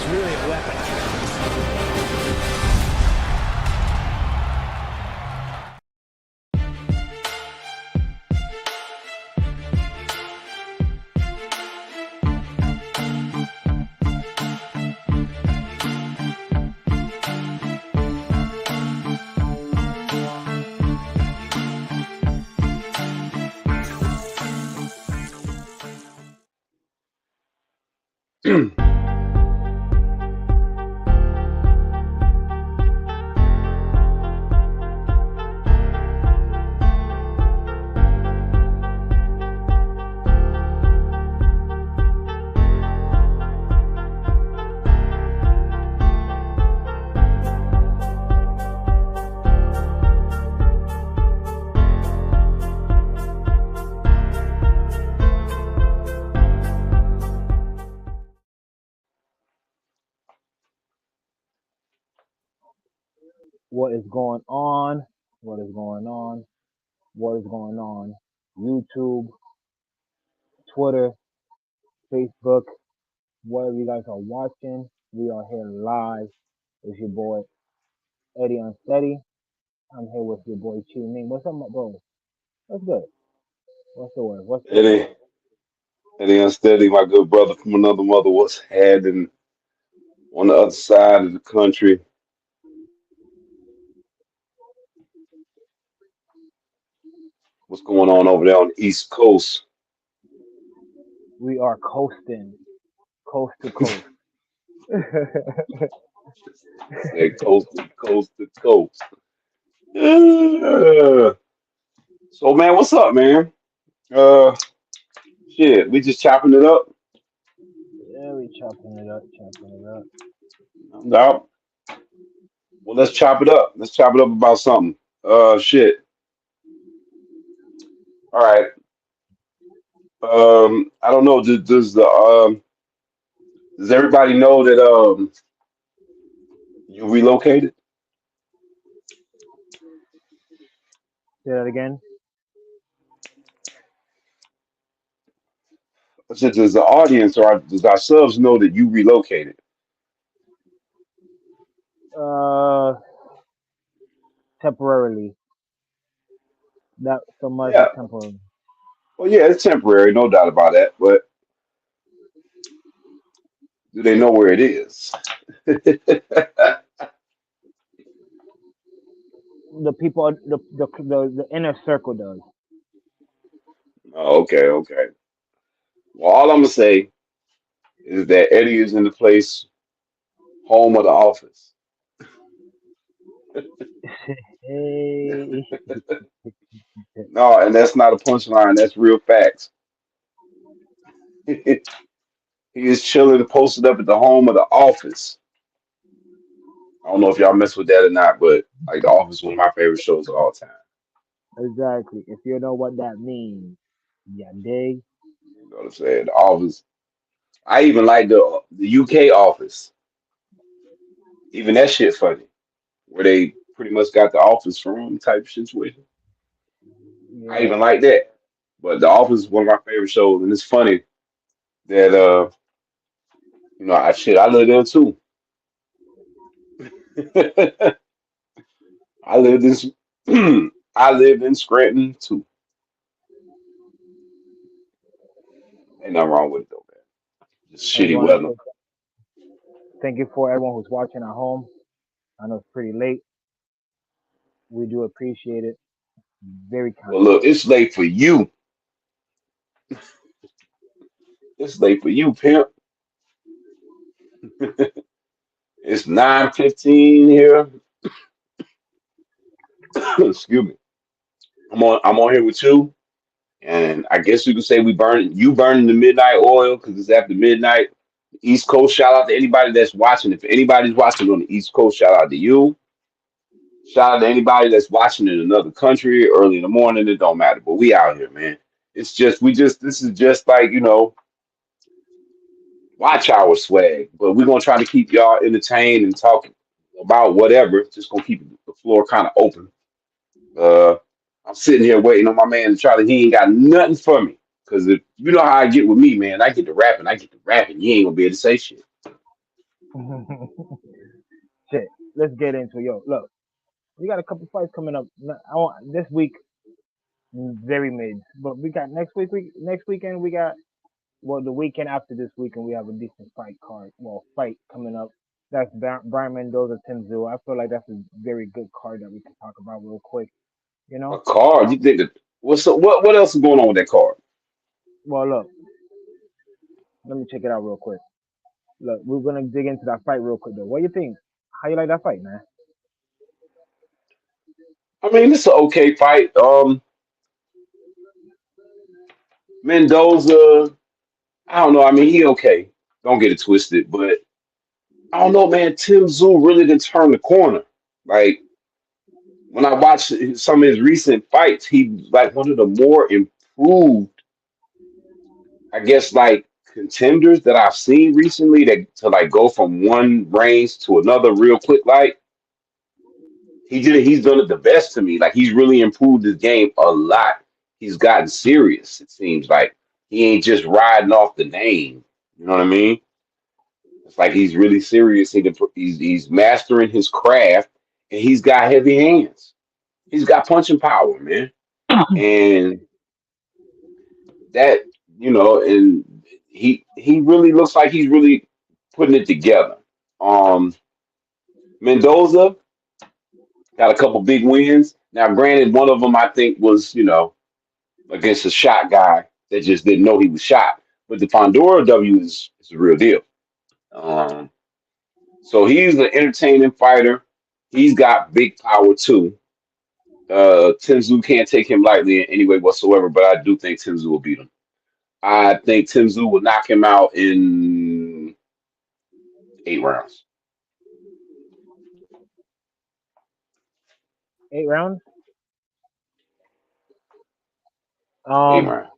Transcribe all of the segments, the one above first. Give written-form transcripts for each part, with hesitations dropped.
is really a weapon. What is going on? What is going on? What is going on? YouTube, Twitter, Facebook, wherever you guys are watching, we are here live. It's your boy Eddie Unsteady. I'm here with your boy Chi Ming. What's up, my bro? What's good? What's the word? What's the word? Eddie, Eddie Unsteady, my good brother from another mother, what's happening on the other side of the country? What's going on over there on the East Coast? We are coasting, coast to coast. Said coast to coast to coast. Yeah. So man, what's up, man? Uh, shit, we just chopping it up. Yeah, we chopping it up, chopping it up. No, well, let's chop it up. Let's chop it up about something. Shit. All right. I don't know. Does everybody know that you relocated? Say that again. I said, does the audience or does our subs know that you relocated? Uh, temporarily. That so much is Yeah. temporary. Well, yeah, it's temporary, no doubt about that. But do they know where it is? The people, the inner circle does. Oh, okay, okay. Well, all I'm gonna say is that Eddie is in the place home of the office. Hey, No, and that's not a punchline. That's real facts. He is chilling, posted up at the home of the office. I don't know if y'all mess with that or not, but like The Office, is one of my favorite shows of all time. exactly. If you know what that means, yeah, dig. You know what I'm saying? The Office. I even like the UK Office. Even that shit funny, where they pretty much got the office from type situation. I Yeah, even like that. But The Office is one of my favorite shows, and it's funny that I live there too. I lived in I lived in Scranton too. Ain't nothing wrong with it though, man. Just I just shitty want to weather. say thank you for everyone who's watching at home. I know it's pretty late. We do appreciate it very Well, kindly. look, it's late for you. It's late for you, pimp. It's 9:15 here. Excuse me. I'm on here with you. And I guess you could say you burning the midnight oil because it's after midnight. East Coast, shout out to anybody that's watching. If anybody's watching on the East Coast, shout out to you. Shout out to anybody that's watching in another country early in the morning. It don't matter. But we out here, man. It's just this is just like, watch our swag. But we're gonna try to keep y'all entertained and talking about whatever. Just gonna keep the floor kind of open. Uh, I'm sitting here waiting on my man to try to. He ain't got nothing for me. Cause if you know how I get with me, man, I get to rapping. You ain't gonna be able to say shit. Shit, let's get into it. Yo, look, we got a couple fights coming up. This week, very mid, but we got next weekend we got the weekend after this weekend we have a decent fight card. Well, fight coming up. That's Brian Mendoza, Tim Zoo. I feel like that's a very good card that we can talk about real quick. You A know. card? You think that? What else is going on with that card? Well, look, let me check it out real quick. Look, we're gonna dig into that fight real quick though. What do you think? How you like that fight, man? I mean, it's an okay fight. Mendoza, I don't know. I mean, he okay. Don't get it twisted, but I don't know, man. Tim Zoo really didn't turn the corner. Like when I watch some of his recent fights, he like one of the more improved, I guess, like contenders that I've seen recently. That to like go from one range to another real quick. Like he's done it the best to me. Like he's really improved his game a lot. He's gotten serious. It seems like he ain't just riding off the name. You know what I mean? It's like he's really serious. He's mastering his craft, and he's got heavy hands. He's got punching power, man, and that and he really looks like he's really putting it together. Um, Mendoza got a couple big wins. Now, granted, one of them I think was against a shot guy that just didn't know he was shot, but the Pandora W is a real deal. Um, so he's an entertaining fighter. He's got big power too. Tenzu can't take him lightly in any way whatsoever, but I do think Tenzu will beat him. I think Tenzu will knock him out in 8 rounds. 8 rounds. Eight Um, rounds.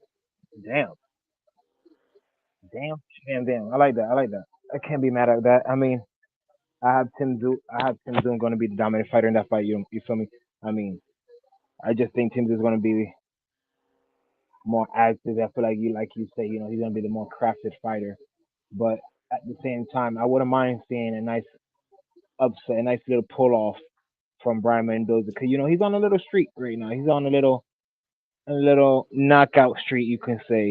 damn, damn, damn. I like that. I like that. I can't be mad at that. I mean, I have Tim Zoom going to be the dominant fighter in that fight. You feel me? I mean, I just think Tim is going to be more active. I feel like you say, he's going to be the more crafted fighter. But at the same time, I wouldn't mind seeing a nice upset, a nice little pull off from Brian Mendoza because he's on a little streak right now. He's on a little knockout streak, you can say.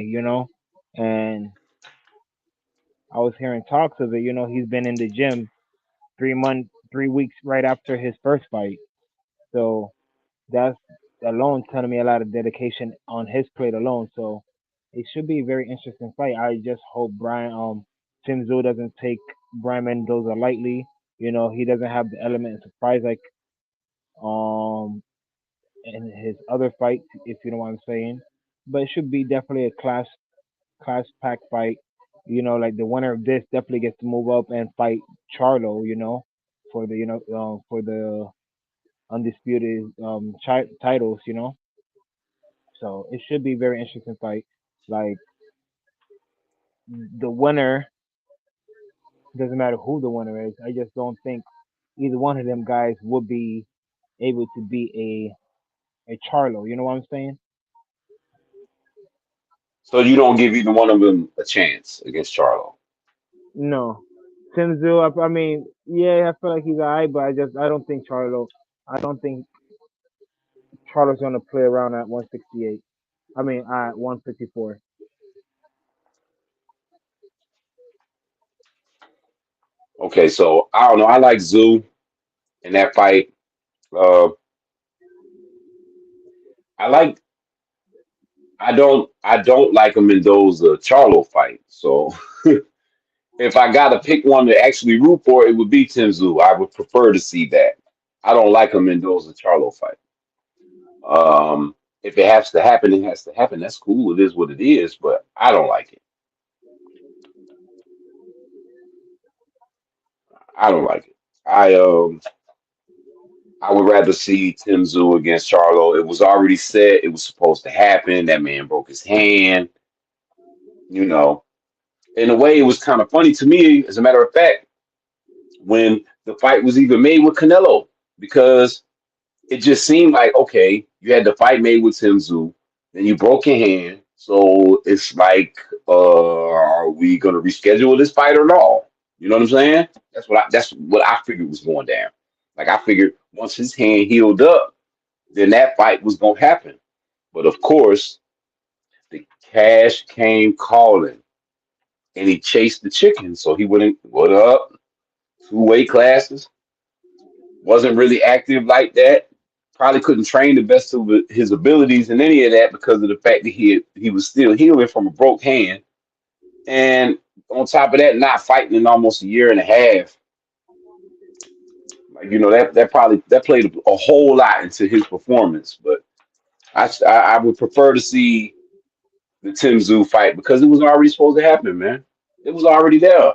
And I was hearing talks of it. He's been in the gym 3 months, 3 weeks right after his first fight. So that's alone telling me a lot of dedication on his plate alone. So it should be a very interesting fight. I just hope Tim Tszyu doesn't take Brian Mendoza lightly. He doesn't have the element of surprise like um in his other fights, if you know what I'm saying. But it should be definitely a class pack fight. Like the winner of this definitely gets to move up and fight Charlo. For the undisputed titles. So it should be a very interesting fight. Like the winner doesn't matter who the winner is. I just don't think either one of them guys would be able to be a Charlo. You know what I'm saying? So you don't give either one of them a chance against Charlo. No. Tim Tszyu, I mean, yeah, I feel like he's alright, but I don't think I don't think Charlo's gonna play around at 168. I mean, at 154. Okay, so I don't know. I like Zoo in that fight. Uh, I like. I don't like a Mendoza Charlo fight. So if I got to pick one to actually root for, it would be Tim Tszyu. I would prefer to see that. I don't like a Mendoza Charlo fight. If it has to happen, it has to happen. That's cool. It is what it is, but I don't like it. I don't like it. I would rather see Tim Tszyu against Charlo. It was already said it was supposed to happen. That man broke his hand. You know, in a way, it was kind of funny to me. As a matter of fact, when the fight was even made with Canelo, because it just seemed like okay, you had the fight made with Tim Tszyu, then you broke your hand. So it's like, are we gonna reschedule this fight or no? You know what I'm saying? That's what I figured was going down. Like I figured once his hand healed up, then that fight was gonna happen. But of course, the cash came calling, and he chased the chicken. So he went in, what up? Two weight classes. Wasn't really active like that. Probably couldn't train the best of his abilities in any of that because of the fact that he was still healing from a broke hand, and on top of that, not fighting in almost a year and a half. Like that probably that played a whole lot into his performance. But I would prefer to see the Tim Tszyu fight because it was already supposed to happen, man. It was already there.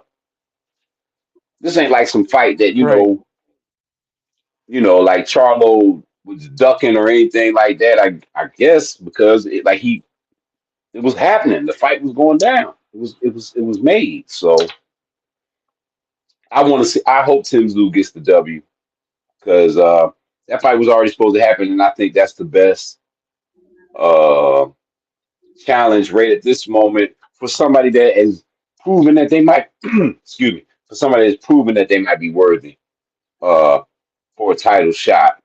This ain't like some fight that Right. like Charlo was ducking or anything like that. I guess because it was happening. The fight was going down. It was made. So I want to see. I hope Tim Tszyu gets the W because that fight was already supposed to happen, and I think that's the best uh, challenge right at this moment for somebody that has proven that they might. Excuse me. For somebody that's proven that they might be worthy uh, for a title shot.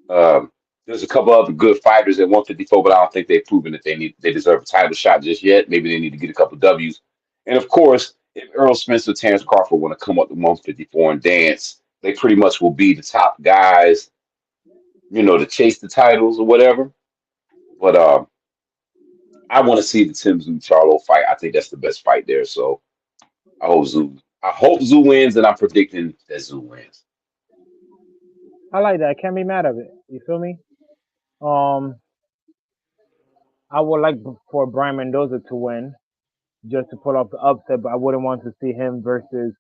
Um, there's a couple other good fighters at 154, but I don't think they've proven that they deserve a title shot just yet. Maybe they need to get a couple W's. And of course, if Earl Spence or Terrence Crawford want to come up to 154 and dance, they pretty much will be the top guys, to chase the titles or whatever. But I want to see the Tim Tszyu Charlo fight. I think that's the best fight there. So I hope Zoo wins, and I'm predicting that Zoo wins. I like that. I can't be mad at it. You feel me? Um, I would like for Brian Mendoza to win just to pull off the upset, but I wouldn't want to see him versus You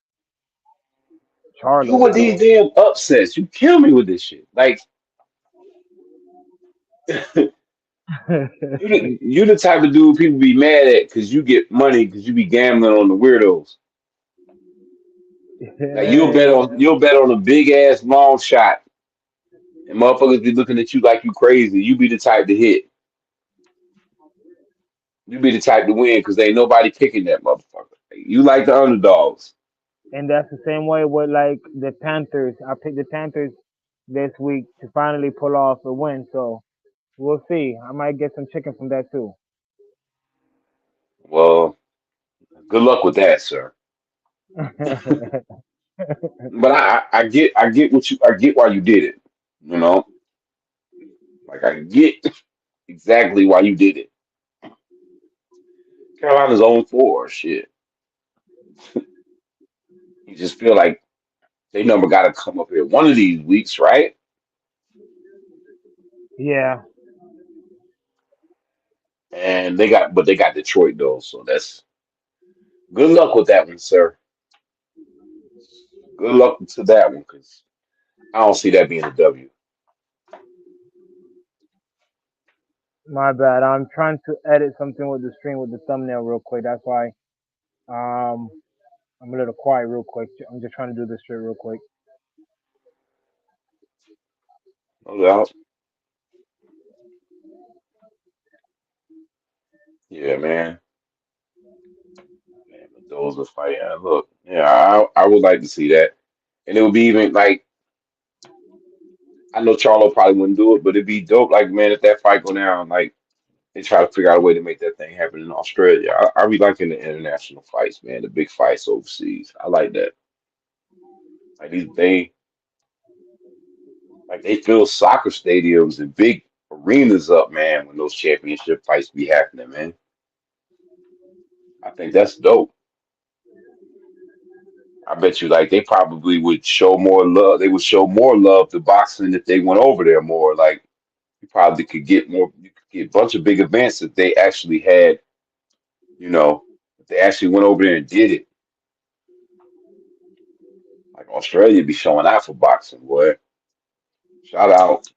Charlo. with these damn upsets, you kill me with this shit. Like you the type of dude people be mad at because you get money because you be gambling on the weirdos. Like you'll bet on a big ass long shot, and motherfuckers be looking at you like you crazy. You be the type to hit. You be the type to win because ain't nobody picking that motherfucker. You like the underdogs. And that's the same way with like the Panthers. I picked the Panthers this week to finally pull off a win. So we'll see. I might get some chicken from that too. Well, good luck with that, sir. But I get why you did it. You know, like I get exactly why you did it. Carolina's own 4. Shit. You just feel like they number got to come up here one of these weeks, right? Yeah, And but they got Detroit though, so that's good luck with that one, sir. Good luck to that one, because I don't see that being a W. my bad. I'm trying to edit something with the stream with the thumbnail real quick. That's why um I'm a little quiet real quick. I'm just trying to do this shit real quick. No doubt. Yeah, man. Man, but those are fighting. Look, yeah, I would like to see that, and it would be even like I know Charlo probably wouldn't do it, but it'd be dope. Like man, if that fight go down, like they try to figure out a way to make that thing happen in Australia. I be liking the international fights, man, the big fights overseas. I like that. Like they fill soccer stadiums and big arenas up, man, when those championship fights be happening, man. I think that's dope. I bet you like they probably would show more love. They would show more love to boxing if they went over there more. Like you probably could get more. You could get a bunch of big events if they actually had. You know, if they actually went over there and did it. Like Australia be showing out for boxing, boy. Shout out,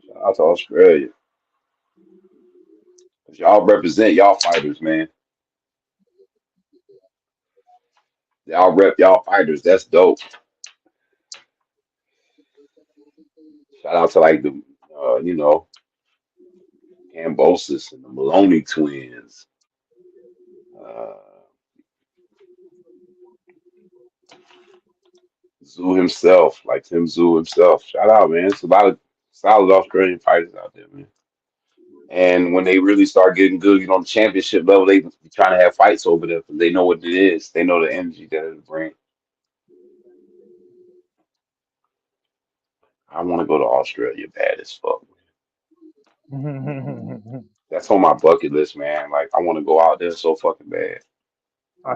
shout out to Australia, 'cause y'all represent y'all fighters, man. Y'all rep y'all fighters. That's dope. Shout out to like the, Cambosis and the Maloney twins. Uh, Zoo himself, like Tim Zoo himself. Shout out, man. It's a lot of solid Australian fighters out there, man. And when they really start getting good, on the championship level, they be trying to have fights over there because they know what it is. They know the energy that it brings. I want to go to Australia bad as fuck. That's on my bucket list, man. Like I want to go out there so fucking bad.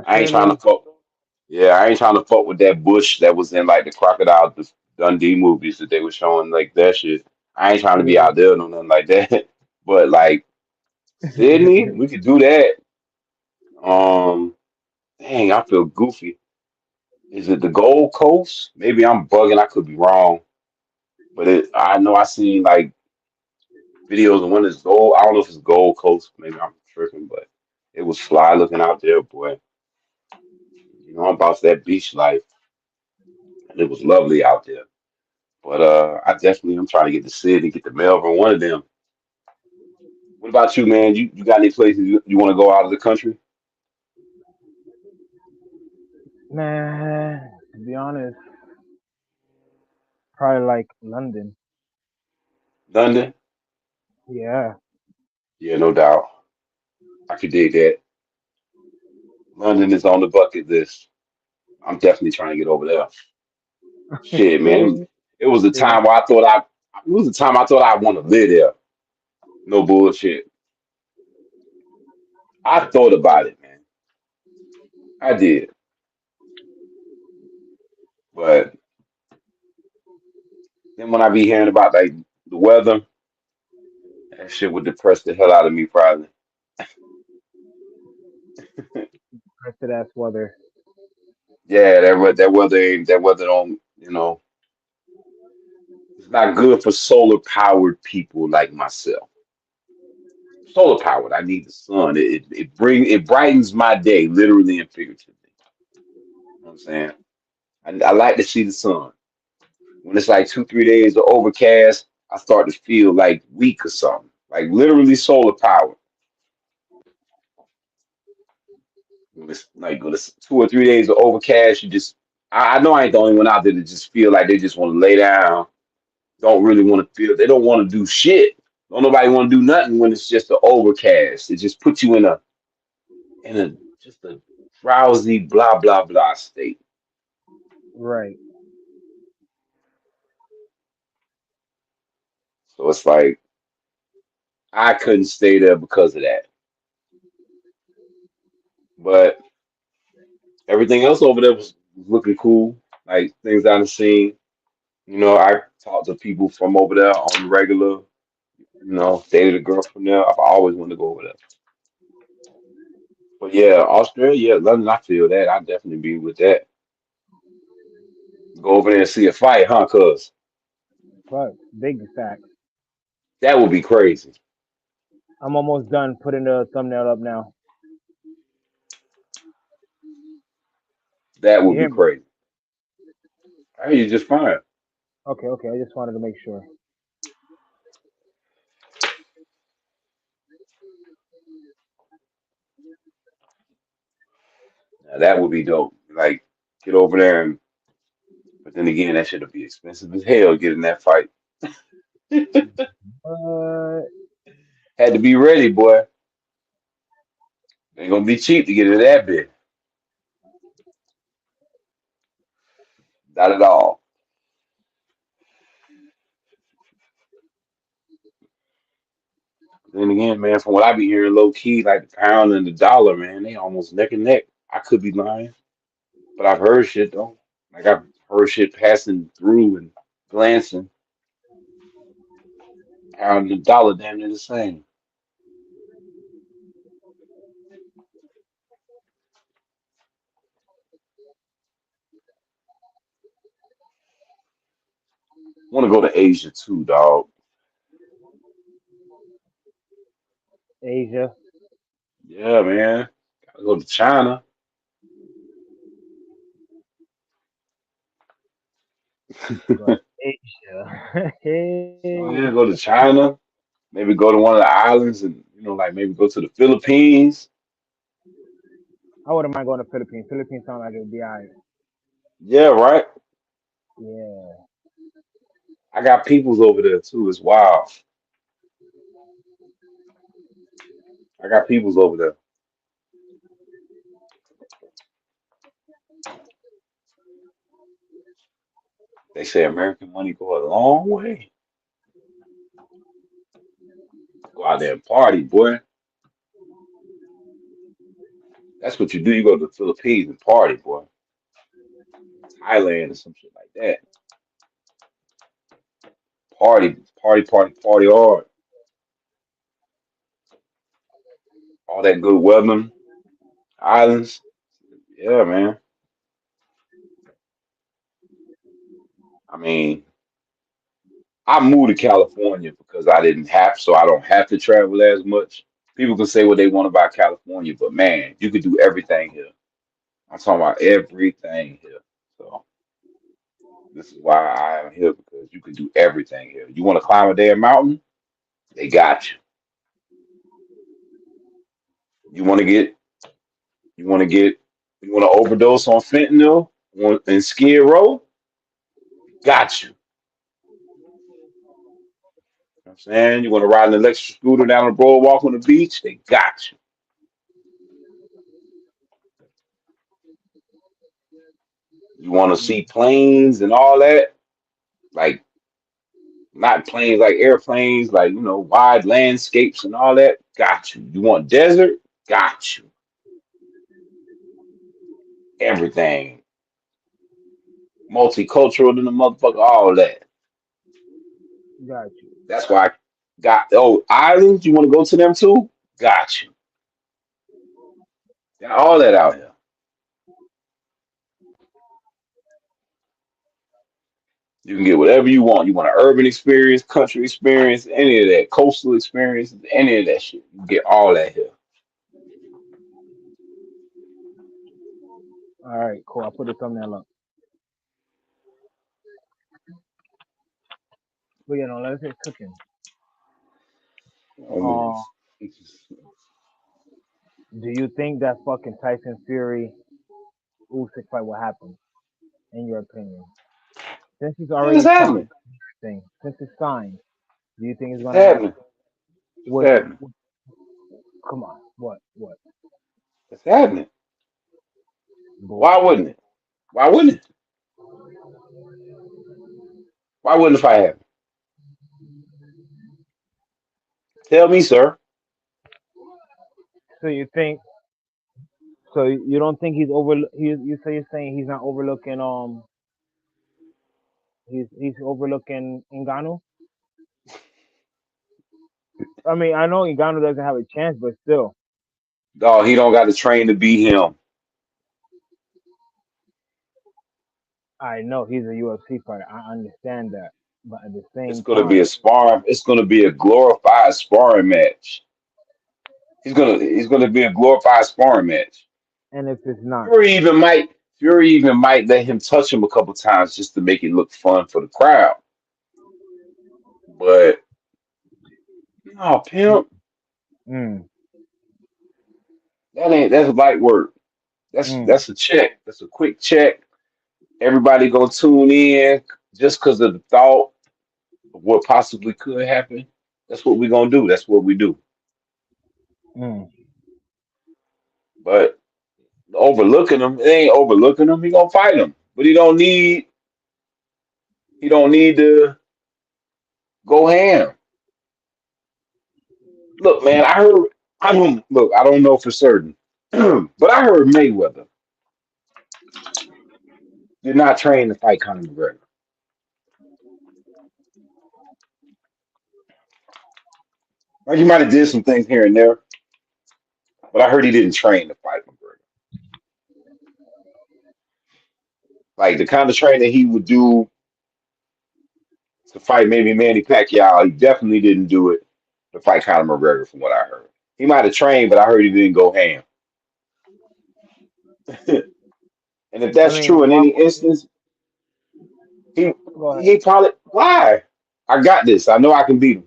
I ain't trying to Australia. fuck. Yeah, I ain't trying to fuck with that bush that was in like the Crocodile Dundee movies that they were showing, like that shit. I ain't trying to be Yeah. out there no nothing like that. But like Sydney, we could do that. Um, dang, I feel goofy. Is it the Gold Coast? Maybe I'm bugging. I could be wrong, but I know I seen like videos of when it's gold. I don't know if it's Gold Coast. Maybe I'm tripping, but it was fly looking out there, boy. I'm about that beach life, and it was lovely out there. But I definitely am trying to get to Sydney, get to Melbourne, one of them. What about you, man? You got any places you want to go out of the country? Man, to be honest, probably like London. London? Yeah. Yeah, no doubt. I could dig that. London is on the bucket list. I'm definitely trying to get over there. Shit, man. It was a Yeah. time where it was a time I thought I want to live there. No bullshit. I thought about it, man. I did. But then when I be hearing about like the weather, that shit would depress the hell out of me probably. Rest of that's weather. Yeah, that weather don't, it's not good for solar powered people like myself. Solar powered, I need the sun. It brightens my day, literally and figuratively. You know what I'm saying? I like to see the sun. When it's like 2, 3 days of overcast, I start to feel like weak or something. Like literally solar powered. When it's 2 or 3 days of overcast, I know I ain't the only one out there that just feel like they just want to lay down, don't really want to feel, they don't want to do shit. Don't nobody want to do nothing when it's just an overcast. It just puts you in a just a drowsy blah blah blah state. Right. So it's like I couldn't stay there because of that. But everything else over there was looking cool. Like things I've seen. I talked to people from over there on the regular. Dated a girl from there. I've always wanted to go over there. But yeah, Australia, yeah, London, I feel that. I'd definitely be with that. Go over there and see a fight, huh? Cuz But big fact. that would be crazy. I'm almost done putting the thumbnail up now. That You would be hear me? crazy. Hey, you just fine. Okay, okay. I just wanted to make sure. Now, that would be dope. Like, get over there and, but then again, that shit would be expensive as hell getting that fight. Uh, Had to be ready, boy. Ain't gonna be cheap to get in that bit. Not at all. Then again, man, from what I be hearing, low key, like the pound and the dollar, man, they almost neck and neck. I could be lying, but I've heard shit though. Like I've heard shit passing through and glancing. Pound and the dollar, damn near the same. Want to go to Asia too, dog. Asia. Yeah, man. Gotta go to China. Go to Asia. Oh Hey. yeah, go to China. Maybe go to one of the islands and like maybe go to the Philippines. I wouldn't mind going to Philippines. Philippines sound like it would be alright. Yeah, right. Yeah, I got peoples over there too. It's wild. I got peoples over there. They say American money go a long way. Go out there and party, boy. That's what you do. You go to the Philippines and party, boy. Thailand or some shit like that. Party, party, party, party hard. All that good weather, islands. Yeah, man. I mean, I moved to California because I didn't have, so I don't have to travel as much. People can say what they want about California, but man, you could do everything here. I'm talking about everything here. So this is why I am here because you can do everything here. You want to climb a damn mountain? They got you. You want to get, you want to get, you want to overdose on fentanyl and Skid Row? Got you. You know what I'm saying? You want to ride an electric scooter down the boardwalk on the beach? They got you. You want to see planes and all that? Like, not planes like airplanes, like, wide landscapes and all that? Got you. You want desert? Got you. Everything. Multicultural than the motherfucker, all that. got you. That's why I got, oh, islands, you want to go to them too? Got you. Got all that out here. You can get whatever you want. You want an urban experience, country experience, any of that, coastal experience, any of that shit. You get all that here. All right, cool. I put the thumbnail up. But let's get cooking. Oh, look Uh, at this. do you think that fucking Tyson Fury Usyk fight will happen? In your opinion, since he's It's already happening. signed, since it's signed, do you think it's It's gonna happen? happening. It's What? happening. Come on. What? What? It's happening. Why Bullshit. wouldn't it? Why wouldn't it? Why wouldn't the fight happen? Tell me, sir. So you think? So you don't think he's over? You're saying he's not overlooking. He's overlooking Ngannou. I mean, I know Ngannou doesn't have a chance, but still, Dog, he don't got to train to be him. I know he's a UFC fighter. I understand that, but at the It's same gonna be a time, sparring. It's gonna be a glorified sparring match. He's gonna be a glorified sparring match. and if it's not, Fury even might let him touch him a couple times just to make it look fun for the crowd. But no, pimp, mm, that's light work. That's mm, that's a check. That's a quick check. Everybody gonna tune in just because of the thought of what possibly could happen. That's what we're gonna do. That's what we do. mm, But overlooking him, it ain't overlooking him. He gonna fight him, but he don't need to go ham. Look, man, I heard. I don't look. I don't know for certain, but I heard Mayweather did not train to fight Conor McGregor. Like he might have did some things here and there, but I heard he didn't train to fight McGregor. Like the kind of training he would do to fight maybe Manny Pacquiao, he definitely didn't do it to fight Conor McGregor, from what I heard. He might have trained, but I heard he didn't go ham. And if I that's mean, true in any instance, he go ahead. he probably why? I got this. I know I can beat him.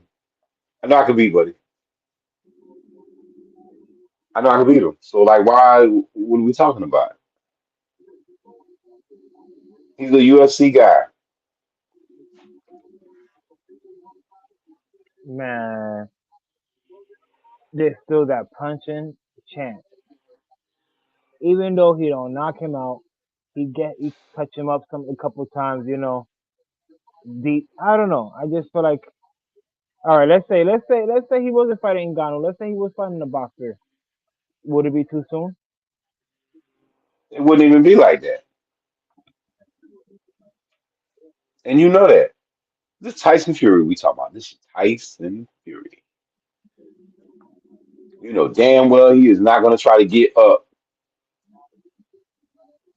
I know I can beat buddy. I know I can beat him. So like, why? What are we talking about? He's a UFC guy. Man, there's still that punching chance. Even though he don't knock him out, he touch him up some a couple times. Deep. I don't know. I just feel like all right. Let's say he wasn't fighting Ngannou. Let's say he was fighting a boxer. Would it be too soon? It wouldn't even be like that. And you know that. This Tyson Fury we talking about. This is Tyson Fury. You know damn well he is not going to try to get up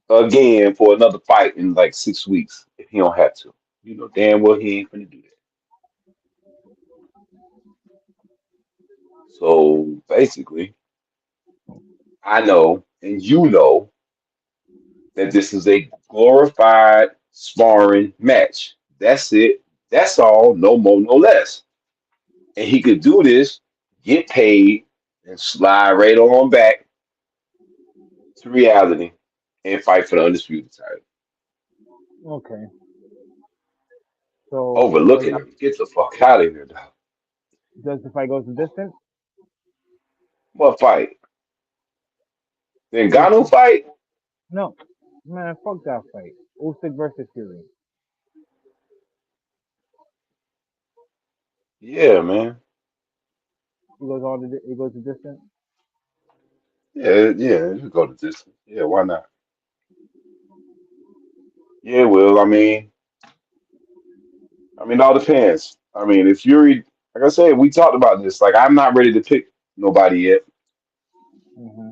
again for another fight in like 6 weeks if he don't have to. You know damn well he ain't going to do that. So basically, I know and you know that this is a glorified sparring match. That's it. That's all. No more, no less. And he could do this, get paid, and slide right on back to reality and fight for the undisputed title. Okay. So Overlooking him. Get the fuck out of here, dog. does the fight go to distance? What fight? The Ngannou Usyk? fight? No, man, fuck that fight. Usyk versus Fury. Yeah, man. It goes to distance. Yeah, yeah. You go to distance. Yeah, why not? Yeah, well, it all depends. I mean, if Fury, like I said, we talked about this. Like, I'm not ready to pick nobody yet, Hmm.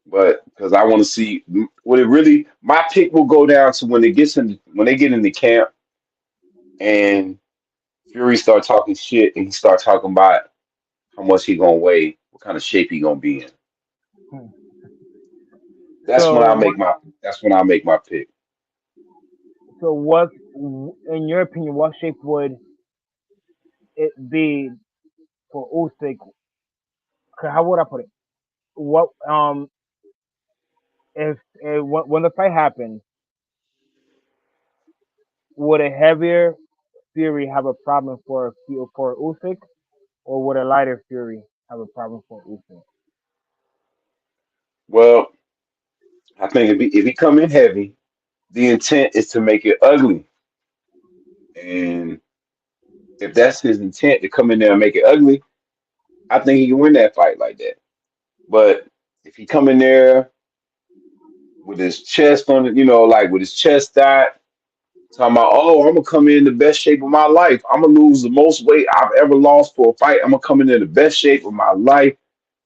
but because I want to see what it really. My pick will go down to when they get in the camp and Fury start talking shit and he start talking about how much he gonna weigh, what kind of shape he gonna be in. That's when So I what? make my. That's when I make my pick. So what? In your opinion, what shape would it be for Usyk? How would I put it? What if when the fight happened, would a heavier Fury have a problem for Usyk, or would a lighter Fury have a problem for Usyk? Well, I think if he come in heavy, the intent is to make it ugly, and if that's his intent to come in there and make it ugly, I think he can win that fight like that. But if he come in there with his chest on it, like with his chest out, talking about, oh, I'm gonna come in the best shape of my life. I'm gonna lose the most weight I've ever lost for a fight. I'm gonna come in the best shape of my life,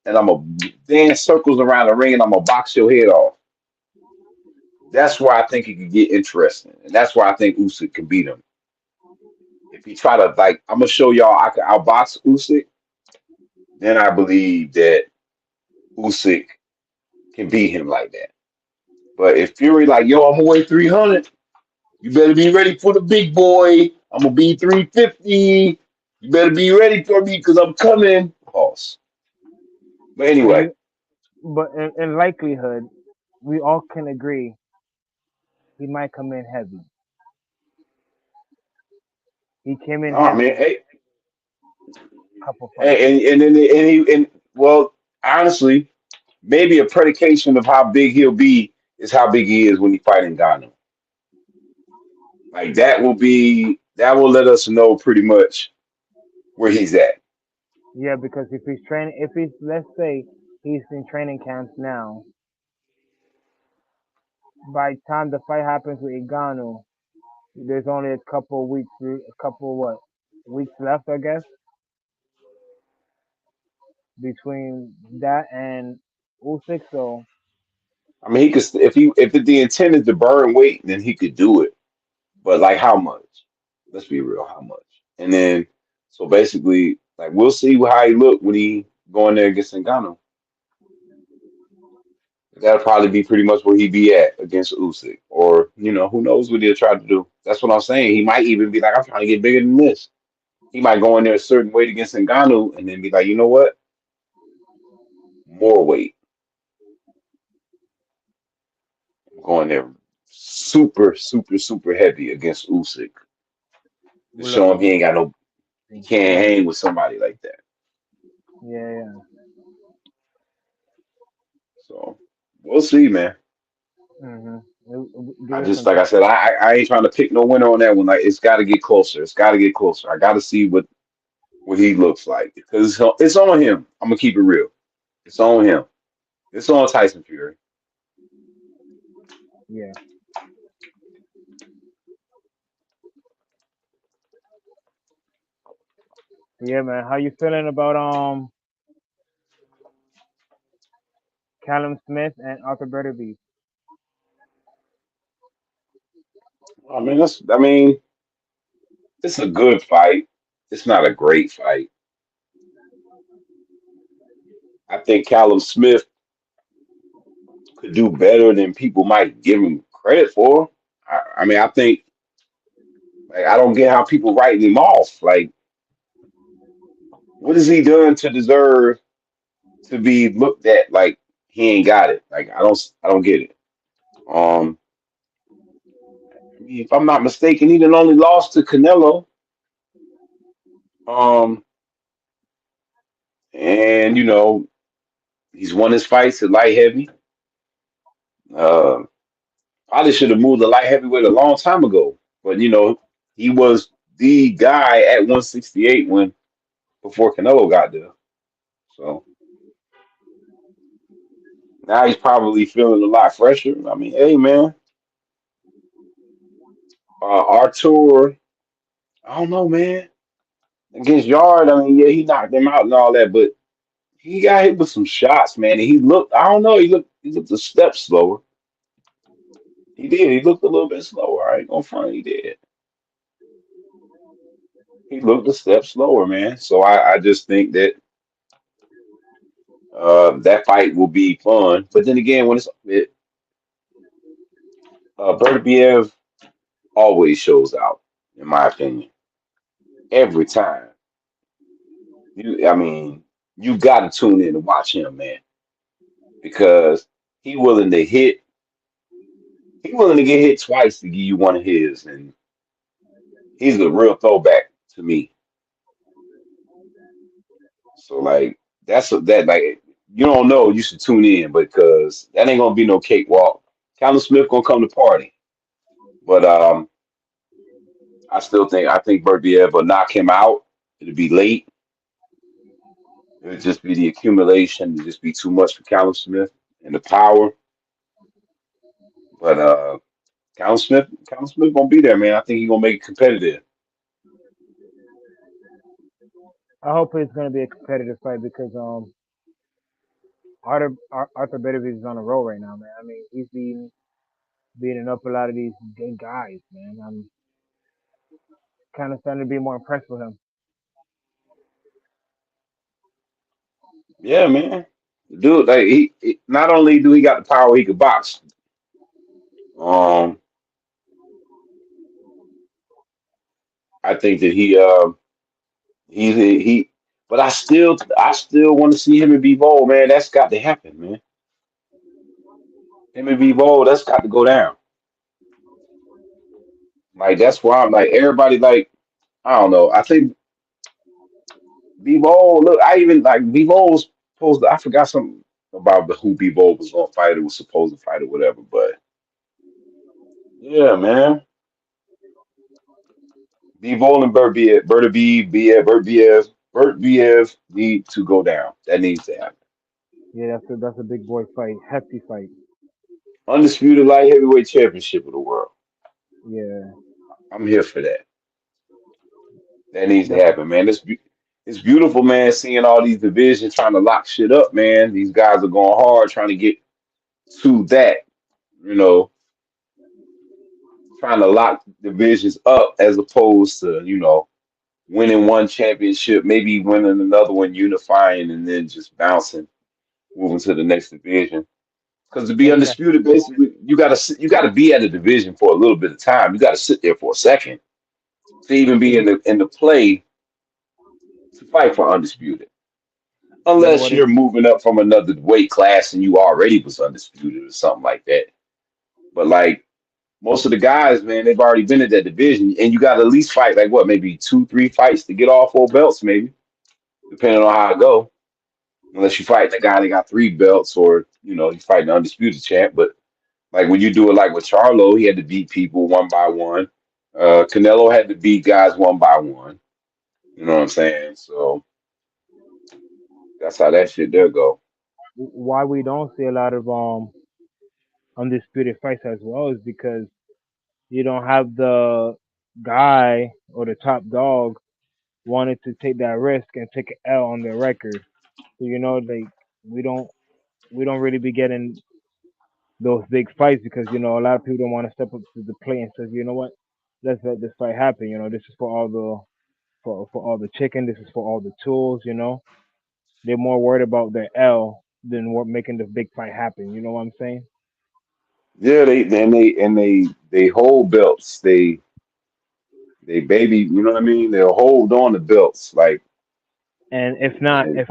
and I'm gonna dance circles around the ring, and I'm gonna box your head off. That's why I think it could get interesting, and that's why I think Usyk can beat him. If he try to like, I'm gonna show y'all I can outbox Usyk. Then I believe that Usyk can beat him like that. But if Fury like, yo, I'm gonna weigh 300, you better be ready for the big boy. I'm gonna be 350. You better be ready for me because I'm coming. Pause. But And anyway, you, but in likelihood, we all can agree he might come in heavy. He came in no, man, heavy hey, a couple fights. and well, honestly, maybe a predication of how big he'll be is how big he is when he fighting Ghana. Like that will let us know pretty much where he's at. Yeah, because if he's let's say he's in training camps now, by the time the fight happens with Igano, there's only a couple what weeks left, I guess, between that and Usyk. So I mean, he could if the intent is to burn weight, then he could do it. But like, how much? Let's be real, how much? And then, so basically, like, we'll see how he look when he going there against Ngannou. That'll probably be pretty much where he be at against Usyk, or who knows what he'll try to do. That's what I'm saying. He might even be like, I'm trying to get bigger than this. He might go in there a certain weight against Ngannou, and then be like, you know what? More weight. I'm going there super, super, super heavy against Usyk to we're show him looking he for ain't got no. He can't hang with somebody like that. Yeah, yeah. So we'll see, man. Mhm. Give I it just some like I time. said, I ain't trying to pick no winner on that one. Like it's got to get closer. It's got to get closer. I got to see what he looks like because it's on him. I'm gonna keep it real. It's on him. It's on Tyson Fury. Yeah. Yeah, man. How you feeling about Callum Smith and Arthur Beterbiev? I mean, it's a good fight. It's not a great fight. I think Callum Smith could do better than people might give him credit for. I mean, I think like I don't get how people writing him off. Like, what has he done to deserve to be looked at like he ain't got it? Like, I don't get it. Um, I mean, if I'm not mistaken, he done only lost to Canelo. Um, and he's won his fights at light heavy. Uh, Probably should have moved the light heavyweight a long time ago. But he was the guy at 168 when before Canelo got there. So now he's probably feeling a lot fresher. I mean, hey man, Artur, I don't know, man. Against Yard, I mean, yeah, he knocked him out and all that, but he got hit with some shots, man. And he looked, I don't know, he looked a step slower. He did. He looked a little bit slower. I ain't gonna front. He did. He looked a step slower, man. So I just think that that fight will be fun. But then again, when Berbiev always shows out, in my opinion, every time. I mean, you got to tune in and watch him, man, because he willing to hit. He willing to get hit twice to give you one of his, and he's a real throwback to me. So like that like you don't know, you should tune in because that ain't gonna be no cakewalk. Callum Smith gonna come to party, but I think Berbiev will knock him out. It'll be late. It'll just be the accumulation. It'll just be too much for Callum Smith and the power. But Callum Smith gonna be there, man. I think he's gonna make it competitive. I hope it's gonna be a competitive fight because Arthur Beterbiev is on a roll right now, man. I mean, he's beating up a lot of these big guys, man. I'm kind of starting to be more impressed with him. Yeah, man. Dude, like not only do he got the power, he could box. Um, I think that he, but I still want to see him and be bold, man. That's got to happen, man. Him and be bold, that's got to go down. Like that's why I'm like everybody like I don't know. I think Bebo, look, I even like Bebo was supposed to, I forgot something about who Bebo was gonna fight or was supposed to fight or whatever, but yeah, man. Bebo and Bert Biev need to go down. That needs to happen. Yeah, that's a big boy fight, hefty fight. Undisputed light heavyweight championship of the world. Yeah, I'm here for that. That needs to that's happen, man. It's beautiful, man, seeing all these divisions trying to lock shit up, man. These guys are going hard trying to get to that, you know, trying to lock divisions up as opposed to, winning one championship, maybe winning another one, unifying, and then just bouncing, moving to the next division. Because to be exactly. undisputed, basically, you got to be at a division for a little bit of time. You got to sit there for a second to even be in the play to fight for undisputed. Yeah, Unless what is you're moving up from another weight class and you already was undisputed or something like that. But like most of the guys, man, they've already been in that division, and you got to at least fight like what, maybe two, three fights to get all four belts, maybe depending on how it go. Unless you fight the guy that got three belts, or you fight the undisputed champ. But like when you do it like with Charlo, he had to beat people one by one. Canelo had to beat guys one by one. You know what I'm saying? So that's how that shit there go. Why we don't see a lot of undisputed fights as well is because you don't have the guy or the top dog wanted to take that risk and take an L on their record. So like we don't we don't really be getting those big fights because a lot of people don't want to step up to the plate and says, what, let's let this fight happen. This is for all the for all the chicken. This is for all the tools. They're more worried about their L than what making the big fight happen. You know what I'm saying? Yeah, they hold belts. They baby, you know what I mean? They'll hold on to belts And and, if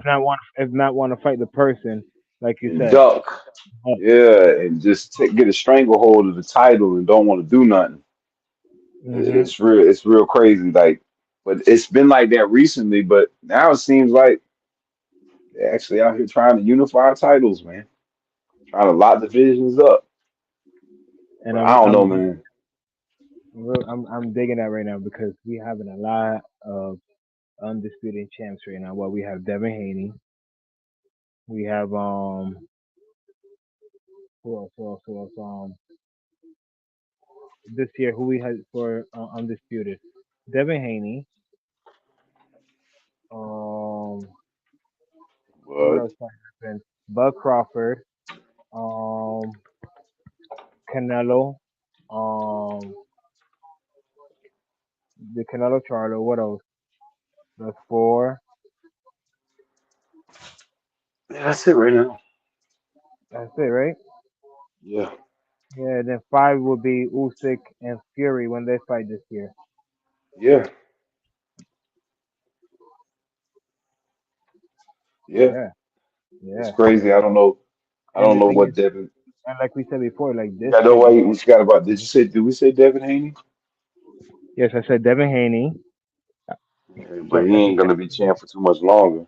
not want to fight the person, like you and said, duck. oh, Yeah, and just get a stranglehold of the title and don't want to do nothing. hmm It's real crazy. But it's been like that recently. But now it seems like they're actually out here trying to unify titles, man. Trying to lock divisions up. and But I don't know, man. I'm digging that right now because we having a lot of undisputed champs right now. Well, we have Devin Haney, we have who else this year who we had for undisputed, Devin Haney, um what But else happened? Bud Crawford, um Canelo, um the Canelo Charlo. What else? That's four. yeah, that's it right now. That's it, right? Yeah, Yeah. Then five would be Usyk and Fury when they fight this year. yeah, yeah. Yeah, It's yeah. crazy. I don't know. I And don't the know thing what is, Devin. and like we said before, like You this got to know year, why we forgot about. Did we say Devin Haney? yes, I said Devin Haney, Yeah, but but he like we ain't said, gonna be champ for too much longer.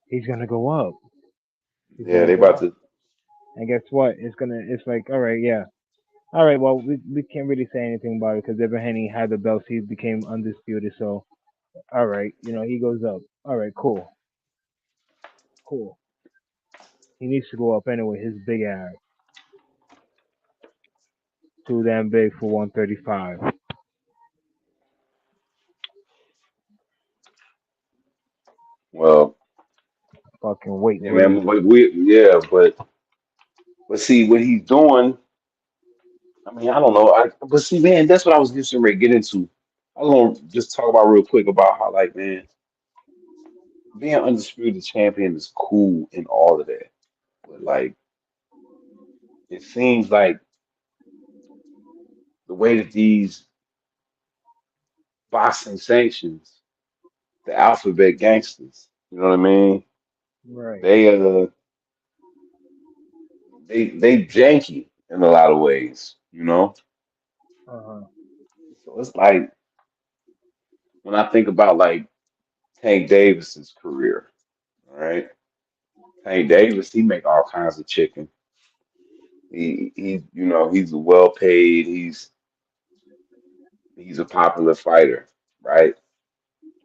he's gonna go up. He's Yeah, gonna they go about up. to. And guess what? It's like, all right, yeah. All right, well, we can't really say anything about it because Devin Haney had the belts. He became undisputed. So, all right, he goes up. All right, cool. Cool. He needs to go up anyway. His big ass. Too damn big for 135. Well, Fucking weight yeah, rating. man. But see what he's doing. I mean, I don't know. But see, man, that's what I was just ready to get into. I was gonna just talk about real quick about how, like, man, being undisputed champion is cool and all of that. But like, it seems like the way that these boxing sanctions, the alphabet gangsters, you know what I mean? Right. They they janky in a lot of ways, you know. Uh huh. So it's like when I think about like Tank Davis's career, all right? Tank Davis, he make all kinds of chicken. He's well paid. He's a popular fighter, right?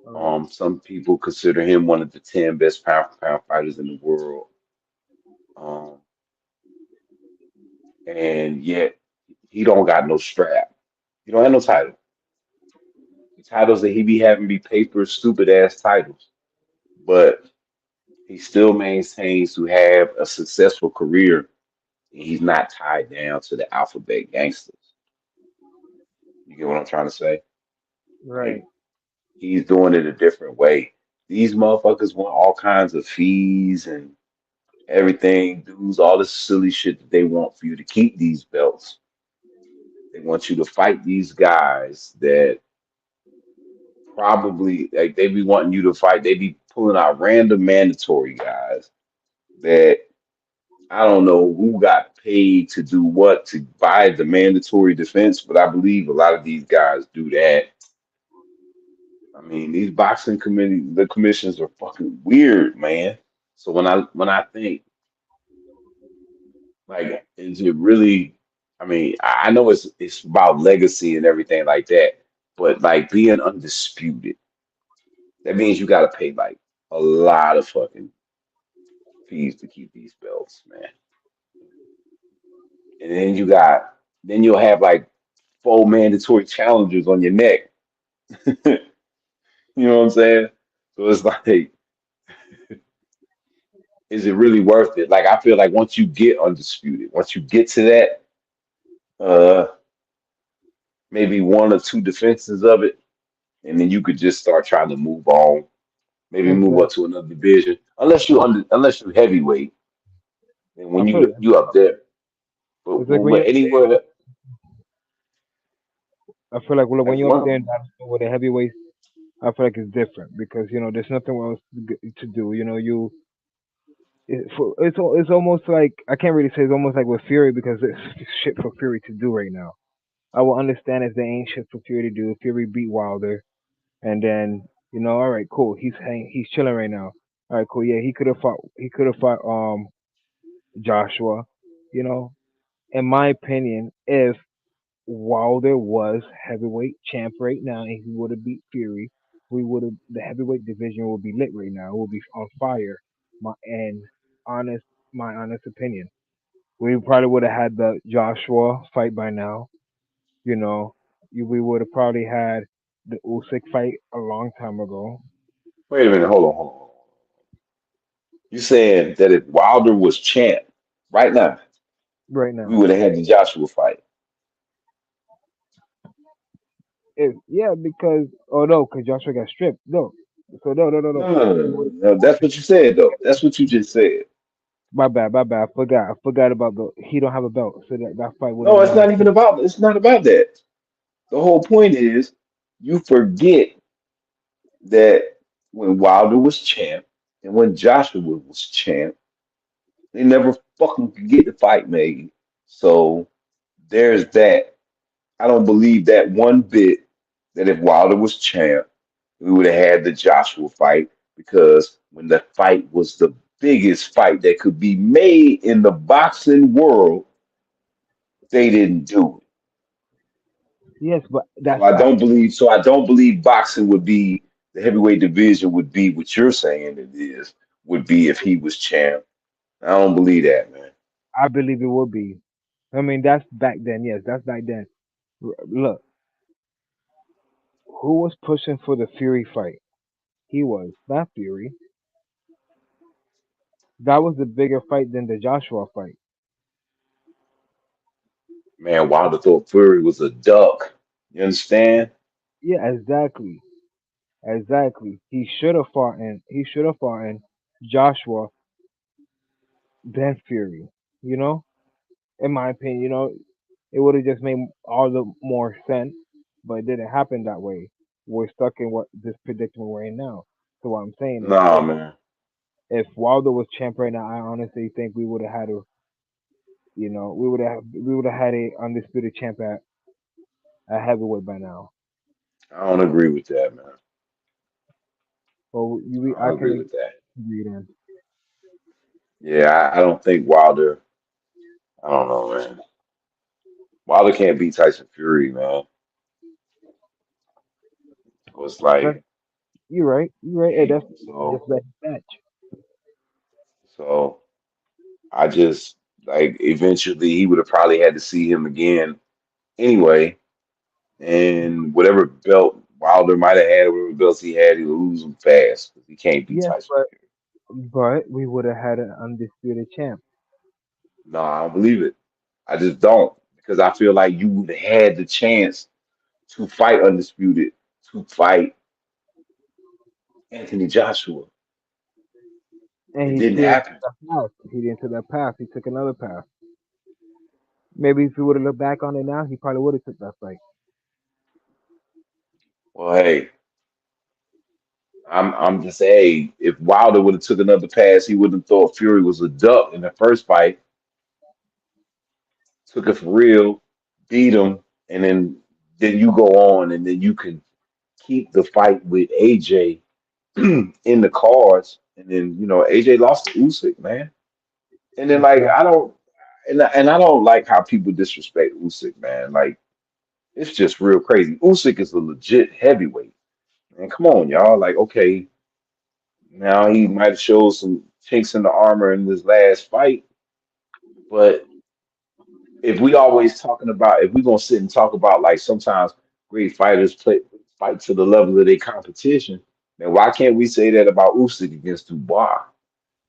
All right. Some people consider him one of the 10 best pound for pound fighters in the world. Um, and yet he don't got no strap. He don't have no title. The titles that he be having be paper, stupid ass titles. But he still maintains to have a successful career, and he's not tied down to the alphabet gangsters. You get what I'm trying to say? Right. Like he's doing it a different way. These motherfuckers want all kinds of fees and everything, dudes, all this silly shit that they want for you to keep these belts. They want you to fight these guys that probably like they be wanting you to fight. They be pulling out random mandatory guys that I don't know who got paid to do what? To buy the mandatory defense, but I believe a lot of these guys do that. I mean, these boxing committee, the commissions are fucking weird, man. So when I think like, is it really? I mean, I know it's about legacy and everything like that, but like being undisputed, that means you got to pay like a lot of fucking fees to keep these belts, man. And then you'll have like four mandatory challengers on your neck. You know what I'm saying? So it's like, is it really worth it? Like I feel like once you get undisputed, once you get to that, uh, maybe one or two defenses of it, and then you could just start trying to move on, maybe move Exactly. up to another division. Unless you heavyweight, and I when feel you up there, but it's like when you're anywhere I feel like like when you're up there one, and with the heavyweights, I feel like it's different because there's nothing else to do. It's almost like I can't really say it's almost like with Fury because it's shit for Fury to do right now. I will understand if there ain't shit for Fury to do. Fury beat Wilder, and then all right, cool. He's chilling right now. All right, cool. Yeah, he could have fought. He could have fought Joshua. You know, in my opinion, if Wilder was heavyweight champ right now and he would have beat Fury, we would have the heavyweight division would be lit right now. It would be on fire. And honest, my honest opinion, we probably would have had the Joshua fight by now. You know, we would have probably had the Usyk fight a long time ago. wait a minute, hold on. You saying that if Wilder was champ right now, Right we now, would have had the Joshua fight? yeah, because no, because Joshua got stripped. No, so no. We would No. That's what you said though. That's what you just said. my bad. I forgot about the. He don't have a belt, so that fight would have No, never happened. it's not about that. The whole point is you forget that when Wilder was champ and when Joshua was champ, they never fucking could get the fight made. So there's that. I don't believe that one bit that if Wilder was champ, we would have had the Joshua fight because when the fight was the biggest fight that could be made in the boxing world, they didn't do it. Yes, but So that's I back. don't believe boxing would be the heavyweight division would be what you're saying it is would be if he was champ. I don't believe that, man. I believe it would be. I mean, that's back then. Yes, that's back then. Look, who was pushing for the Fury fight? He was, not Fury. That was the bigger fight than the Joshua fight. Man, Wilder thought Fury was a duck. You understand? Yeah, exactly, exactly. He should have fought in Joshua then Fury. You know, in my opinion, it would have just made all the more sense, but it didn't happen that way. We're stuck in what this predicament we're in now. So what I'm saying is, Nah, man. if Wilder was champ right now, I honestly think we would have had we would have had a undisputed champ at heavyweight by now. I don't agree with that, man. Well, I I don't agree can with that. agree then. Yeah, I don't think Wilder. I don't know, man. Wilder can't beat Tyson Fury, man. So it's But like you're right. You're he right. Hey, can't. that's that match. So I just like eventually he would have probably had to see him again anyway, and whatever belt Wilder might have had, whatever belts he had, he would lose them fast because he can't beat Yes, Tyson Fury. but we would have had an undisputed champ. No, I don't believe it. I just don't because I feel like you would have had the chance to fight undisputed, to fight Anthony Joshua. And It he didn't didn't happen. take that path. He didn't take that path. He took another path. Maybe if he would have looked back on it now, he probably would have took that fight. Well, hey, I'm just hey, if Wilder would have took another pass, he wouldn't have thought Fury was a duck in the first fight. took it for real, beat him, and then you go on, and then you can keep the fight with AJ in the cards, and then AJ lost to Usyk, man. And then like Exactly. I don't like how people disrespect Usyk, man. Like it's just real crazy. Usyk is a legit heavyweight, man. Come on, y'all. Like okay, now he might have showed some chinks in the armor in this last fight, but if we always talking about if we gonna sit and talk about like sometimes great fighters fight to the level of their competition, then why can't we say that about Usyk against Dubois?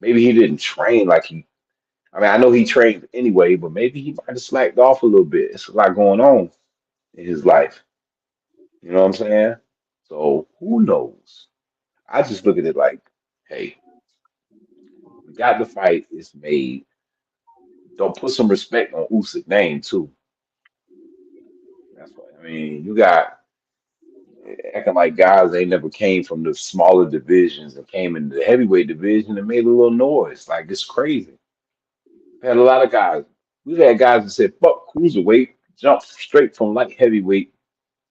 Maybe he didn't train like he. I mean, I know he trained anyway, but maybe he might have slacked off a little bit. It's a lot going on in his life. You know what I'm saying? So who knows? I just look at it like, hey, we got the fight. It's made. Don't put some respect on Usyk's name too. That's what I mean. You got acting like guys they never came from the smaller divisions and came into the heavyweight division and made a little noise. Like it's crazy. We had a lot of guys. We've had guys that said fuck cruiserweight, jumped straight from light heavyweight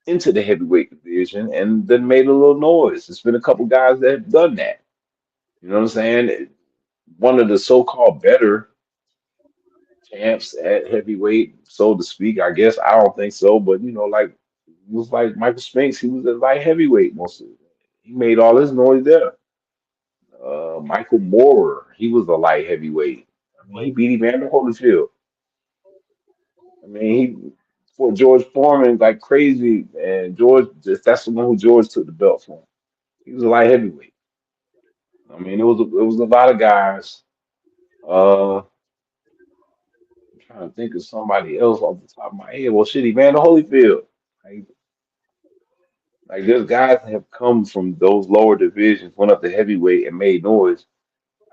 into the heavyweight division and then made a little noise. There's been a couple guys that have done that. You know what I'm saying? One of the so-called better champs at heavyweight, so to speak. I guess I don't think so, but like it was like Michael Spinks. He was at light heavyweight most of it. He made all his noise there. Michael Moorer, he was a light heavyweight. I mean, he Wait, beat Evander Holyfield. I mean, he fought George Foreman like crazy, and George that's the one who George took the belt from. He was a light heavyweight. I mean, it was a lot of guys. I'm trying to think of somebody else off the top of my head. Well, shit, Evander Holyfield. Like, like there's guys that have come from those lower divisions, went up to heavyweight and made noise.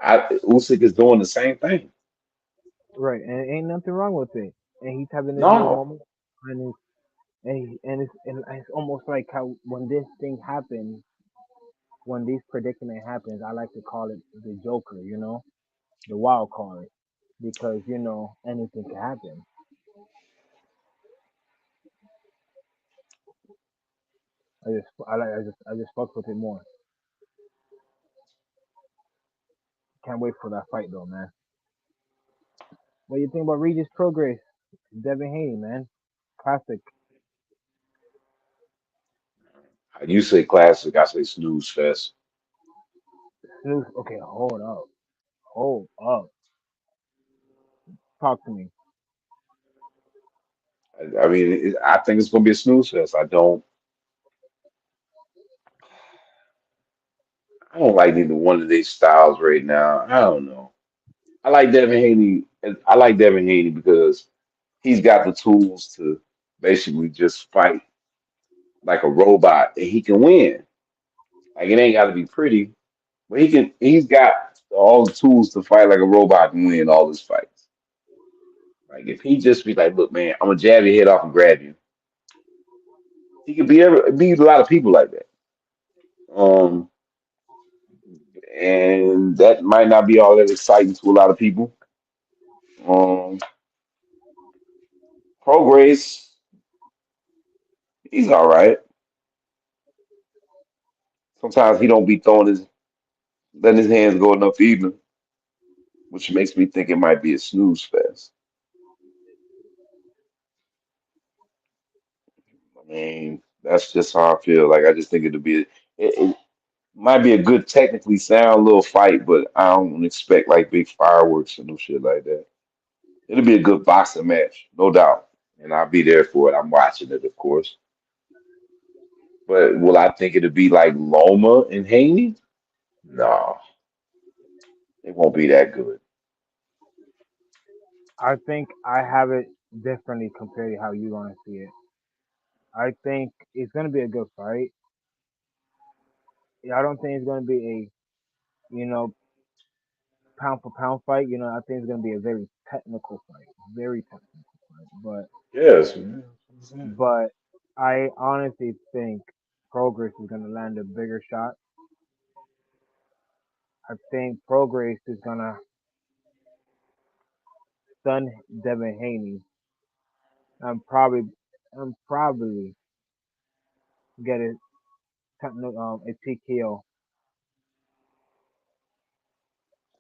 Usyk is doing the same thing. right, and ain't nothing wrong with it. And he's having his little No, moment, and it's almost like how when this thing happens, when this predicament happens, I like to call it the Joker. The wild card, because anything can happen. I just fuck with it more. Can't wait for that fight though, man. What do you think about Regis Progress? Devin Haney, man. Classic. you say classic, I say snooze fest. Snooze. Okay, hold up. Hold up. Talk to me. I mean, I think it's gonna be a snooze fest. I don't like neither one of these styles right now. I don't know. I like Devin Haney. I like Devin Haney because he's got the tools to basically just fight like a robot, and he can win. Like it ain't got to be pretty, but he can. He's got all the tools to fight like a robot and win all his fights. Like if he just be like, "Look, man, I'm gonna jab your head off and grab you," he could beat a lot of people like that. Um, and that might not be all that exciting to a lot of people. Um, Progress, he's all right. Sometimes he don't be letting his hands go enough either, which makes me think it might be a snooze fest. I mean, that's just how I feel. Like I just think it might be a good technically sound little fight, but I don't expect like big fireworks and no shit like that. It'll be a good boxing match, no doubt, and I'll be there for it. I'm watching it, of course. But will I think it'll be like Loma and Haney? No, it won't be that good. I think I have it differently compared to how you want to see it. I think it's gonna be a good fight. I don't think it's gonna be you know pound for pound fight. I think it's gonna be a very technical fight, very technical fight. Yes, man. But I honestly think Progress is gonna land a bigger shot. I think Progress is gonna stun Devin Haney I'm probably I'm probably get it a TKO.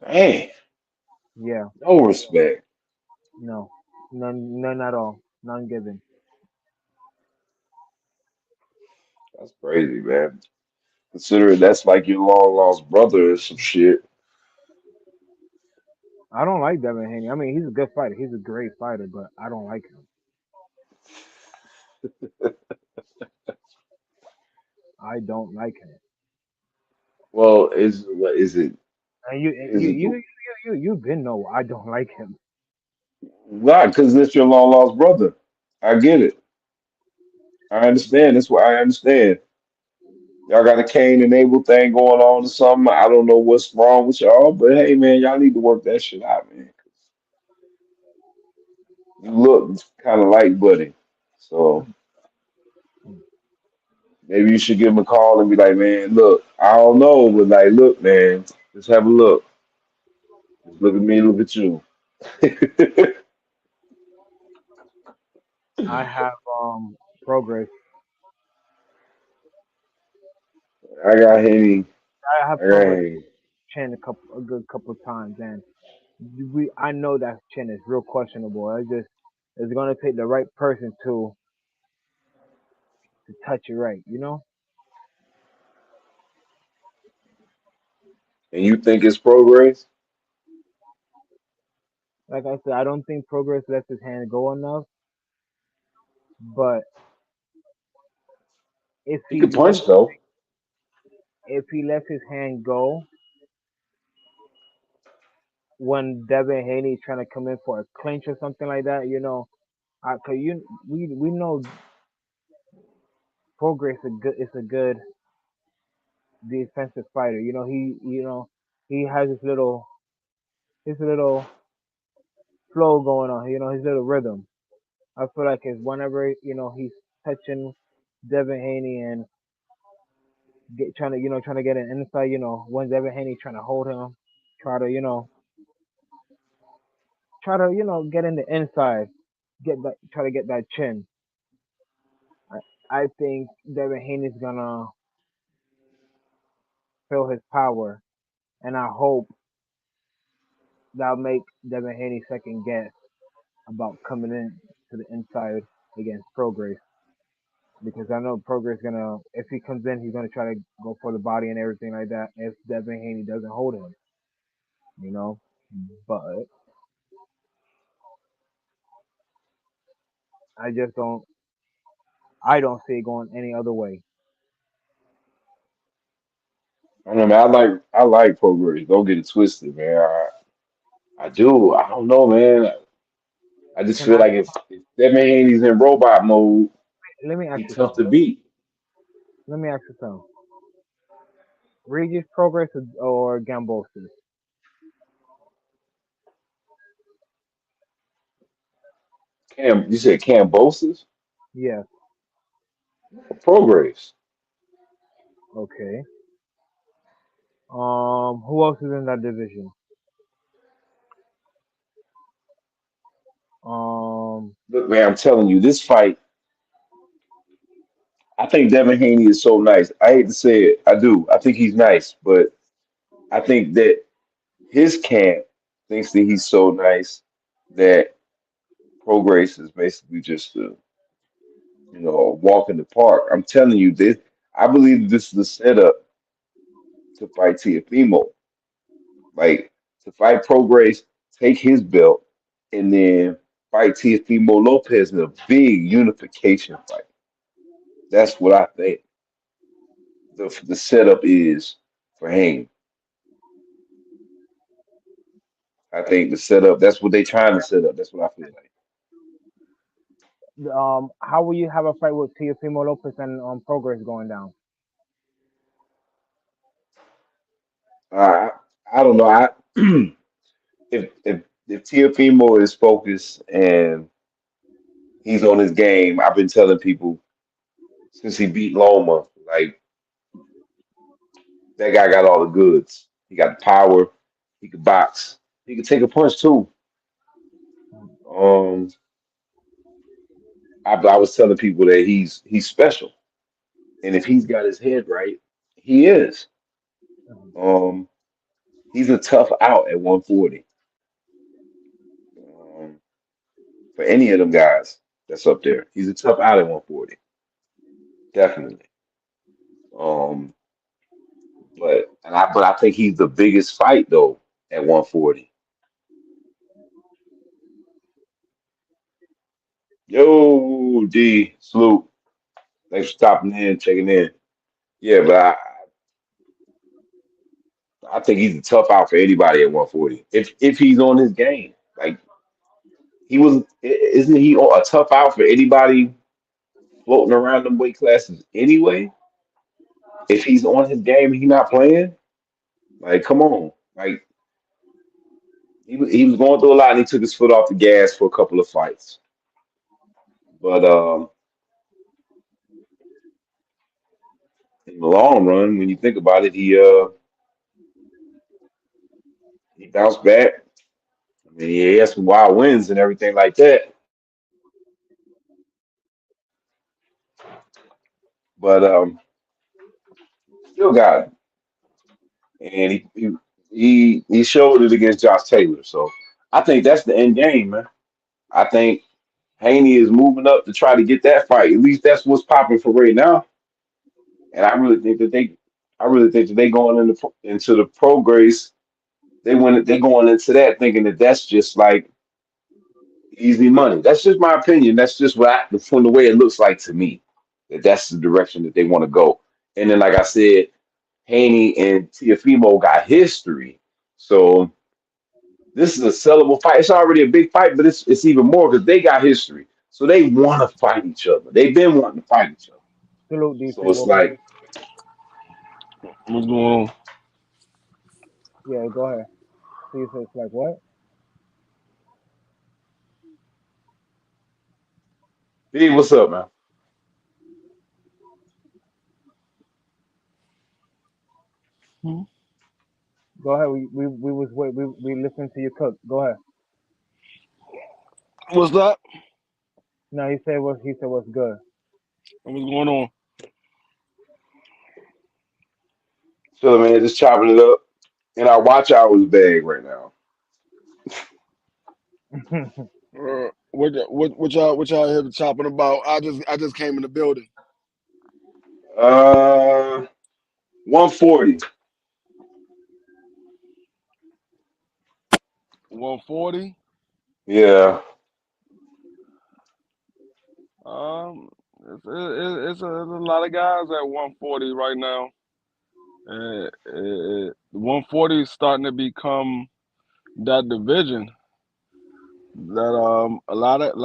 Hey, Yeah, no respect. no, none at all, none given. That's crazy, man. Considering that's like your long lost brother or some shit. I don't like Devin Haney. I mean, he's a good fighter. He's a great fighter, but I don't like him. I don't like him. Well, is what is it? And you Is you it you you been know I don't like him. not because it's your long lost brother? I get it. I understand. That's why I understand. Y'all got a Cain and Abel thing going on or something. I don't know what's wrong with y'all, but hey, man, y'all need to work that shit out, man. You look kind of like Buddy, so maybe you should give him a call and be like, man, look, I don't know, but like, look, man, just have a look. Just look at me, look at you. I have progress. I got Henny. I have I got progress Henny. chin a good couple of times, and we I know that chin is real questionable. It's gonna take the right person to touch it right. You know, And you think it's progress? like I said, I don't think progress lets his hand go enough. But if He could he lets punch though. if he lets his hand go when Devin Haney trying to come in for a clinch or something like that, you know, cause we know progress is a good defensive fighter. He has his little flow going on. You know his little rhythm. I feel like it's whenever he's touching Devin Haney and trying to get an inside. When Devin Haney trying to hold him, try to get in the inside, try to get that chin. I think Devin Haney's gonna feel his power, and I hope that'll make Devin Haney second guess about coming in to the inside against Progress, because I know Progress gonna, if he comes in, he's gonna try to go for the body and everything like that. If Devin Haney doesn't hold him, you know, but I just don't, I don't see it going any other way. I don't know, man. I like progress. Don't get it twisted, man. I do. I don't know, man. I just Can feel I? like if Devin Haney's in robot mode, Let me ask he you tough something. to beat. Let me ask you something. Regis Progress or Gambosis? You said Cambosis Yes. or Progress? Okay. Who else is in that division? Um, Look, man, I'm telling you, this fight. I think Devin Haney is so nice. I hate to say it, I do. I think he's nice, but I think that his camp thinks that he's so nice that Progress is basically just a walk in the park. I'm telling you this. I believe this is the setup to fight Teofimo. Like to fight Progress, take his belt, and then fight Teofimo Lopez in a big unification fight. That's what I think the setup is for Haney. I think the setup, that's what they trying to set up. That's what I feel like. how will you have a fight with Teofimo Lopez and Progress going down? I I don't know. I if Teofimo is focused and he's on his game, I've been telling people since he beat Loma, like that guy got all the goods. He got the power. He could box. He could take a punch too. Um, I was telling people that he's special, and if he's got his head right, he is. Um, he's a tough out at 140. Um, for any of them guys that's up there, he's a tough out at 140, definitely. Um, but I think he's the biggest fight though at 140. Yo, D, salute. Thanks for stopping in, checking in. Yeah, but I think he's a tough out for anybody at 140. If he's on his game, like he was, isn't he a tough out for anybody floating around them weight classes anyway? If he's on his game, he not playing. Like, come on, like he was going through a lot, and he took his foot off the gas for a couple of fights. But in the long run, when you think about it, he bounced back. I mean, he had some wild wins and everything like that. But still got it, and he showed it against Josh Taylor. So I think that's the end game, man. I think Haney is moving up to try to get that fight. At least that's what's popping for right now. And I really think that they going into the pro grace. They going into that thinking that that's just like easy money. That's just my opinion. That's just from the way it looks like to me. That that's the direction that they want to go. And then, like I said, Haney and Tiafimo got history. So this is a sellable fight. It's already a big fight, but it's even more because they got history. So they want to fight each other. They've been wanting to fight each other. Salute DC. So it's like, What's going on? Yeah, go ahead. See if it's like what? hey, what's up, man? Hmm? Go ahead. We listened to you cook. Go ahead. What's that? No, he said what's good. What's going on? So man, just chopping it up. And our watch hours bag right now. What y'all here chopping about? I just came in the building. 140. 140. Yeah. It's a lot of guys at 140 right now. 140 is starting to become that division that a lot of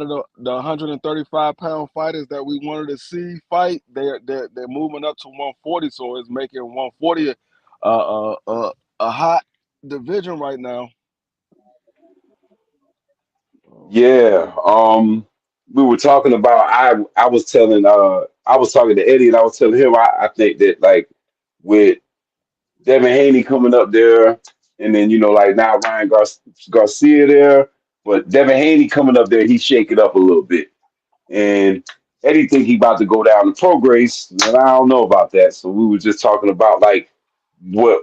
the 135-pound fighters that we wanted to see fight, they're moving up to 140, so it's making 140 a hot division right now. Yeah. We were talking about I was talking to Eddie and I was telling him I think that like with Devin Haney coming up there and then like now Garcia there, but Devin Haney coming up there, he shake it up a little bit. And Eddie think he about to go down the pro grace, and I don't know about that. So we were just talking about like what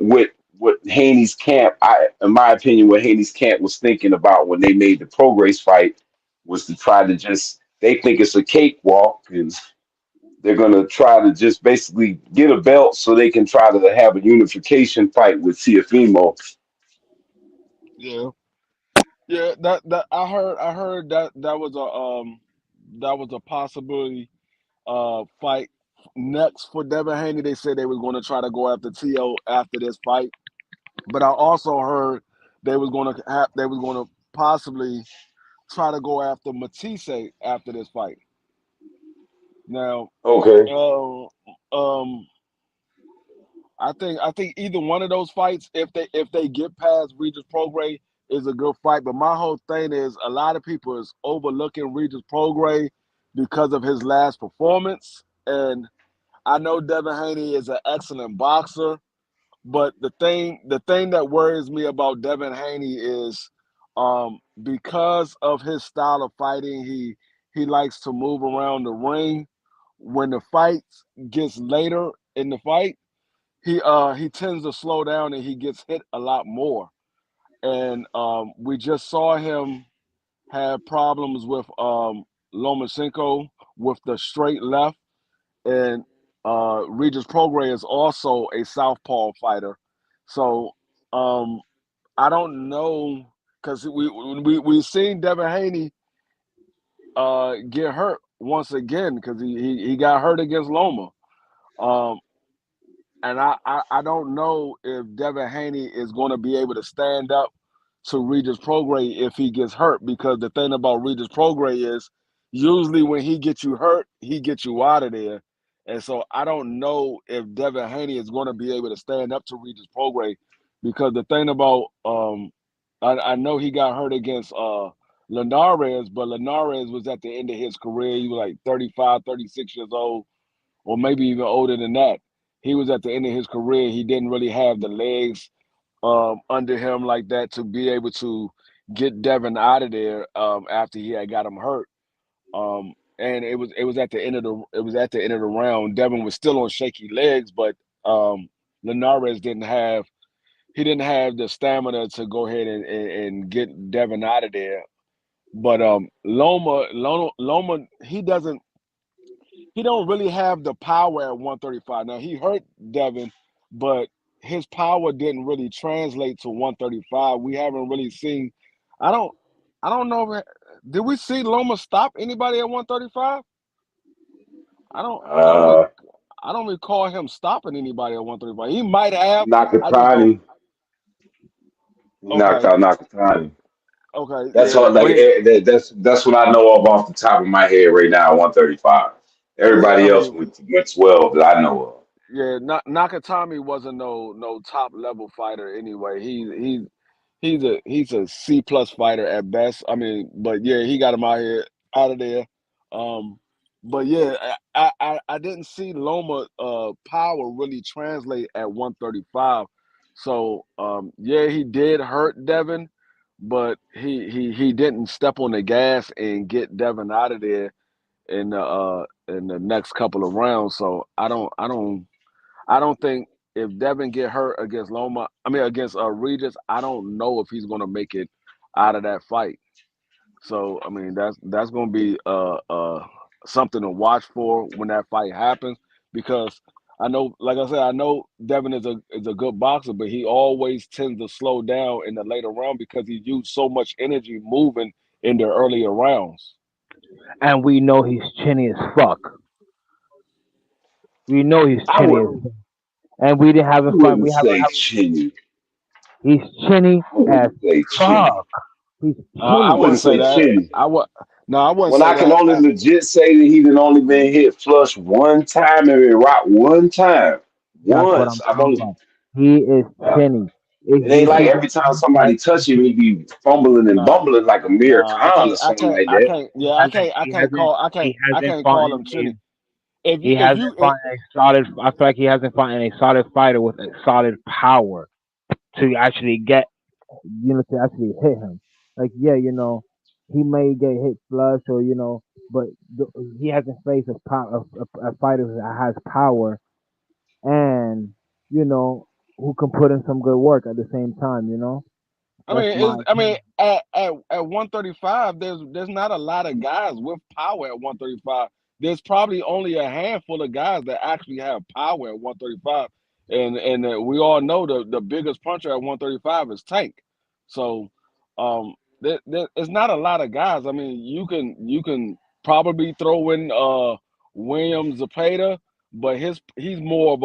Haney's camp, in my opinion, what Haney's camp was thinking about when they made the pro grace fight was to try to just they think it's a cakewalk and they're gonna try to just basically get a belt so they can try to have a unification fight with Tiafimo. Yeah, yeah. That I heard that was a possibility fight next for Devin Haney. They said they was going to try to go after T.O. after this fight, but I also heard they was going to possibly try to go after Matisse after this fight. Now, Okay. uh, um, I think either one of those fights, if they get past Regis Prograis, is a good fight. But my whole thing is a lot of people is overlooking Regis Prograis because of his last performance, and I know Devin Haney is an excellent boxer, but the thing that worries me about Devin Haney is because of his style of fighting, he likes to move around the ring. When the fight gets later in the fight, he tends to slow down and he gets hit a lot more. And we just saw him have problems with Lomachenko with the straight left, and Regis Prograis is also a southpaw fighter. So um, I don't know because we've seen Devin Haney get hurt once again because he got hurt against Loma. Um, and I don't know if Devin Haney is going to be able to stand up to Regis Prograis if he gets hurt, because the thing about Regis Prograis is usually when he gets you hurt, he gets you out of there. And so I don't know if Devin Haney is going to be able to stand up to Regis Prograis, because the thing about I know he got hurt against Linares, but Linares was at the end of his career. He was like 35, 36 years old, or maybe even older than that. He was at the end of his career. He didn't really have the legs under him like that to be able to get Devin out of there after he had got him hurt. And it was at the end of the round. Devin was still on shaky legs, but Linares didn't have the stamina to go ahead and get Devin out of there. But Loma, he don't really have the power at 135. Now he hurt Devin, but his power didn't really translate to 135. We haven't really seen. I don't. I don't know. Did we see Loma stop anybody at 135? I don't. I don't. Uh, I don't recall him stopping anybody at 135. He might have. I just don't. Nakatani, he knocked Okay. out Nakatani. Okay. That's Yeah. all. Like But that's what I know of off the top of my head right now. 135. yeah. I Everybody else mean, went 12 that I know of. yeah. Nakatami wasn't no top level fighter anyway. He's a C plus fighter at best. I mean, but yeah, he got him out of there. Um, but yeah, I didn't see Loma power really translate at 135. So yeah, he did hurt Devin, but he didn't step on the gas and get Devin out of there in the next couple of rounds. So I don't think if Devin get hurt against Loma, I mean against Regis, I don't know if he's gonna make it out of that fight. So I mean that's gonna be something to watch for when that fight happens, because I know, like I said, I know Devin is a good boxer, but he always tends to slow down in the later round because he used so much energy moving in the earlier rounds. And we know he's chinny as fuck. We know he's I chinny would as fuck. And we didn't have I a fight. wouldn't We haven't say have. chinny. He's chinny I as wouldn't say chinny. fuck. He's I I chinny. wouldn't wouldn't say say that. chinny. I would No, I wouldn't When say I can that. only legit say that he done only been hit flush one time and been rocked one time. That's what Once. I'm I've talking only about. He is uh, chinny. If it you ain't like see every time that, somebody touch him, he be fumbling and Nah, bumbling like a mere nah, con or something like I that. can't. Yeah, I can't. I he can't hasn't call. I can't. he I hasn't can't fought call in him a Chinny. If he you, if hasn't you, fought in a solid. I feel like he hasn't fought in a solid fighter with a solid power to actually get, to actually hit him. Like, yeah, he may get hit flush, or but he hasn't faced a fighter that has power, and you know who can put in some good work at the same time. I That's mean, my opinion. at 135, there's not a lot of guys with power at 135. There's probably only a handful of guys that actually have power at 135, and we all know the biggest puncher at 135 is Tank. So, it's not a lot of guys. I mean, you can probably throw in William Zapata, but he's more of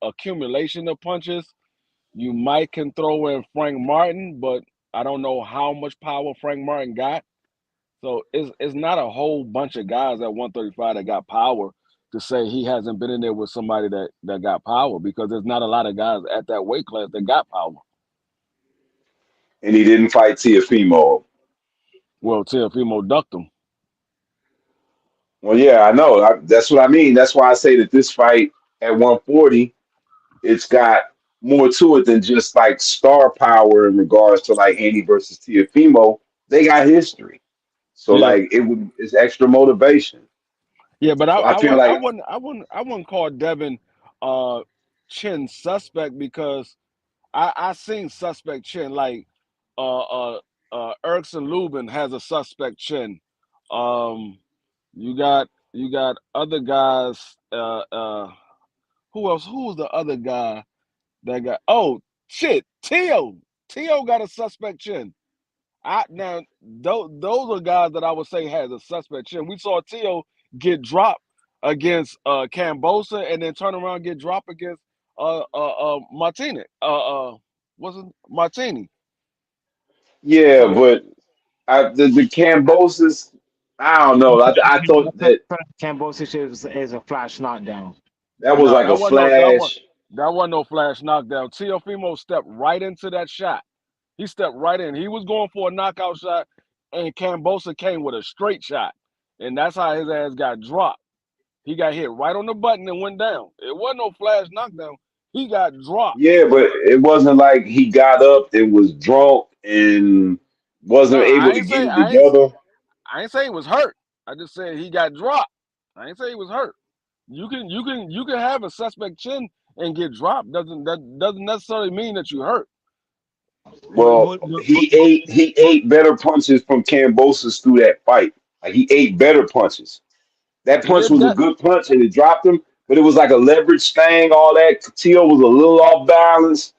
a accumulation of punches. You might can throw in Frank Martin, but I don't know how much power Frank Martin got. So it's not a whole bunch of guys at 135 that got power to say he hasn't been in there with somebody that got power, because there's not a lot of guys at that weight class that got power. And he didn't fight Tiafimo. Well, Teofimo ducked him. Well, yeah, I know. That's what I mean. That's why I say that this fight at 140, it's got more to it than just like star power in regards to like Andy versus Tiafimo. They got history. So Yeah, like it's extra motivation. yeah, but So I feel like I wouldn't call Devin uh Chin suspect because I seen suspect chin like uh uh Erickson Lubin has a suspect chin. Um, you got other guys. Who else? Who was the other guy that got? Oh shit, Tio. Tio got a suspect chin. I now those are guys that I would say has a suspect chin. We saw Tio get dropped against Cambosa and then turn around and get dropped against Martini. Was it Martini? yeah, So but the Cambosis, I don't know. I thought that Cambosis is a flash knockdown. that was no, like a flash. that wasn't no flash knockdown. Teofimo stepped right into that shot. He stepped right in. He was going for a knockout shot, and Cambosa came with a straight shot, and that's how his ass got dropped. He got hit right on the button and went down. It wasn't no flash knockdown. He got dropped. Yeah, but it wasn't like he got up and was drunk and No, wasn't able to get it together. I ain't say he was hurt. I just said he got dropped. I ain't say he was hurt. You can have a suspect chin and get dropped. Doesn't necessarily mean that you hurt. But, Well, but, but, but, he ate better punches from Cambosis through that fight. Like he ate better punches. That Yeah, punch was a that good punch and it dropped him, but it was like a leverage thing, all that. Tio was a little off balance.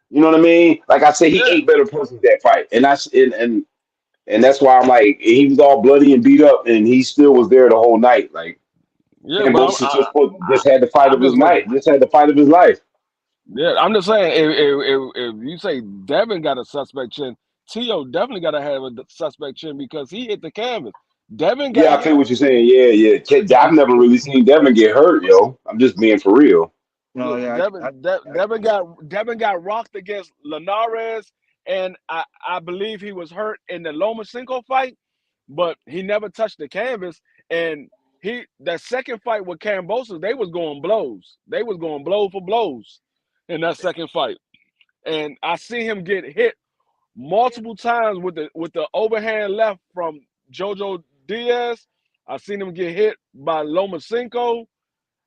You know what I mean? Like I said, he yeah, ate better punches that fight. And that's why I'm like, he was all bloody and beat up, and he still was there the whole night. Like yeah. But Cambosis just had the fight I'm of his just night, making. just had the fight of his life. Yeah, I'm just saying. If you say Devin got a suspect chin, Tio definitely got to have a suspect chin because he hit the canvas. Devin got Yeah, I feel hit. what you're saying. Yeah, yeah. I've never really seen Devin get hurt, yo. I'm just being for real. no, yeah, Devin got rocked against Linares, and I believe he was hurt in the Lomachenko fight, but he never touched the canvas. And that second fight with Cambosa, they was going blows. They was going blow for blows in that second fight. And I see him get hit multiple times with the overhand left from Jojo Diaz. I seen him get hit by Lomachenko.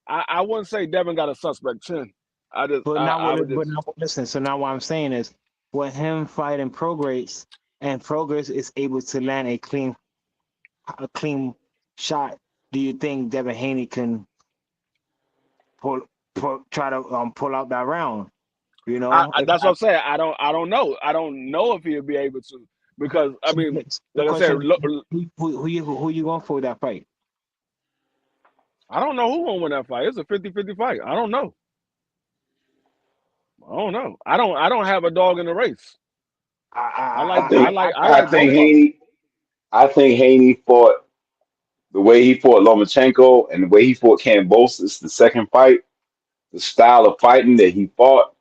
I wouldn't say Devin got a suspect chin. I would but just now listen. So now what I'm saying is, with him fighting Progress, and Progress is able to land a clean shot, do you think Devin Haney can pull, try to pull out that round? You know, if that's what I'm saying. I don't know. I don't know if he'll be able to because I mean, the like I said, question, who you going for that fight? I don't know who won't win that fight. It's a 50-50 fight. I don't know. I don't know. I don't have a dog in the race. I think I I like think both of them. Haney fought the way he fought Lomachenko and the way he fought Kambosos the second fight. The style of fighting that he fought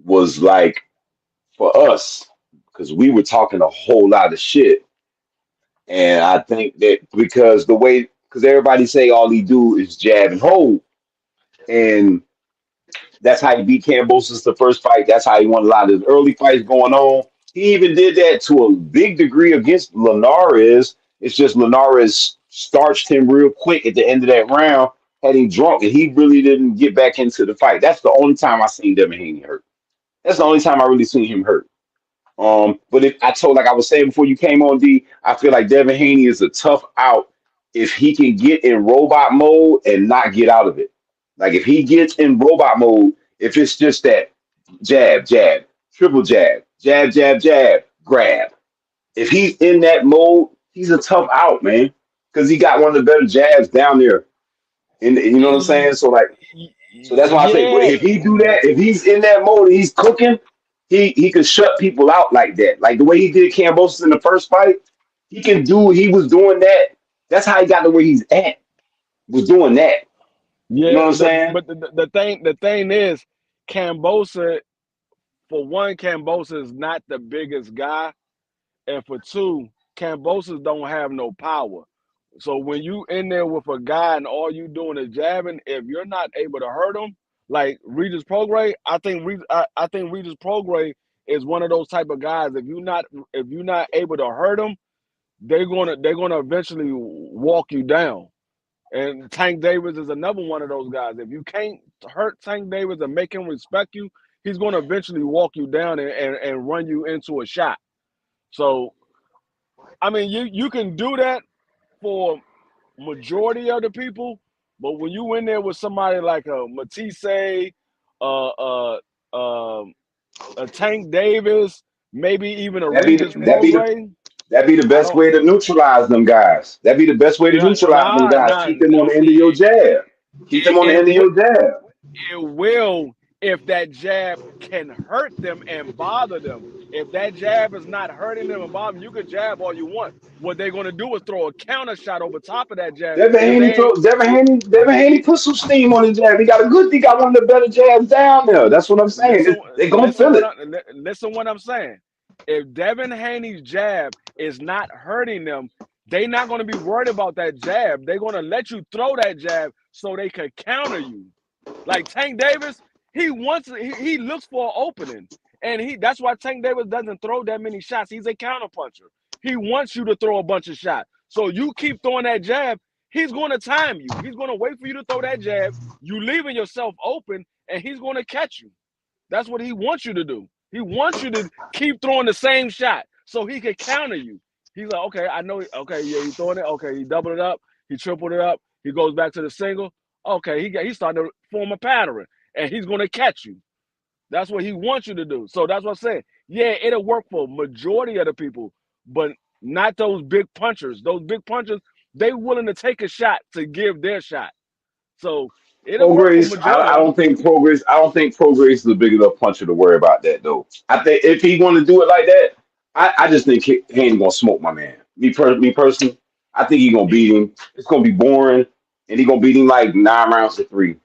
was like for us because we were talking a whole lot of shit. And I think that because because everybody say all he do is jab and hold, and that's how he beat Kambosos the first fight. That's how he won a lot of his early fights going on. He even did that to a big degree against Linares. It's just Linares starched him real quick at the end of that round, had him drunk, and he really didn't get back into the fight. That's the only time I seen Devin Haney hurt. That's the only time I really seen him hurt. But if I told, like I was saying before you came on, D, I feel like Devin Haney is a tough out if he can get in robot mode and not get out of it. Like if he gets in robot mode, if it's just that jab, jab, triple jab, jab, jab, jab, grab. If he's in that mode, he's a tough out, man, because he got one of the better jabs down there. And you know what I'm saying? So like so that's why I say, but Yeah, if he do that, if he's in that mode and he's cooking, he can shut people out like that. Like the way he did Kambosos in the first fight, he can do. He was doing that. That's how he got to where he's at. Was doing that. You know yeah. what I'm saying? But the thing is, Cambosa for one, Cambosa is not the biggest guy, and for two, Cambosos don't have no power. So when you in there with a guy and all you doing is jabbing, if you're not able to hurt him, like Regis Prograis, I think Regis Prograis is one of those type of guys. If you're not able to hurt him, they're gonna eventually walk you down. And Tank Davis is another one of those guys. If you can't hurt Tank Davis and make him respect you, he's gonna eventually walk you down and run you into a shot. So I mean, you can do that for majority of the people, but when you in there with somebody like a Matisse, uh, uh, uh, a Tank Davis, maybe even a That be Regis that be the Prograis, that be the I best don't. way to neutralize them guys. That be the best way to neutralize them Nah, guys. nah. Keep them on the end of your jab. Keep them on the It, end of your jab. it will if that jab can hurt them and bother them. If that jab is not hurting them and bothering them, you can jab all you want. What they're gonna do is throw a counter shot over top of that jab because they ain't. Devin Haney put some steam on his jab. He got one of the better jabs down there. That's what I'm saying. Listen, They gonna feel it. listen what I'm saying. If Devin Haney's jab is not hurting them, they're not going to be worried about that jab. They're going to let you throw that jab so they could counter you. Like Tank Davis, he looks for an opening, and that's why Tank Davis doesn't throw that many shots. He's a counter puncher. He wants you to throw a bunch of shots. So you keep throwing that jab, he's going to time you. He's going to wait for you to throw that jab. You leaving yourself open, and he's going to catch you. That's what he wants you to do. He wants you to keep throwing the same shot so he can counter you. He's like, okay, I know. Okay, yeah, he's throwing it. Okay, he doubled it up. He tripled it up. He goes back to the single. Okay, he's starting to form a pattern, and he's going to catch you. That's what he wants you to do. So that's what I'm saying. Yeah, it'll work for majority of the people, but not those big punchers. Those big punchers, they willing to take a shot to give their shot. So it'll work for Progress. majority I of don't them. think progress. I don't think progress is a big enough puncher to worry about that though. I think if he want to do it like that, I just think Haney gonna smoke my man. Me personally, I think he gonna beat him. It's gonna be boring, and he gonna beat him like 9 rounds to three.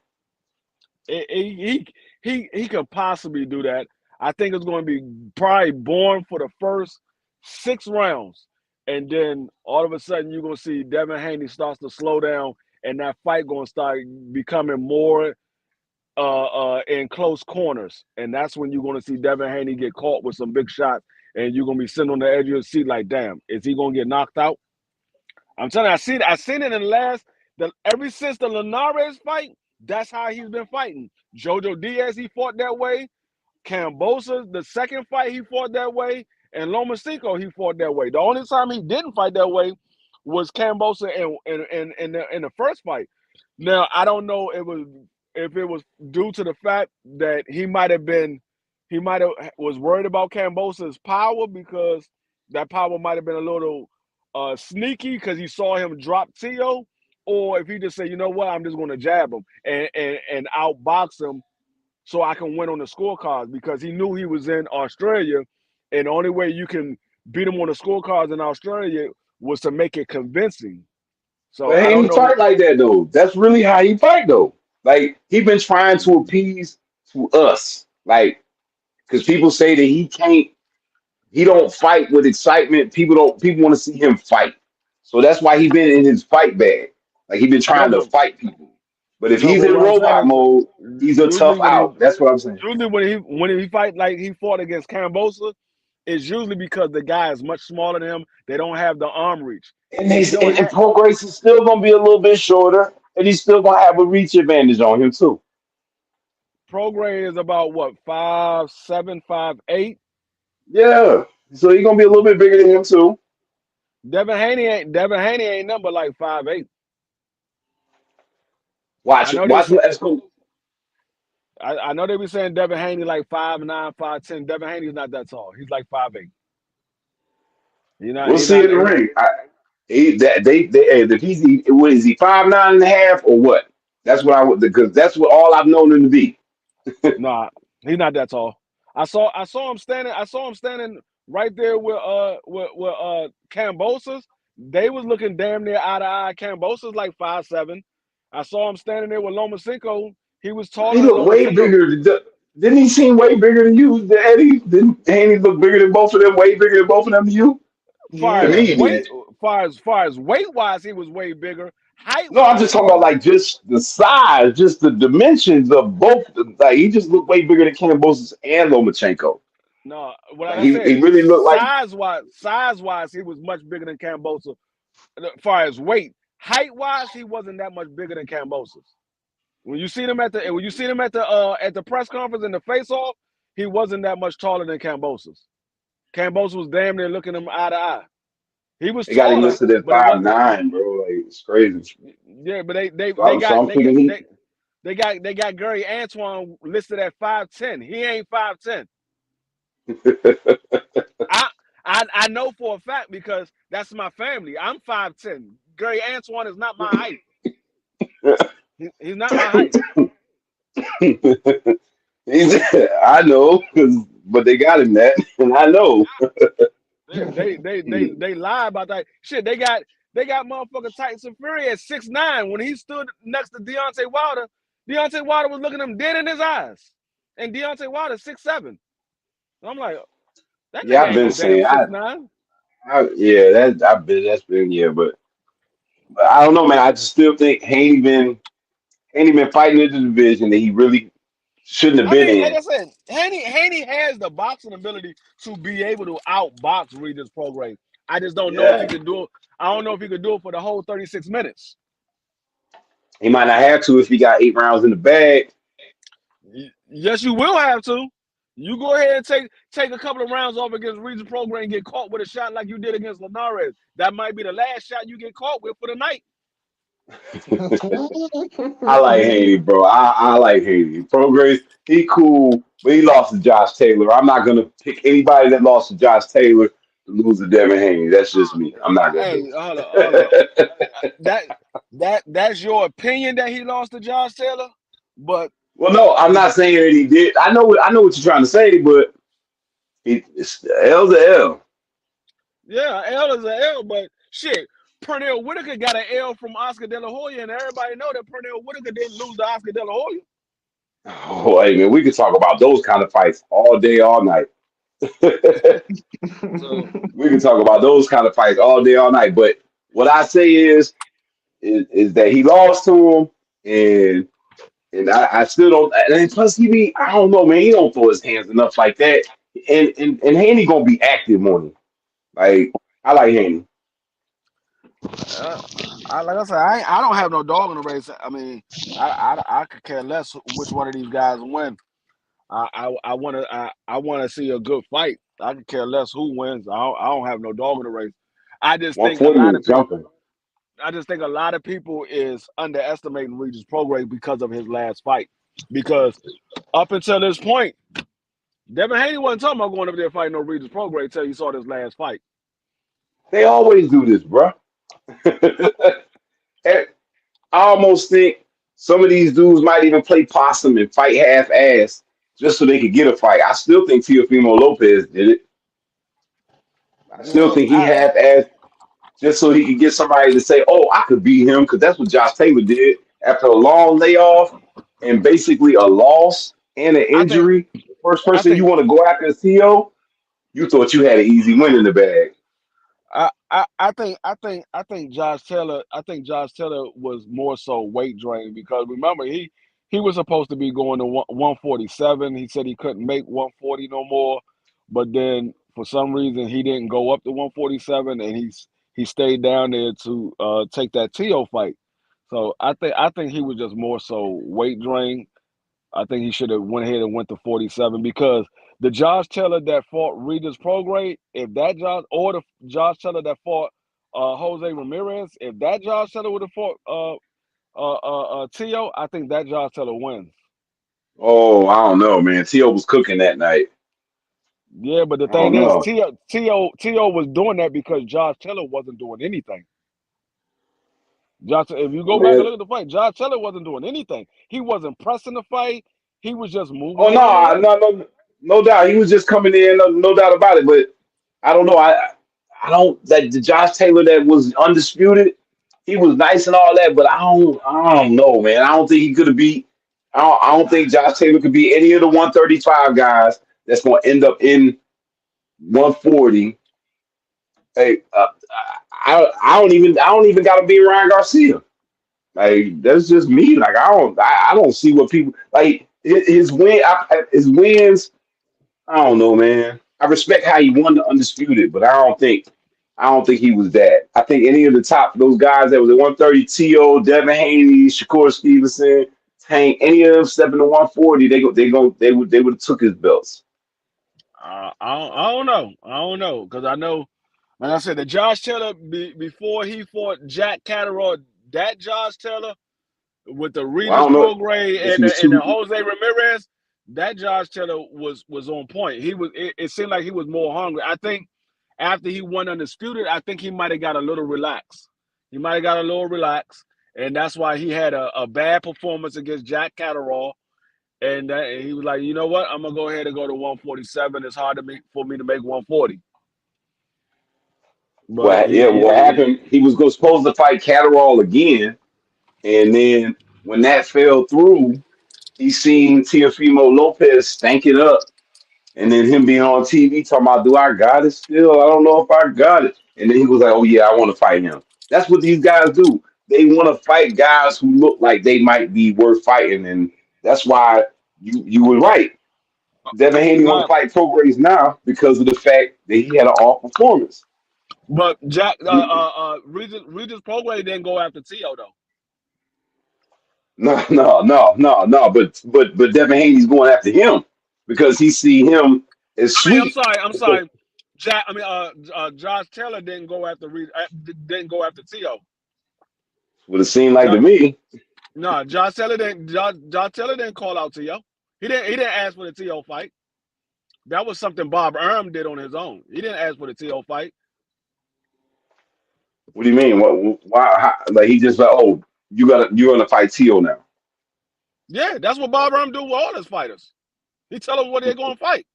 He could possibly do that. I think it's going to be probably born for the first 6 rounds, and then all of a sudden you're going to see Devin Haney starts to slow down, and that fight going to start becoming more in close corners, and that's when you're going to see Devin Haney get caught with some big shots, and you're going to be sitting on the edge of your seat like, damn, is he going to get knocked out? I'm telling you, I seen it in ever since the Linares fight. That's how he's been fighting. Jojo Diaz, he fought that way. Cambosa, the second fight, he fought that way. And Lomachenko, he fought that way. The only time he didn't fight that way was Cambosa in the first fight. Now, I don't know if it was due to the fact that he might have was worried about Cambosa's power because that power might have been a little sneaky because he saw him drop Tio, or if he just said, you know what, I'm just going to jab him and outbox him so I can win on the scorecards because he knew he was in Australia, and the only way you can beat him on the scorecards in Australia was to make it convincing. So But I don't Haney know. fight like that though. That's really how he fight though. Like he been trying to appease to us, like because people say that he don't fight with excitement. People want to see him fight. So that's why he been in his fight bag. Like he been No, trying to but fight people. But if no, he's but in what I'm saying robot is mode, he's a usually tough when he out. That's what I'm saying. usually when he fight like he fought against Cambosa, it's usually because the guy is much smaller than him. They don't have the arm reach. And He don't and have Pro Grace is still gonna be a little bit shorter, and he's still gonna have a reach advantage on him too. Prograde is about what 5'7", 5'8". Yeah. So he's gonna be a little bit bigger than him too. Devin Haney ain't number like 5'8". I Watch know they watch say that's cool. I know they be saying Devin Haney like 5'9", 5'10". Devin Haney's not that tall. He's like 5'8". He not We'll he see not in the he not ring. Hey, if what is he 5'9" and a half or what? That's what I would because that's what all I've known him to be. nah, he's not that tall. I saw him standing right there with Cambosos. They was looking damn near eye to eye. Cambosos like 5'7". I saw him standing there with Lomachenko. He was He taller than looked way Lomachenko. bigger. Didn't he seem way bigger than you, Eddie? Didn't Haney look bigger than both of them? Way bigger than both of them to you? To Far as me, Yeah. he weight, did. far as weight wise, he was way bigger. Height No, I'm wise, just he talking about was like just the size, just the dimensions of both. Like he just looked way bigger than Kambosos and Lomachenko. No, well, like Like I he said, really looked like size wise, he was much bigger than Cambosa. As far as weight, height wise, he wasn't that much bigger than Cambosis. When you see him at the press conference in the face off, he wasn't that much taller than Cambosis. Cambosis was damn near looking him eye to eye. He was they got him taller, listed at but it was 5'9", bro. Like it's crazy. yeah, but they So they I'm so got I'm they got thinking he. they got Gary Antoine listed at 5'10". He ain't 5'10". I I know for a fact because that's my family. I'm 5'10". Gary Antoine is not my height. He's not my height. I know, but they got him that, and I know. They lie about that shit. They got motherfucking Tyson Fury at 6'9". When he stood next to Deontay Wilder, Deontay Wilder was looking him dead in his eyes, and Deontay Wilder 6'7". I'm like, that Yeah, nigga I've ain't been no damn saying, 6'9". yeah, that's been yeah, but I don't know, man. I just still think Haney been fighting in the division that he really shouldn't have I been mean, like in. I said, Haney has the boxing ability to be able to outbox Regis Prograis. I just don't know if he Yeah, could do it. I don't know if he could do it for the whole 36 minutes. he might not have to if he got 8 rounds in the bag. Yes, you will have to. You go ahead and take a couple of rounds off against Regis Prograis and get caught with a shot like you did against Linares. That might be the last shot you get caught with for the night. I like Haney, bro. I like Haney. Progress, he cool, but he lost to Josh Taylor. I'm not gonna pick anybody that lost to Josh Taylor to lose to Devin Haney. That's just me. I'm not gonna do Hey, hold up. it. That's your opinion that he lost to Josh Taylor, but Well, no, I'm not saying that he did. I know what you're trying to say, but it's L's a L. yeah, L is an L. But shit, Pernell Whitaker got an L from Oscar De La Hoya, and everybody know that Pernell Whitaker didn't lose to Oscar De La Hoya. Oh, hey man, we could talk about those kind of fights all day, all night. So We can talk about those kind of fights all day, all night. But what I say is that he lost to him, and I still don't. And plus, I don't know, man. He don't throw his hands enough like that. And Haney gonna be active on him. Like I like Haney. uh, like I said, I don't have no dog in the race. I mean, I could care less which one of these guys win. I want to see a good fight. I could care less who wins. I don't have no dog in the race. I just think a 140 lot was of people. jumping. I just think a lot of people is underestimating Regis Prograis because of his last fight. Because up until this point, Devin Haney wasn't talking about going up there fighting no Regis Prograis until you saw this last fight. They always do this, bro. I almost think some of these dudes might even play possum and fight half-ass just so they could get a fight. I still think Teofimo Lopez did it. I still Well, think he half-assed just so he could get somebody to say, "Oh, I could beat him," because that's what Josh Taylor did after a long layoff and basically a loss and an I think injury. The first I person you think want to go after is Theo. You thought you had an easy win in the bag. I think Josh Taylor was more so weight drain because remember he was supposed to be going to 147. He said he couldn't make 140 no more, but then for some reason he didn't go up to 147 and he stayed down there to take that Tio fight. So I think he was just more so weight drain. I think he should have went ahead and went to 47 because the Josh Taylor that fought Regis Prograis, if that Josh or the Josh Taylor that fought Jose Ramirez, if that Josh Taylor would have fought Tio, I think that Josh Taylor wins. Oh, I don't know, man. Theo was cooking that night. Yeah, but the I don't thing is, know. Tio was doing that because Josh Taylor wasn't doing anything. Josh, if you I go back and mean, look at the fight, Josh Taylor wasn't doing anything. He wasn't pressing the fight. He was just moving oh around the no, ring. no doubt. He was just coming in, no doubt about it. But I don't know. I don't that the Josh Taylor that was undisputed. He was nice and all that, but I don't know, man. I don't think he could have beat. I don't think Josh Taylor could beat any of the 135 guys that's going to end up in 140. Hey, I don't even got to be Ryan Garcia. Like that's just me. Like I don't see what people like his wins. I don't know, man. I respect how he won the undisputed, but I don't think he was that. I think any of the top those guys that was at 130, T.O., Devin Haney, Shakur Stevenson, Tank, any of them stepping to 140, they would have took his belts. I don't know. I don't know because I know, like I said, the Josh Taylor before he fought Jack Catterall, that Josh Taylor with the Well, I Regis don't know. Prograis I guess he and was the too. Jose Ramirez, that Josh Taylor was on point. He was. It seemed like he was more hungry. I think after he won undisputed, I think he might have got a little relaxed. He might have got a little relaxed, and that's why he had a bad performance against Jack Catterall. And he was like, you know what? I'm gonna go ahead and go to 147. It's hard for me to make 140. But Well, yeah, what happened? He was supposed to fight Catterall again, and then when that fell through, he seen Teofimo Lopez stank it up. And then him being on TV talking about, do I got it still? I don't know if I got it. And then he was like, oh, yeah, I want to fight him. That's what these guys do. They want to fight guys who look like they might be worth fighting. And that's why you were right. Devin Haney want to fight Prograis now because of the fact that he had an off performance. But Regis Prograis didn't go after T.O. though. No. But Devin Haney's going after him because he see him as sweet. I'm sorry. Josh Taylor didn't go after T.O. Would it seem like to me. No, Josh Taylor didn't call out T.O. He didn't ask for the T.O. fight. That was something Bob Arum did on his own. He didn't ask for the T.O. fight. What do you mean? Why? Like he just like, oh, you're gonna fight T.O. now. Yeah, that's what Bob Arum do with all his fighters. He tell them what they're going to fight.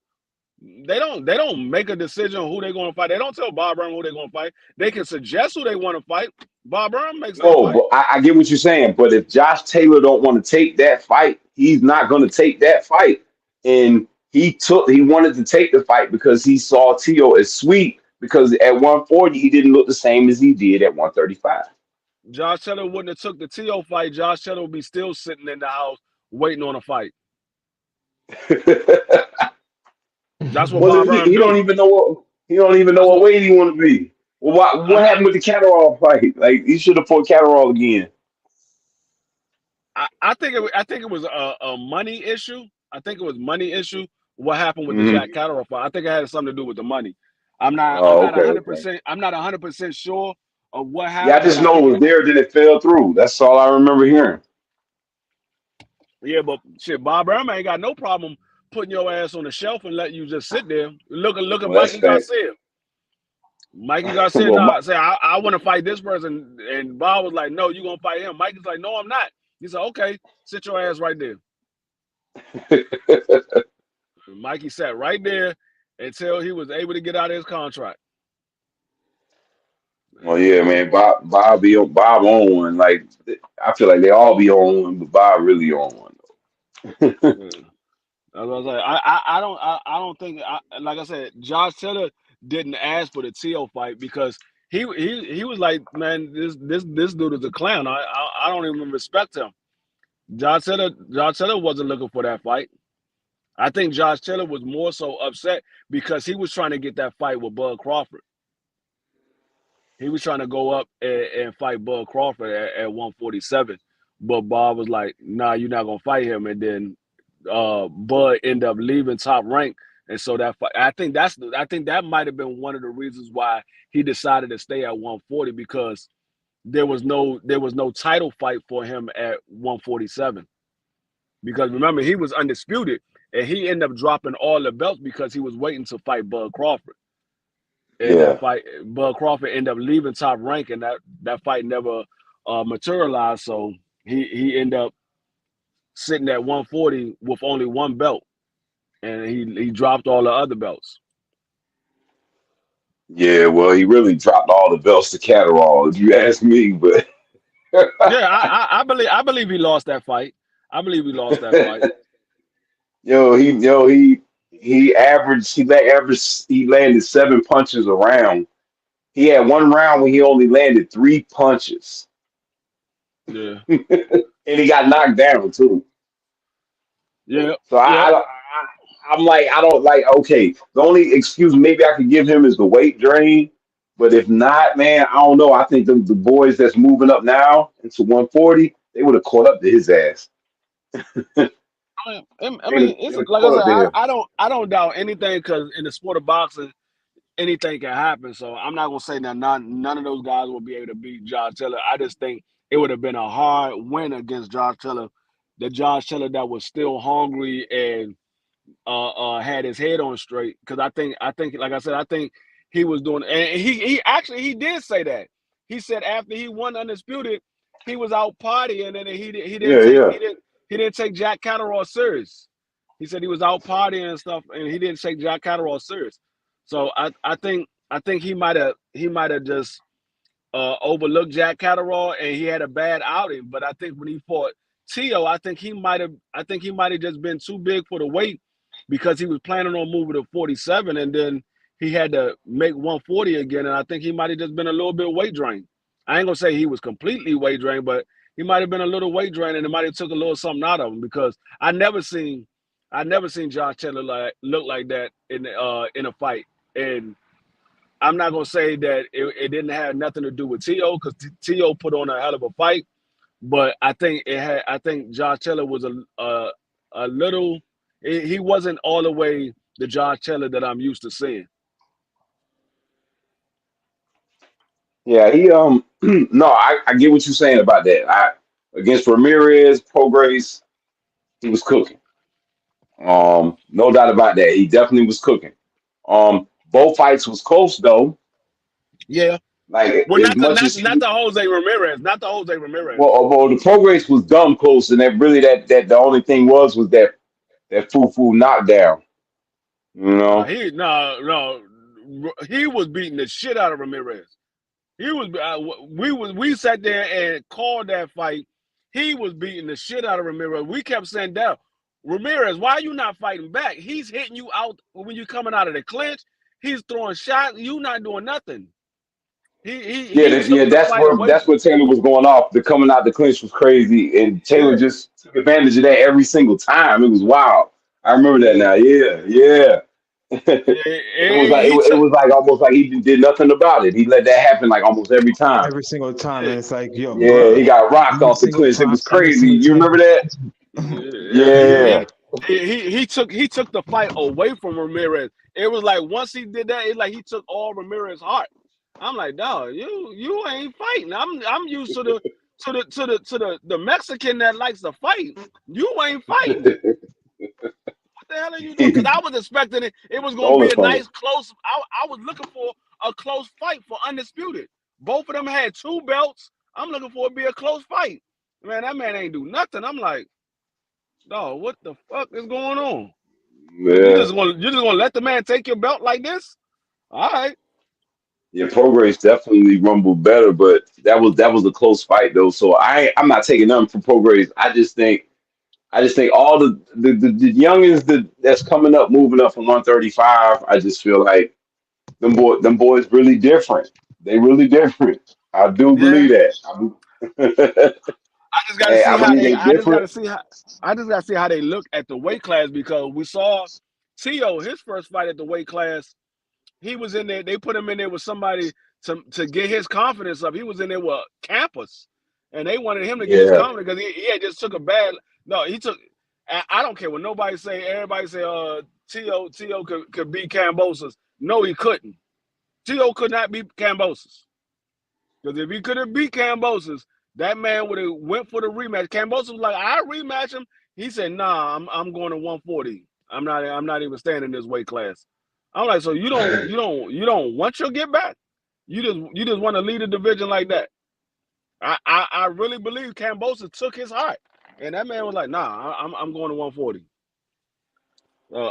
They don't make a decision on who they're going to fight. They don't tell Bob Arum who they're going to fight. They can suggest who they want to fight. Bob Arum makes that fight. But I get what you're saying. But if Josh Taylor don't want to take that fight, he's not going to take that fight. And he wanted to take the fight because he saw T.O. as sweet. Because at 140 he didn't look the same as he did at 135. Josh Taylor wouldn't have took the T.O. fight. Josh Taylor would be still sitting in the house waiting on a fight. That's what Bob Arum he don't even know what weight he want to be. Well, what happened with the Catterall fight? Like he should have fought Catterall again. I think it was a money issue. I think it was money issue. What happened with the Jack Catterall fight? I think it had something to do with the money. I'm not 100%. I'm not 100% sure of what happened. Yeah, I just know it was there, then it fell through. That's all I remember hearing. Yeah, but shit, Bob Arum ain't got no problem putting your ass on the shelf and letting you just sit there. Look at Mikey Garcia. Mikey Garcia say, I want to fight this person. And Bob was like, no, you're going to fight him. Mikey's like, no, I'm not. He said, okay, sit your ass right there. Mikey sat right there until he was able to get out of his contract. Well, yeah, man, Bob on one. Like I feel like they all be on one, but Bob really on one. I was like, I don't think. Like I said, Josh Taylor didn't ask for the T.O. fight because he was like, man, this dude is a clown. I don't even respect him. Josh Taylor wasn't looking for that fight. I think Josh Taylor was more so upset because he was trying to get that fight with Bud Crawford. He was trying to go up and fight Bud Crawford at 147, but Bob was like, "Nah, you're not gonna fight him." And then Bud ended up leaving Top Rank, and so that fight, I think that might have been one of the reasons why he decided to stay at 140 because there was no title fight for him at 147. Because remember, he was undisputed, and he ended up dropping all the belts because he was waiting to fight Bud Crawford. And that fight, Bud Crawford ended up leaving Top Rank, and that fight never materialized. So he ended up sitting at 140 with only one belt, and he dropped all the other belts. Yeah, well, he really dropped all the belts to Catterall, if you ask me. But yeah, I believe he lost that fight. I believe he lost that fight. He landed 7 punches a round. He had one round where he only landed 3 punches. Yeah. And he got knocked down too. Yeah. So I'm like, I don't like. Okay, the only excuse maybe I could give him is the weight drain. But if not, man, I don't know. I think the boys that's moving up now into 140, they would have caught up to his ass. I They'd mean, have, it's they'd have like I caught said, up to him. I don't doubt anything because in the sport of boxing, anything can happen. So I'm not gonna say that none of those guys will be able to beat Josh Taylor. I just think it would have been a hard win against Josh Taylor. The Josh Taylor that was still hungry and had his head on straight. Because I think like I said, I think he was doing, and he actually he did say that. He said after he won undisputed, he was out partying and he Yeah, didn't take yeah, he didn't take Jack Catterall serious. He said he was out partying and stuff, and he didn't take Jack Catterall serious. So I think he might have just overlooked Jack Catterall, and he had a bad outing. But I think when he fought Tio, I think he might have just been too big for the weight because he was planning on moving to 47, and then he had to make 140 again. And I think he might have just been a little bit weight drained. I ain't gonna say he was completely weight drained, but he might have been a little weight drained, and it might have took a little something out of him because I never seen Josh Taylor look like that in a fight. And I'm not gonna say that it didn't have nothing to do with T.O. because T.O. put on a hell of a fight, but I think it had. I think Josh Taylor was a little. He wasn't all the way the Josh Taylor that I'm used to seeing. yeah. He no, I get what you're saying about that. I against Ramirez, Prograis, he was cooking. No doubt about that. He definitely was cooking. Both fights was close though. Yeah. Like Well, as not the much not as not he the Jose Ramirez, not the Jose Ramirez. well, the Prograis was dumb close, and that really that the only thing was that foo knockdown. You No, know. he no, he was beating the shit out of Ramirez. He was we sat there and called that fight. He was beating the shit out of Ramirez. We kept saying, "Down, Ramirez, why are you not fighting back? He's hitting you out when you're coming out of the clinch. He's throwing shots. You not doing nothing. He Yeah, took the fight away that's from." where Taylor was going off. The coming out the clinch was crazy, and Taylor Yeah, just took advantage of that every single time. It was wild. I remember that yeah, now. Yeah, yeah. yeah. It was like He it took. was like almost like he did nothing about it. He let that happen like almost every time. every single time, Yeah, and it's like, yo, Yeah, he bro, got rocked every off the single clinch. It time, was every crazy. single You time. remember that? yeah. Yeah. He took the fight away from Ramirez. It was like once he did that, it's like he took all Ramirez's heart. I'm like, dog, you ain't fighting. I'm used to the Mexican that likes to fight. You ain't fighting. What the hell are you doing? Because I was expecting it was gonna be Stolen a from him. nice close. I was looking for a close fight for undisputed. Both of them had two belts. I'm looking for it to be a close fight. Man, that man ain't do nothing. I'm like, dog, what the fuck is going on? You Yeah. just gonna let the man take your belt like this? All right. Yeah, Prograis definitely rumbled better, but that was a close fight though. So I'm not taking nothing from Prograis. I just think all the youngins that's coming up, moving up from 135. I just feel like them boys really different. They really different. I do believe Yeah. that. I just got to Hey, see I how believe they. they I just got different. to see how. I just got to see how they look at the weight class because we saw Tio his first fight at the weight class. He was in there. They put him in there with somebody to get his confidence up. He was in there with Campus, and they wanted him to get his Yeah, confidence because he had just took a bad. No, he took. I don't care what nobody say. Everybody say, Tio could beat Cambosos. No, he couldn't. Tio could not beat Cambosos because if he could have beat Cambosos, that man would have went for the rematch. Cambosos was like, I rematch him. He said, Nah, I'm going to 140. I'm not even staying in this weight class. I'm like, so you don't want your get back? You just want to lead a division like that? I really believe Cambosa took his heart, and that man was like, Nah, I'm going to 140. Uh,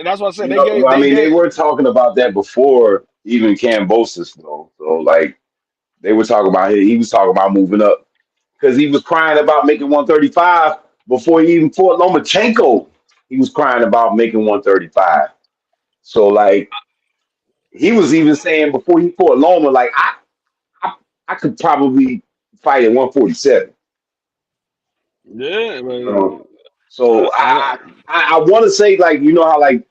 that's what I said. you They know. gave I they mean, they gave were talking about that before even Cambosis though. So like they were talking about he was talking about moving up because he was crying about making 135 before he even fought Lomachenko. He was crying about making 135. So like he was even saying before he fought Loma, like I, I could probably fight at 147. yeah, You know, man. So I don't. I want to say like you know how like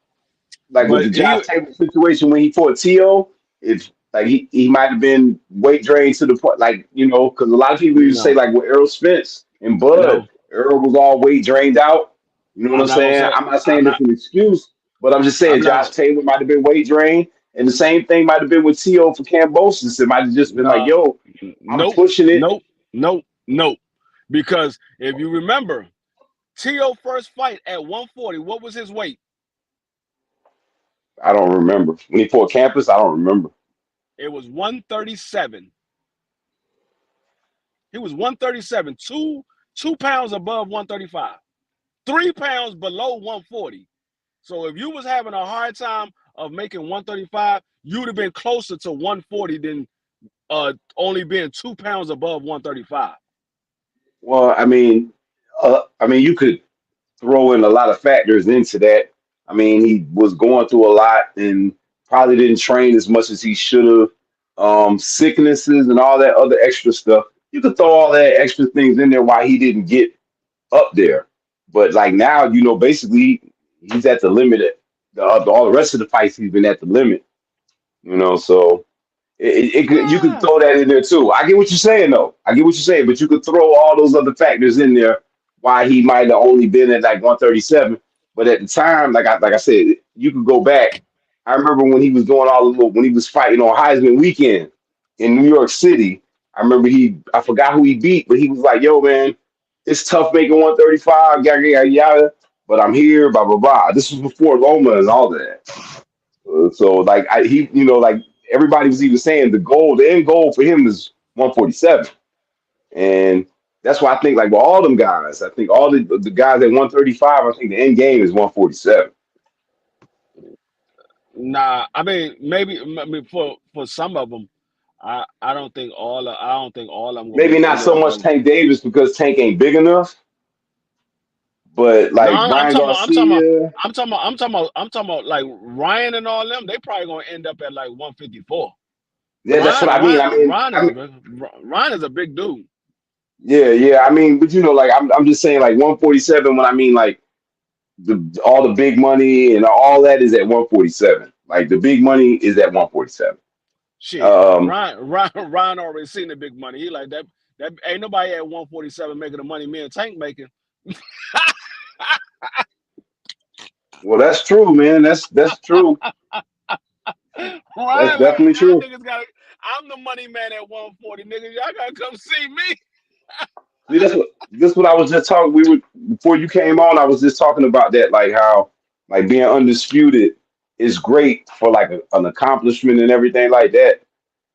with the But he Josh Taylor situation when he fought T.O., if like he might have been weight drained to the point like you know because a lot of people used to say no, like with Errol Spence and no. Bud, Errol was all weight drained out. You know what I'm I'm not gonna saying? say. I'm not I'm saying it's not. an excuse, but I'm just I'm saying not Josh gonna. Taylor might have been weight drained, and the same thing might have been with T.O. for Cambosis. It might have just been like, No. yo, I'm Nope. pushing it. Nope. Nope. Nope. Because if you remember, T.O. first fight at 140, what was his weight? I don't remember when he fought Campus. I don't remember. It was 137. He was 137, 2 pounds above 135, 3 pounds below 140. So if you was having a hard time of making 135, you'd have been closer to 140 than only being 2 pounds above 135. Well, I mean, you could throw in a lot of factors into that. I mean, he was going through a lot and probably didn't train as much as he should have. Sicknesses and all that other extra stuff. You could throw all that extra things in there why he didn't get up there. But like now, you know, basically he's at the limit. All the rest of the fights, he's been at the limit. You know, so you could Ah, throw that in there too. I get what you're saying though. I get what you're saying, but you could throw all those other factors in there why he might have only been at like 137. But at the time, like I said, you could go back. I remember when he was doing all the when he was fighting on Heisman weekend in New York City. I remember I forgot who he beat, but he was like, "Yo, man, it's tough making 135, yada yada yada, but I'm here, blah blah blah." This was before Loma and all that. So like you know, like everybody was even saying the end goal for him is 147, and that's why I think like with all them guys, I think all the guys at 135, I think the end game is 147. nah. I mean, maybe. I mean, for some of them, I don't think all. I don't think all of them gonna Maybe be not end so up much going. Tank Davis because Tank ain't big enough, but No, like I'm Ryan talking about. I'm talking about. Garcia, I'm talking about. I'm talking about. I'm talking about like Ryan and all them. They probably gonna end up at like 154. yeah, that's what I mean. Ryan is a big dude. Yeah. I mean, but you know, like I'm just saying like 147 when I mean like all the big money and all that is at 147. Like the big money is at 147. Shit, Um, Ryan already seen the big money. He like that. That ain't nobody at 147 making the money me and Tank making. well, that's true, man. That's true. That's Ryan like definitely y'all true. niggas got. I'm the money man at 140, niggas. Y'all gotta come see me. See, that's what I was just talking. We were before you came on. I was just talking about that, like how like being undisputed is great for like an accomplishment and everything like that.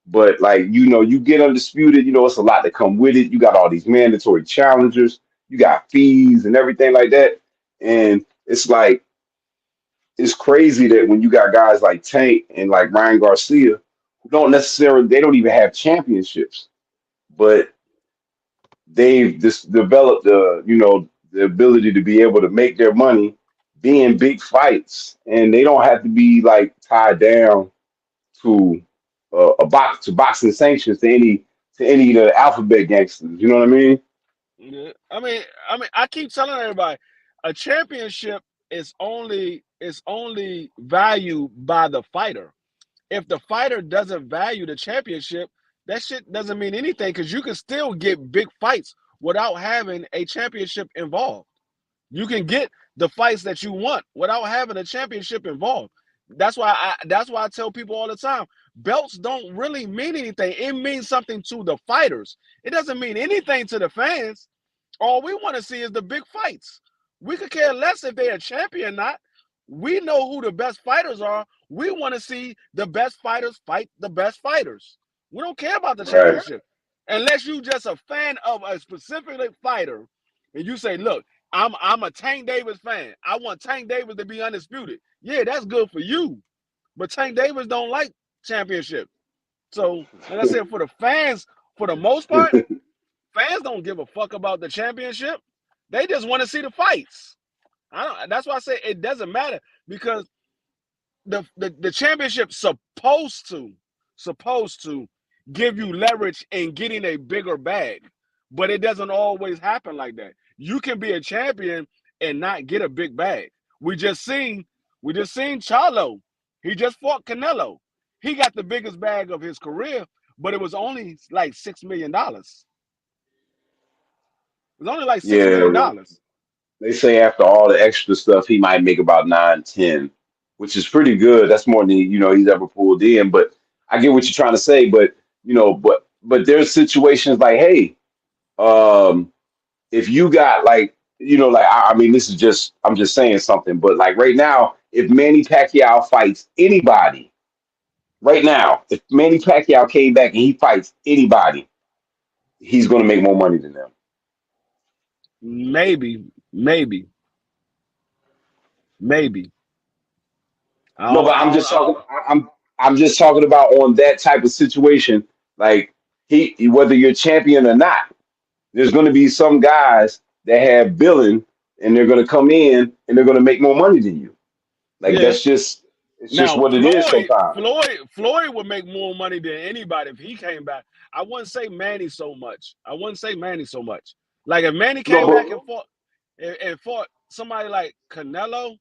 But like you know, you get undisputed. You know, it's a lot to come with it. You got all these mandatory challengers. You got fees and everything like that. And it's like it's crazy that when you got guys like Tank and like Ryan Garcia who don't necessarily they don't even have championships, but they've just developed the you know the ability to be able to make their money being big fights, and they don't have to be like tied down to boxing sanctions to any of the alphabet gangsters. You know what I mean? Yeah. I keep telling everybody, a championship is only valued by the fighter. If the fighter doesn't value the championship, that shit doesn't mean anything because you can still get big fights without having a championship involved. You can get the fights that you want without having a championship involved. That's why I tell people all the time, belts don't really mean anything. It means something to the fighters. It doesn't mean anything to the fans. All we want to see is the big fights. We could care less if they're a champion or not. We know who the best fighters are. We want to see the best fighters fight the best fighters. We don't care about the Right. championship. Unless you just a fan of a specific fighter and you say, look, I'm a Tank Davis fan. I want Tank Davis to be undisputed. Yeah, that's good for you. But Tank Davis don't like championships. So, like I said, for the fans, for the most part, fans don't give a fuck about the championship. They just want to see the fights. I don't. That's why I say it doesn't matter because the championship supposed to give you leverage in getting a bigger bag, but it doesn't always happen like that. You can be a champion and not get a big bag. We just seen Charlo. He just fought Canelo. He got the biggest bag of his career, but it was only like $6 million. It was only like six Yeah, million well, dollars. they say after all the extra stuff, he might make about 9, 10, which is pretty good. That's more than he's ever pulled in. But I get what you're trying to say. But but there's situations like, hey, um, if you got like like I mean, this is just I'm just saying something. But like right now, if Manny Pacquiao fights anybody, right now, if Manny Pacquiao came back and he fights anybody, he's going to make more money than them. Maybe, maybe, maybe. I No, don't, but I don't, I don't, I'm just talking about on that type of situation. Like whether you're champion or not, there's going to be some guys that have billing and they're going to come in and they're going to make more money than you. Like yeah. it's just Now what it is sometimes. Floyd would make more money than anybody if he came back. I wouldn't say Manny so much. Like if Manny No, came back and but fought somebody like Canelo,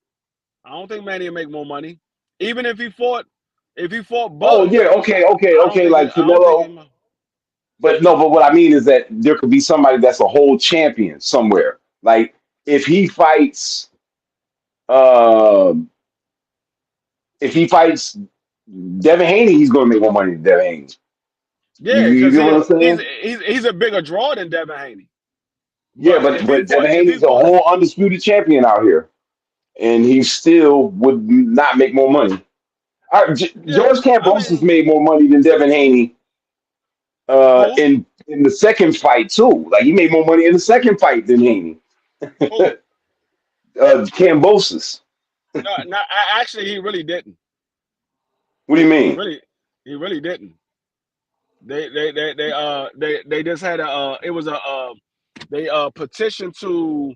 I don't think Manny would make more money. Even if he fought oh Bud, yeah, okay, like I don't think Canelo. But no, but what I mean is that there could be somebody that's a whole champion somewhere. Like if he fights, um, if he fights Devin Haney, he's going to make more money than Devin Haney. yeah, You because get what I'm saying? he's a bigger draw than Devin Haney. Yeah, But but Devin Haney's a whole undisputed champion out here, and he still would not make more money. yeah, George I Kambosos mean, made more money than Devin Haney who in the second fight too. Like he made more money in the second fight than Haney. who? Kambosos. No, actually, he really didn't. What do you He mean? really he really didn't. They just had it was they petitioned to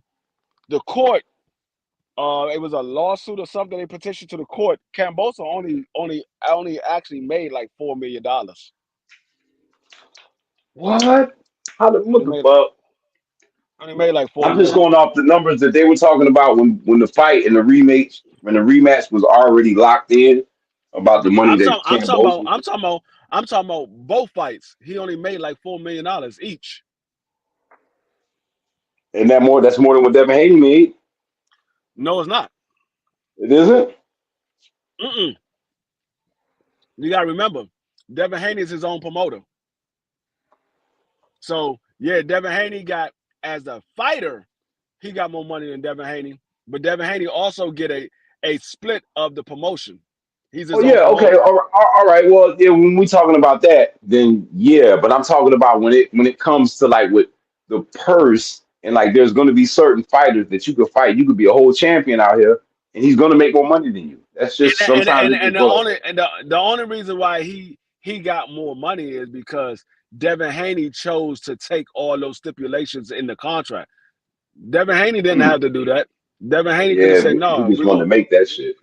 the court. It was a lawsuit or something. They petitioned to the court. Cambosa only actually made like $4 million. What? What Only the made fuck? only made like four I'm just million. going off the numbers that they were talking about when the fight and the rematch was already locked in about the money I'm that talking. I'm talking about. Kambosos. I'm talking about. I'm talking about both fights. He only made like $4 million each. And that's more than what Devin Haney made. No, it's not. It isn't? Mm-mm. You gotta remember, Devin Haney is his own promoter. So yeah, Devin Haney got as a fighter, he got more money than Devin Haney. But Devin Haney also get a split of the promotion. He's Oh his own yeah, okay, promoter. all right. Well, yeah, when we talking about that, then yeah. But I'm talking about when it comes to like with the purse and like there's going to be certain fighters that you could fight. You could be a whole champion out here, and he's going to make more money than you. That's just sometimes it just The works. only reason why he got more money is because Devin Haney chose to take all those stipulations in the contract. Devin Haney didn't Hmm. have to do that. Devin Haney could have Yeah, said, but he "No, just we're wanted to gonna." make that shit.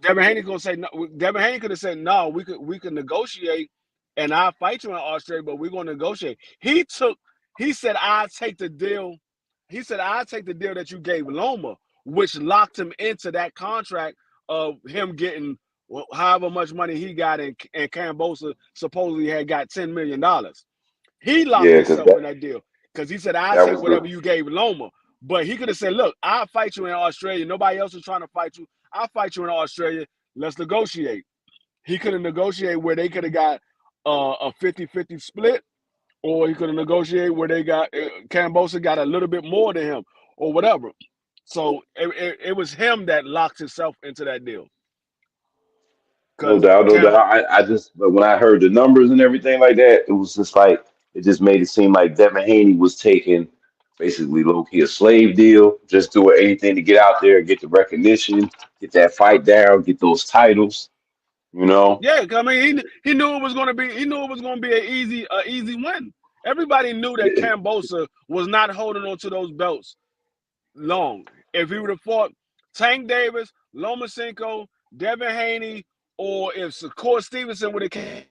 Devin Haney gonna say, "No." Devin Haney could have said, "No, we could negotiate, and I'll fight you in Australia, but we're gonna negotiate." He said, "I take the deal." He said, "I take the deal that you gave Loma, which locked him into that contract of him getting however much money he got, and Cambosa supposedly had got $10 million. He locked Yeah, because himself in that deal because he said, "I that take was the whatever you gave Loma." But he could have said, "Look, I'll fight you in Australia. Nobody else is trying to fight you. I'll fight you in Australia. Let's negotiate." He could have negotiated where they could have got a 50-50 split, or he could have negotiated where they got Cambosa got a little bit more than him, or whatever. So it was him that locked himself into that deal. no Because doubt, no Cam, doubt. I just but when I heard the numbers and everything like that, it was just like it just made it seem like Devin Haney was taking basically low key a slave deal, just doing anything to get out there, get the recognition, get that fight down, get those titles, you know. yeah, I mean, he knew it was going to be an easy win. Everybody knew that Cambosa was not holding on to those belts long. If he would have fought Tank Davis, Lomachenko, Devin Haney, or if Shakur Stevenson would have came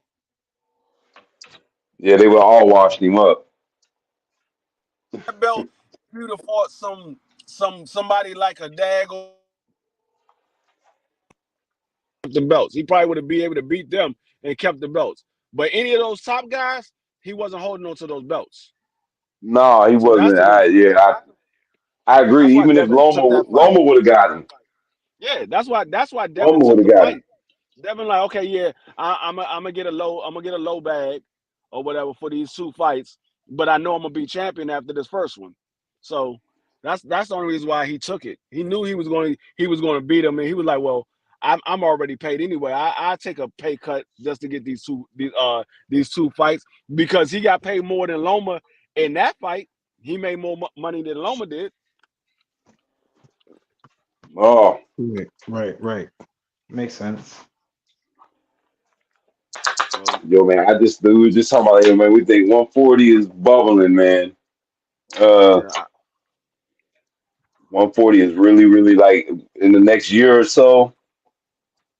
Yeah, they were all washed him up. that belt, if he would have fought somebody like a Dag the belts. He probably would have been able to beat them and kept the belts. But any of those top guys, he wasn't holding on to those belts. No, he So wasn't. I that's agree. why Even if Devin took that fight. Loma would have got him, Yeah, that's why Devin Loma would took have the got him. fight. Devin like, okay, yeah, I'm gonna get a low bag or whatever for these 2 fights, but I know I'm gonna be champion after this first one. So that's the only reason why he took it. He knew he was going to beat him, and he was like, well, I'm already paid anyway. I take a pay cut just to get these two fights because he got paid more than Loma in that fight. He made more money than Loma did. Oh, Right. Makes sense. So yo, man, we were just talking about it, man. We think 140 is bubbling, man. Uh, yeah, 140 is really, really like in the next year or so.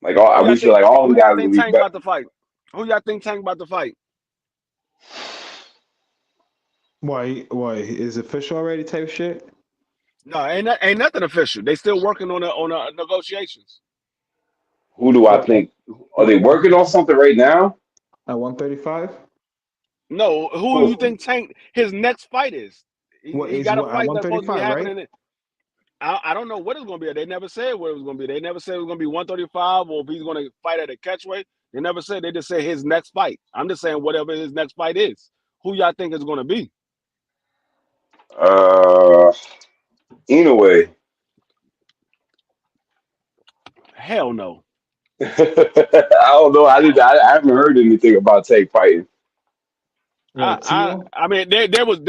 Like we feel like all who the y'all guys will think be Tank better. about the fight? Who y'all think Tank about the fight? Why is official already type shit? No, ain't nothing official. They still working on the negotiations. Who do I What think? Are what they at one working on something right now? at 135? No, who you think Tank his next fight is? He got a What at fight that's supposed to be 135, right? happening. I don't know what it's going to be. They never said what it was going to be. They never said it was going to be 135 or if he's going to fight at a catchweight. They never said. They just said his next fight. I'm just saying whatever his next fight is. Who y'all think is going to be? Uh, anyway, Hell no. I don't know. I haven't heard anything about Tank fighting. What, Tio? I mean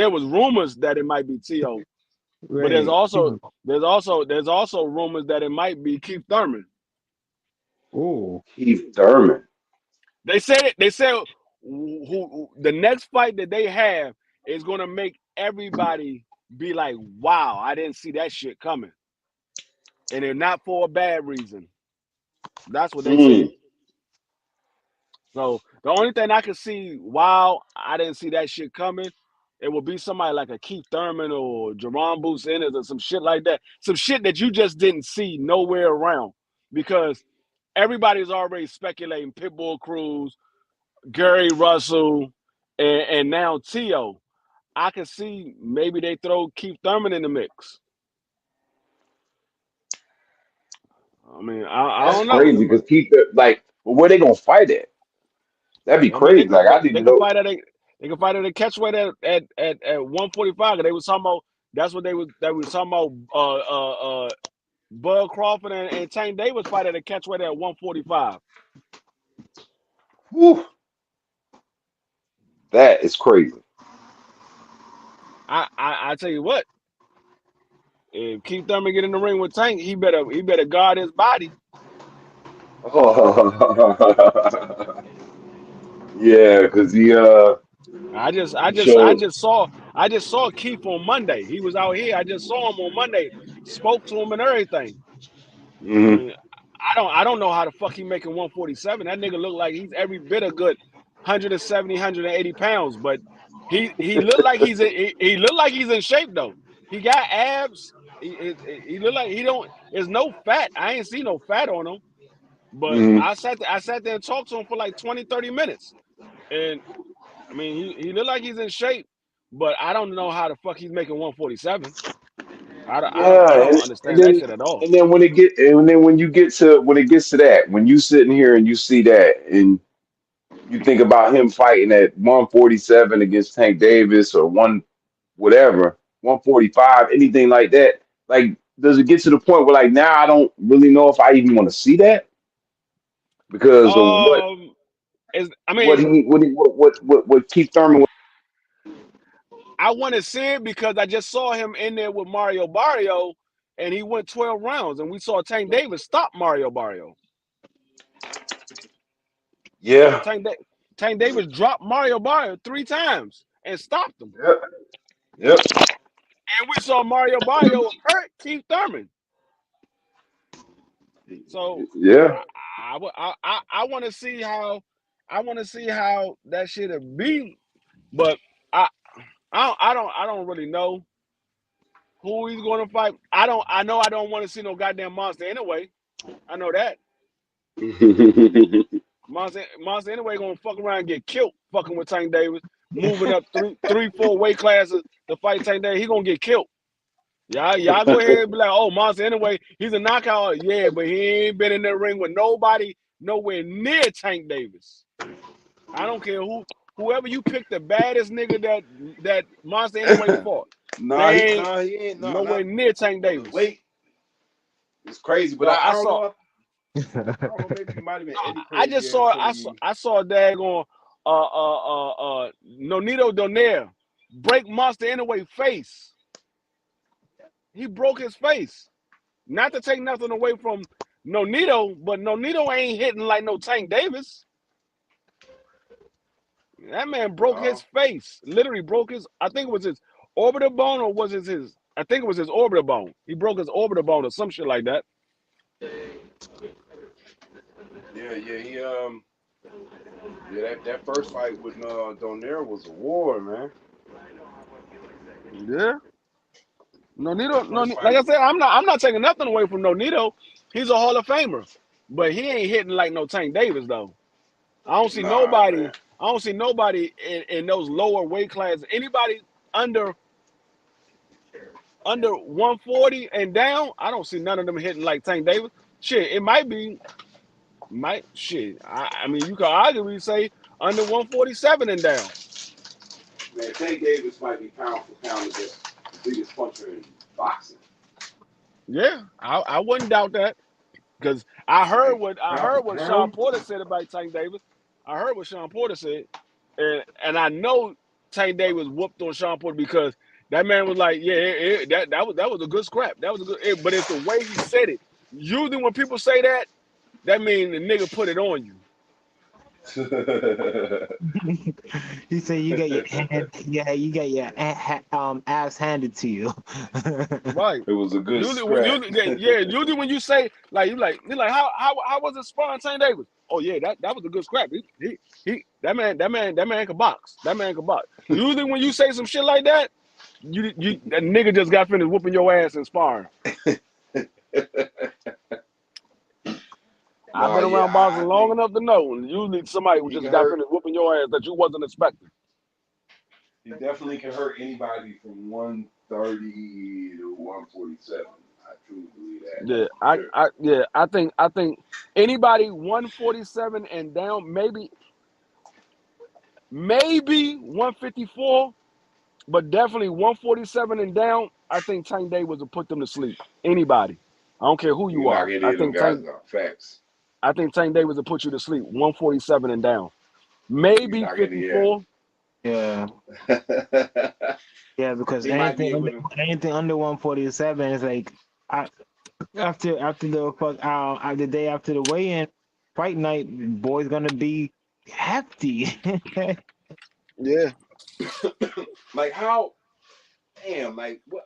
there was rumors that it might be T.O., but Right. Tio. there's also rumors that it might be Keith Thurman. Oh, Keith Thurman. They said it. They said who the next fight that they have is going to make everybody be like, "Wow, I didn't see that shit coming," and they're not for a bad reason. That's what they said. Mm. So the only thing I can see, wow, I didn't see that shit coming. It would be somebody like a Keith Thurman or Jerron Bruce Ennis or some shit like that. Some shit that you just didn't see nowhere around because everybody's already speculating Pitbull Cruz, Gary Russell, and now T.O. I can see maybe they throw Keith Thurman in the mix. I mean, I That's don't know. crazy because well, where they gonna fight at? That'd be I mean, crazy. Like I they didn't can know. fight at a catchweight at 145. They was talking about that's what they was talking about. Bud Crawford and Tank Davis fight at a catchweight at 145. Whew, that is crazy. I tell you what, if Keith Thurman get in the ring with Tank, he better guard his body. Yeah, because I just I he just I showed. just saw I just saw Keith on Monday. He was out here. I just saw him on Monday. Spoke to him and everything. I Hmm. mean, I don't know how the fuck he making 147. That nigga look like he's every bit a good 170, 180 pounds. But he looked like he looked like he's in shape though. He got abs. He look like he don't. There's no fat. I ain't see no fat on him. But Hmm. I sat there and talked to him for like 20, 30 minutes. And I mean, he looked like he's in shape, but I don't know how the fuck he's making 147. I Yeah, don't and understand that then shit at all. when you get to when it gets to that, when you sitting here and you see that and you think about him fighting at 147 against Tank Davis or one whatever, 145, anything like that, like does it get to the point where like now I don't really know if I even want to see that because of Um, is I mean, what Keith Thurman was. I want to see it because I just saw him in there with Mario Barrio, and he went 12 rounds, and we saw Tank Davis stop Mario Barrio. Yeah. Tank, da- Tank Davis dropped Mario Barrio 3 times and stopped him, Yep. Yep. and we saw Mario Barrio hurt Keith Thurman. So Yeah. I want to see how that shit'll be, but I I don't really know. who he's going to fight. I know I don't want to see no goddamn monster anyway. I know that. Monster anyway gonna fuck around and get killed fucking with Tank Davis, moving up three, 4 weight classes to fight Tank Davis. He gonna get killed. Y'all go ahead and be like, oh, Monster anyway, he's a knockout. Yeah, but he ain't been in the ring with nobody nowhere near Tank Davis. I don't care whoever you pick the baddest nigga that Monster anyway fought. He ain't nowhere near Tank Davis. Wait, it's crazy, but I don't know. I don't know, maybe it might have been Eddie I just saw a daggone Nonito Donaire break Monster anyway face. He broke his face. Not to take nothing away from Nonito, but Nonito ain't hitting like no Tank Davis. That man broke his face. Literally broke his, I think it was his orbital bone, or was it his, I think it was his orbital bone. He broke his orbital bone or some shit like that. That first fight with Donaire was a war, man. Yeah. Nonito, like I said, I'm not taking nothing away from Nonito. He's a Hall of Famer, but he ain't hitting like no Tank Davis though. I don't see nobody. Man. I don't see nobody in those lower weight classes. Anybody under 140 and down, I don't see none of them hitting like Tank Davis. Shit, it might be. I mean, you could arguably say under 147 and down. Man, Tank Davis might be pound for pound the biggest puncher in boxing. Yeah, I wouldn't doubt that, because I heard what Sean Porter said about Tank Davis. I heard what Sean Porter said, and I know Tank Davis whooped on Sean Porter because that man was like, that was a good scrap. That was a good, but it's the way he said it. Usually when people say that means the nigga put it on you. He said you get your ass handed to you. Right. It was a good usually when you say you're like how was it sparring Tank Davis? Oh yeah, that was a good scrap. That man can box. That man can box. Usually when you say some shit like that, that nigga just got finished whooping your ass in sparring. I've been around boxing long enough to know. Usually somebody who just got finished whooping your ass that you wasn't expecting. He definitely can hurt anybody from 130 to 147. I truly believe that. Yeah, I think anybody 147 and down, maybe 154, but definitely 147 and down. I think Tank Davis will put them to sleep. Anybody, I don't care who you are. I think facts. I think Tank Davis will put you to sleep. 147 and down, maybe 54. Yeah. Yeah, because anything under 147 is like after the day after the weigh-in fight night, boy's gonna be hefty. Yeah. Like how? Damn. Like what?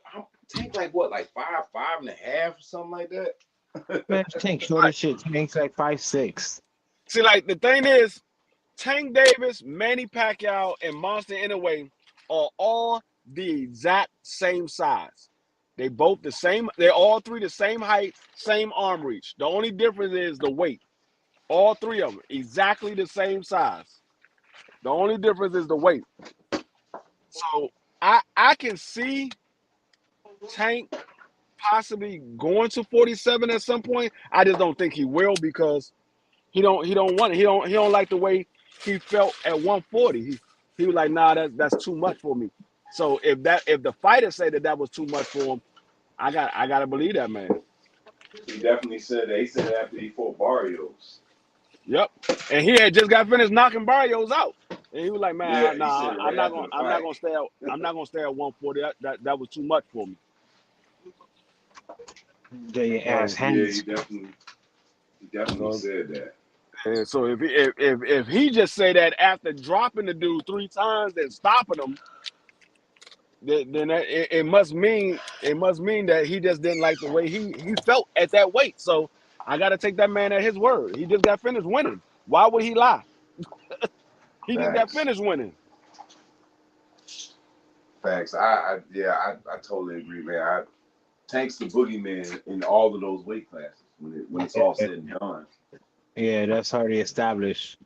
Tank like 5'5.5" or something like that. Man, Tank shorter shit. Tank's like 5'6". See, like the thing is, Tank Davis, Manny Pacquiao, and Monster Inoue are all the exact same size. They both the same. They're all three the same height, same arm reach. The only difference is the weight. All three of them exactly the same size. The only difference is the weight. So I can see Tank possibly going to 47 at some point. I just don't think he will, because he don't like the way he felt at 140. He was like, nah, that's too much for me. So if the fighter said that was too much for him, I gotta believe that man. He definitely said that. He said that after he fought Barrios. Yep, and he had just got finished knocking Barrios out, and he was like, man, I'm not gonna stay at 140. That was too much for me. He definitely said that. And so if he just say that after dropping the dude 3 times and stopping him, then it must mean that he just didn't like the way he felt at that weight. So I got to take that man at his word. He just got finished winning. Why would he lie? He just got finished winning. Facts. I totally agree, man. Tank's the boogeyman in all of those weight classes when it's all Yeah, said and done. yeah, that's already established.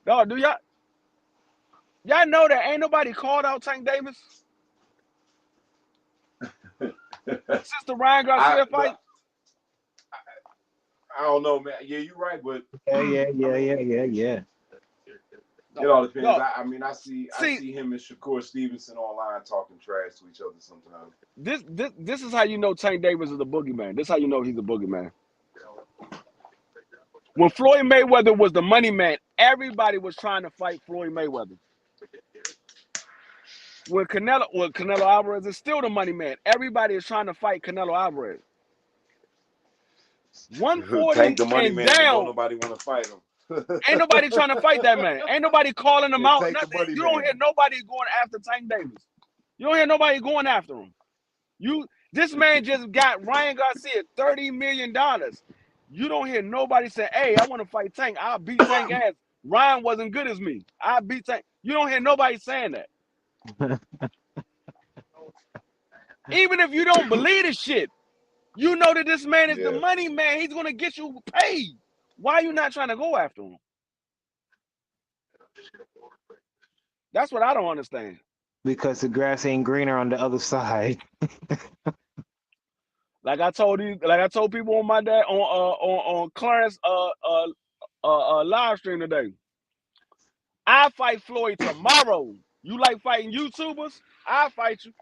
No, do y'all know that ain't nobody called out Tank Davis since the Ryan I Garcia but fight? I don't know, man. Yeah, you're right, but Yeah, yeah, I yeah, yeah, mean, yeah, yeah. it No, all depends. no. I mean, I See, see him and Shakur Stevenson online talking trash to each other sometimes. this is how you know Tank Davis is a boogeyman. This is how you know he's a boogeyman. When Floyd Mayweather was the money man, everybody was trying to fight Floyd Mayweather. When Canelo Alvarez is still the money man, everybody is trying to fight Canelo Alvarez. Tank 140 the money and man, and don't down, nobody want to fight him. ain't nobody trying to fight that man. Ain't nobody calling him Yeah, out. Tank the Nothing. money You don't hear man. nobody going after Tank Davis. You don't hear nobody going after him. This man just got Ryan Garcia $30 million. You don't hear nobody say, "Hey, I want to fight Tank. I'll beat Tank ass." Ryan wasn't good as me. I beat Tank. You don't hear nobody saying that. Even if you don't believe the shit, you know that this man is the Yeah. money man. He's gonna get you paid. Why are you not trying to go after him? That's what I don't understand. Because the grass ain't greener on the other side. Like I told people on my dad on Clarence live stream today. I fight Floyd tomorrow. You like fighting YouTubers? I fight you.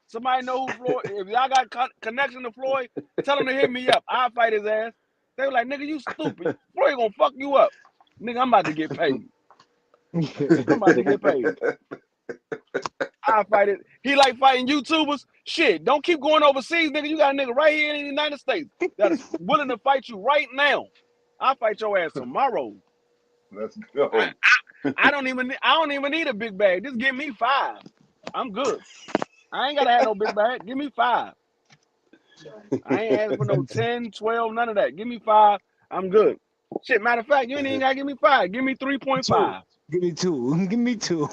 Somebody know who Floyd. If y'all got connection to Floyd, tell him to hit me up. I fight his ass. They were like, "Nigga, you stupid. Floyd gonna fuck you up." Nigga, I'm about to get paid. I'm about to get paid. I fight it. He like fighting YouTubers. Shit, don't keep going overseas, nigga. You got a nigga right here in the United States that is willing to fight you right now. I fight your ass tomorrow. Let's I, go. I don't even need a big bag. Just give me 5. I'm good. I ain't gotta have no big bag. Give me 5. I ain't asking for no 10, 12, none of that. Give me 5. I'm good. Shit, matter of fact, you ain't even gotta give me 5. Give me Two. 3.5. Give me two. Give me two.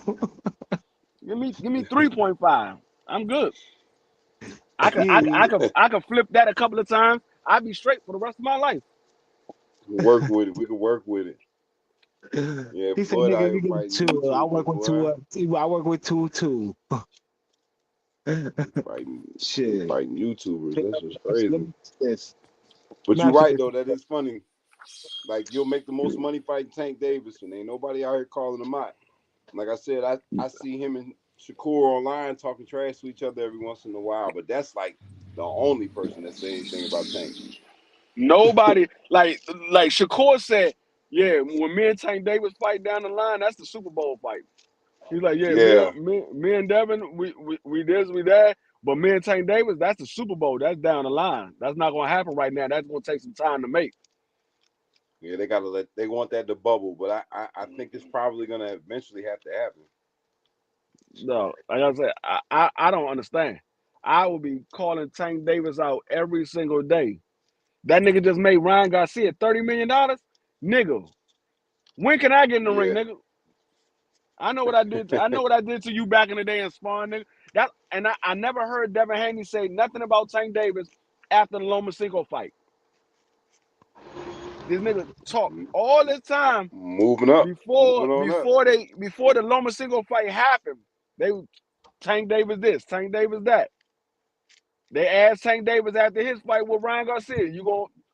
Give me 3.5. I'm good. I could I, could- Yeah. I could I could flip that a couple of times. I'd be straight for the rest of my life. Work with it. We can work with it. Yeah, He said, Floyd out "Nigga, here you get fighting two. I work YouTubers, with two. boy. I work with two too." Fighting, Shit. fighting YouTubers. That's just Let crazy. me ask this. Let But me you're ask you right this. though. That is funny. Like you'll make the most money fighting Tank Davis, and ain't nobody out here calling him out. Like I said, I see him and Shakur online talking trash to each other every once in a while, but that's like the only person that say anything about Tank. Nobody like Shakur said, yeah, when me and Tank Davis fight down the line, that's the Super Bowl fight. He's like, yeah, Yeah, me and Devin, we this, we that. But me and Tank Davis, that's the Super Bowl. That's down the line. That's not gonna happen right now. That's gonna take some time to make. yeah, they want that to bubble, but I think it's probably gonna eventually have to happen. No, like I said, I don't understand. I will be calling Tank Davis out every single day. That nigga just made Ryan Garcia $30 million. Nigga, when can I get in the ring, Yeah. nigga? I know what I did. I know what I did to you back in the day in Spawn, nigga. I never heard Devin Haney say nothing about Tank Davis after the Lomachenko fight. This nigga talk all this time Moving up, before moving on up. before they before the Lomachenko fight happened. They Tank Davis this, Tank Davis that. They asked Tank Davis after his fight with Ryan Garcia,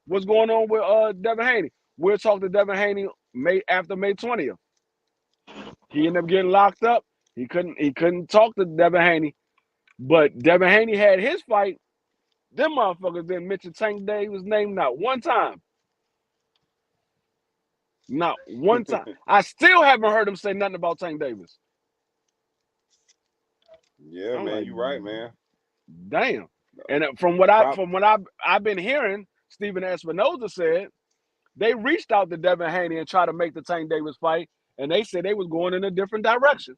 what's going on with Devin Haney? We'll talk to Devin Haney after May 20th. He ended up getting locked up. He couldn't talk to Devin Haney. But Devin Haney had his fight. Them motherfuckers didn't mention Tank Davis' name not one time. Not one time. I still haven't heard him say nothing about Tank Davis. Yeah, I'm man, like, you right, man. damn. And from what I Prop, from what I've been hearing, Stephen Espinoza said they reached out to Devin Haney and tried to make the Tank Davis fight, and they said they was going in a different direction.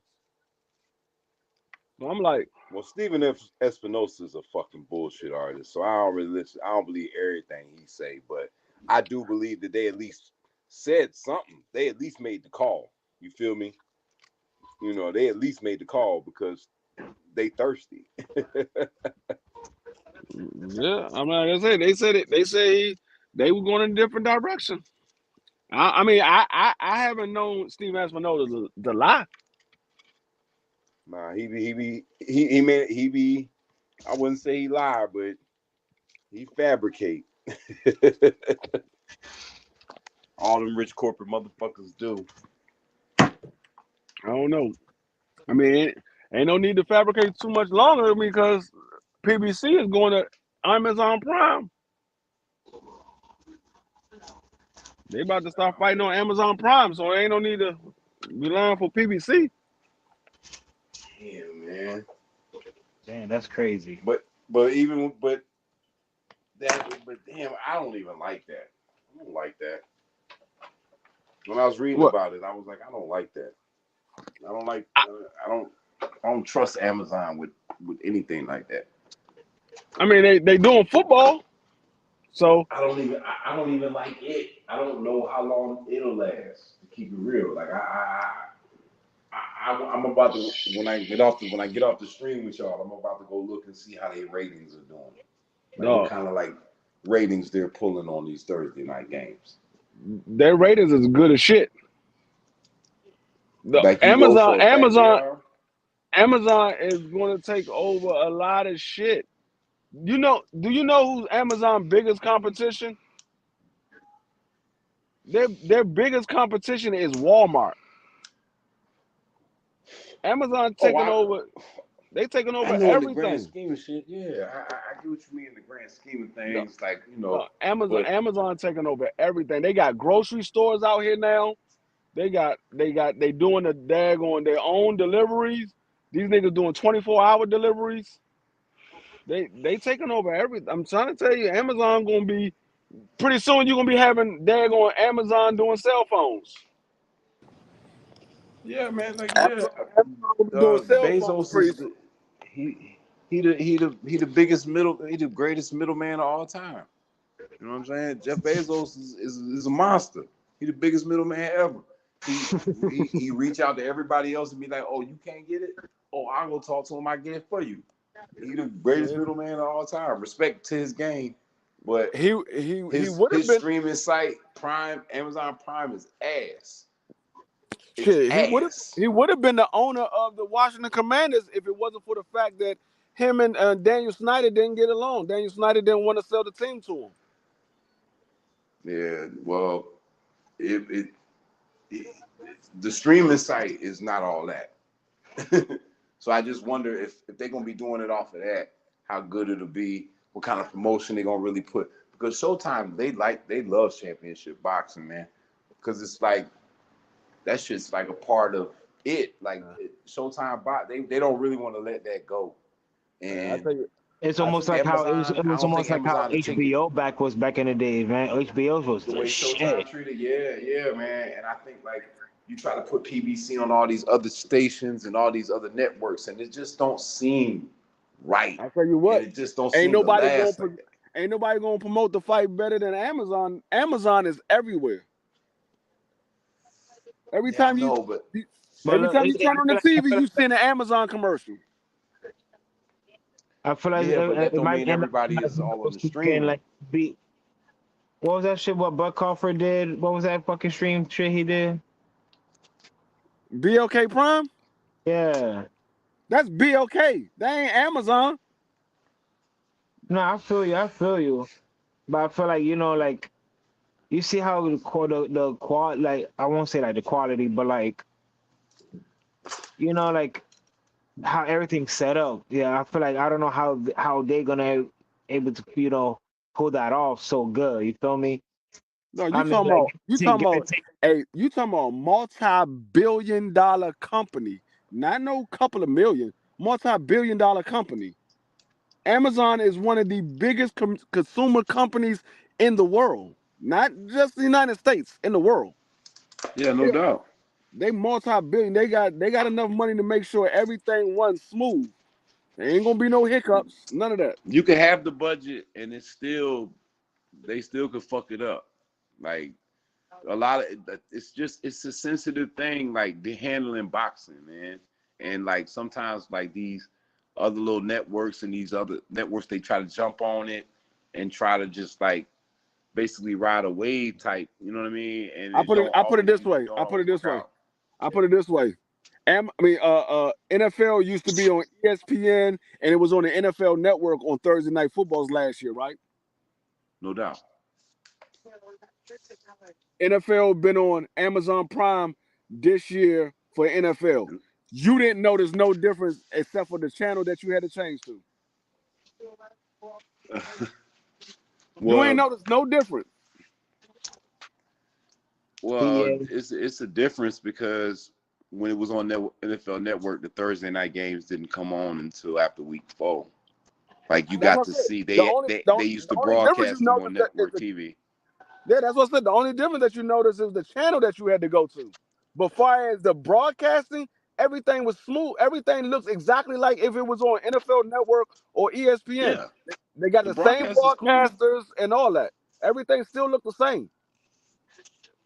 So I'm like, well, Stephen Espinosa is a fucking bullshit artist, so I don't really listen. I don't believe everything he say, but I do believe that they at least said something. They at least made the call. You feel me? You know, they at least made the call because they thirsty. Yeah, I mean, like I said, they said it. They say they were going in a different direction. I mean, I haven't known Steve Espinoza to lie. Nah, he be. I wouldn't say he lied, but he fabricate. All them rich corporate motherfuckers do. I don't know. I mean, ain't no need to fabricate too much longer because PBC is going to Amazon Prime. They about to start fighting on Amazon Prime, so ain't no need to be lying for PBC. Yeah, man. Damn, that's crazy. But damn, I don't even like that. I don't like that. When I was reading What? about it, I was like, I don't like that. I don't like. I don't trust Amazon with anything like that. I mean, they doing football, so I don't even like it. I don't know how long it'll last. To keep it real, like I'm about to when I get off the stream with y'all, I'm about to go look and see how their ratings are doing. Like what kind of like ratings they're pulling on these Thursday night games. Their ratings is good as shit. Like Amazon is going to take over a lot of shit. Do you know who's Amazon's biggest competition? Their biggest competition is Walmart. Amazon taking over. They taking over I know everything. In the grand scheme of shit, yeah, I get what you mean in the grand scheme of things. Like Amazon taking over everything. They got grocery stores out here now. They doing the daggone their own deliveries. These niggas doing 24-hour deliveries. They taking over everything. I'm trying to tell you, Amazon gonna be pretty soon. You're gonna be having daggone Amazon doing cell phones. Yeah, man. Like Amazon gonna be doing cell phones Bezos pretty is soon. the biggest the greatest middleman of all time. You know what I'm saying? Jeff Bezos is a monster. He the biggest middleman ever. He reach out to everybody else and be like, oh, you can't get it? Oh, I'll go talk to him. I get it for you. He the greatest middleman of all time. Respect to his game, but he would have been streaming site Prime, Amazon Prime is ass. shit. He would have been the owner of the Washington Commanders if it wasn't for the fact that him and Daniel Snyder didn't get along. Daniel Snyder didn't want to sell the team to him. Yeah, well, it the streaming site is not all that. So I just wonder if they're gonna be doing it off of that, how good it'll be, what kind of promotion they're gonna really put. Because Showtime, they love championship boxing, man. Because it's like that shit's like a part of it. Like Showtime they don't really want to let that go. And I think It's almost like how it was almost like how HBO was back in the days, man. HBO was the the way shit. Showtime treated, yeah, man. And I think like you try to put PBC on all these other stations and all these other networks, and it just don't seem right. I tell you what, and it just don't ain't seem to nobody last going like that. ain't nobody gonna promote the fight better than Amazon. Amazon is everywhere. Every time you turn on the TV, you see an Amazon commercial. I feel like but that it don't might mean end up everybody is all on the stream. like what was that shit? What Buck Crawford did? What was that fucking stream shit he did? BLK Prime? Yeah. That's BLK. That ain't Amazon. No, I feel you. But I feel like like you see how the quality, like I won't say like the quality, but like like how everything's set up. Yeah, I feel like I don't know how they're gonna able to pull that off so good. You feel me? No, you talking about a multi-billion-dollar company, not no couple of million, multi-billion-dollar company. Amazon is one of the biggest consumer companies in the world, not just the United States, in the world. Yeah, no doubt. They multi-billion. They got enough money to make sure everything runs smooth. There ain't gonna be no hiccups. None of that. You can have the budget, and they still could fuck it up. Like a lot of it's a sensitive thing. Like the handling boxing, man. And like sometimes like these other little networks and these other networks, they try to jump on it and try to just like basically ride a wave type, you know what I mean? And it don't I put it always this usually way. don't always work out. I put it this way. NFL used to be on ESPN and it was on the NFL Network on Thursday Night Footballs last year, right? No doubt. NFL been on Amazon Prime this year for NFL. You didn't notice no difference except for the channel that you had to change to. You ain't noticed no difference. Well, it's a difference because when it was on NFL Network, the Thursday night games didn't come on until after week 4. Like you got to see they used to broadcast them on network TV. Yeah, that's what I said. The only difference that you notice is the channel that you had to go to. But far as the broadcasting, everything was smooth. Everything looks exactly like if it was on NFL Network or ESPN. Yeah. They got the same broadcasters and all that. Everything still looked the same.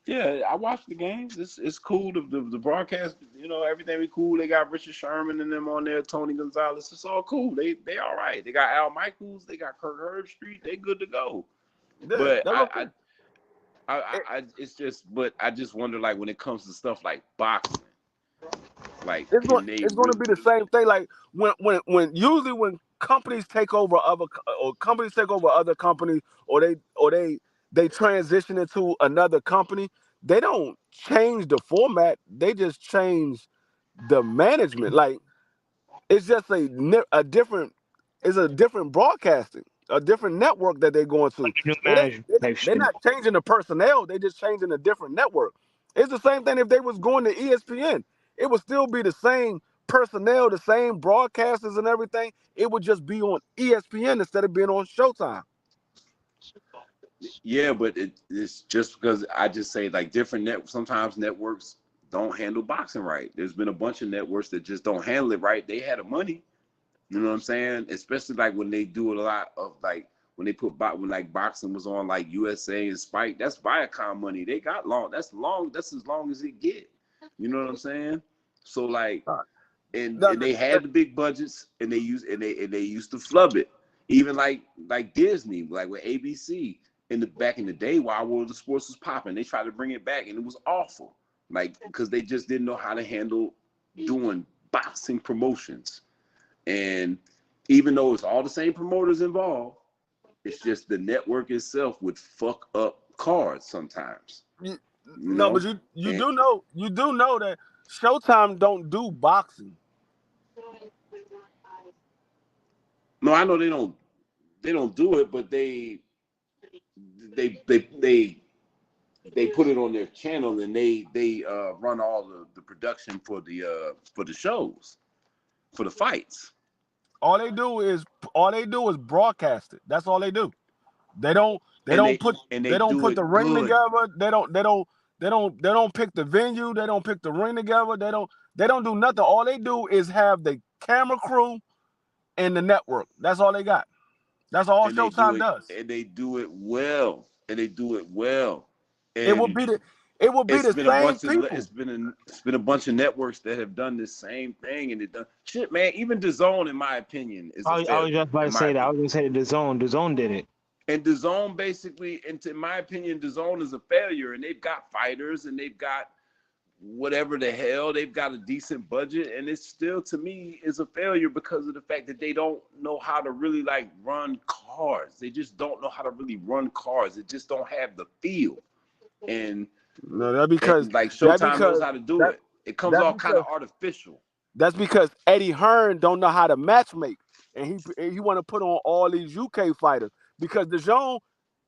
Yeah, I watched the games. It's cool. The broadcast, you know, everything be cool. They got Richard Sherman and them on there, Tony Gonzalez. It's all cool. They all right. They got Al Michaels. They got Kirk Herbstreit. They good to go. Yeah, but it's just, but I just wonder, like, when it comes to stuff like boxing, like it's going to be the same thing. Like when usually when companies take over other companies, or they transition into another company, they don't change the format. They just change the management. Like it's just a different broadcasting, a different network that they're going to. They're not changing the personnel. They just changing a different network. It's the same thing if they was going to ESPN. It would still be the same personnel, the same broadcasters and everything. It would just be on ESPN instead of being on Showtime. Yeah, but it's just because I just say like sometimes networks don't handle boxing right. There's been a bunch of networks that just don't handle it right. They had the money. You know what I'm saying? Especially like when they do a lot of like when they put when like boxing was on like USA and Spike, that's Viacom money. They got that's as long as it get. You know what I'm saying? So like and they had the big budgets and they used to flub it. Even like Disney, like with ABC back in the day while World of Sports was popping, they tried to bring it back and it was awful. Like because they just didn't know how to handle doing boxing promotions. And even though it's all the same promoters involved, it's just the network itself would fuck up cards sometimes. But you do know that Showtime don't do boxing. No, I know they don't do it, but they put it on their channel and they run all the production for the shows, for the fights. All they do is broadcast it. That's all they do. They don't put the ring together. They don't pick the venue. They don't pick the ring together. They don't do nothing. All they do is have the camera crew and the network. That's all they got. That's all Showtime does. And they do it well. And it will be the same people. It's been a bunch of networks that have done this same thing, and it done shit, man. Even DAZN, in my opinion, is. I was just about to say that. I was gonna say DAZN. DAZN did it. And DAZN basically, in my opinion, DAZN is a failure, and they've got fighters, and they've got whatever the hell, they've got a decent budget, and it's still, to me, is a failure because of the fact that they don't know how to really like run cards. They just don't know how to really run cards. They just don't have the feel. And no, that's because like Showtime knows how to do it. It comes off kind of artificial. That's because Eddie Hearn don't know how to matchmake, and he want to put on all these UK fighters because DAZN.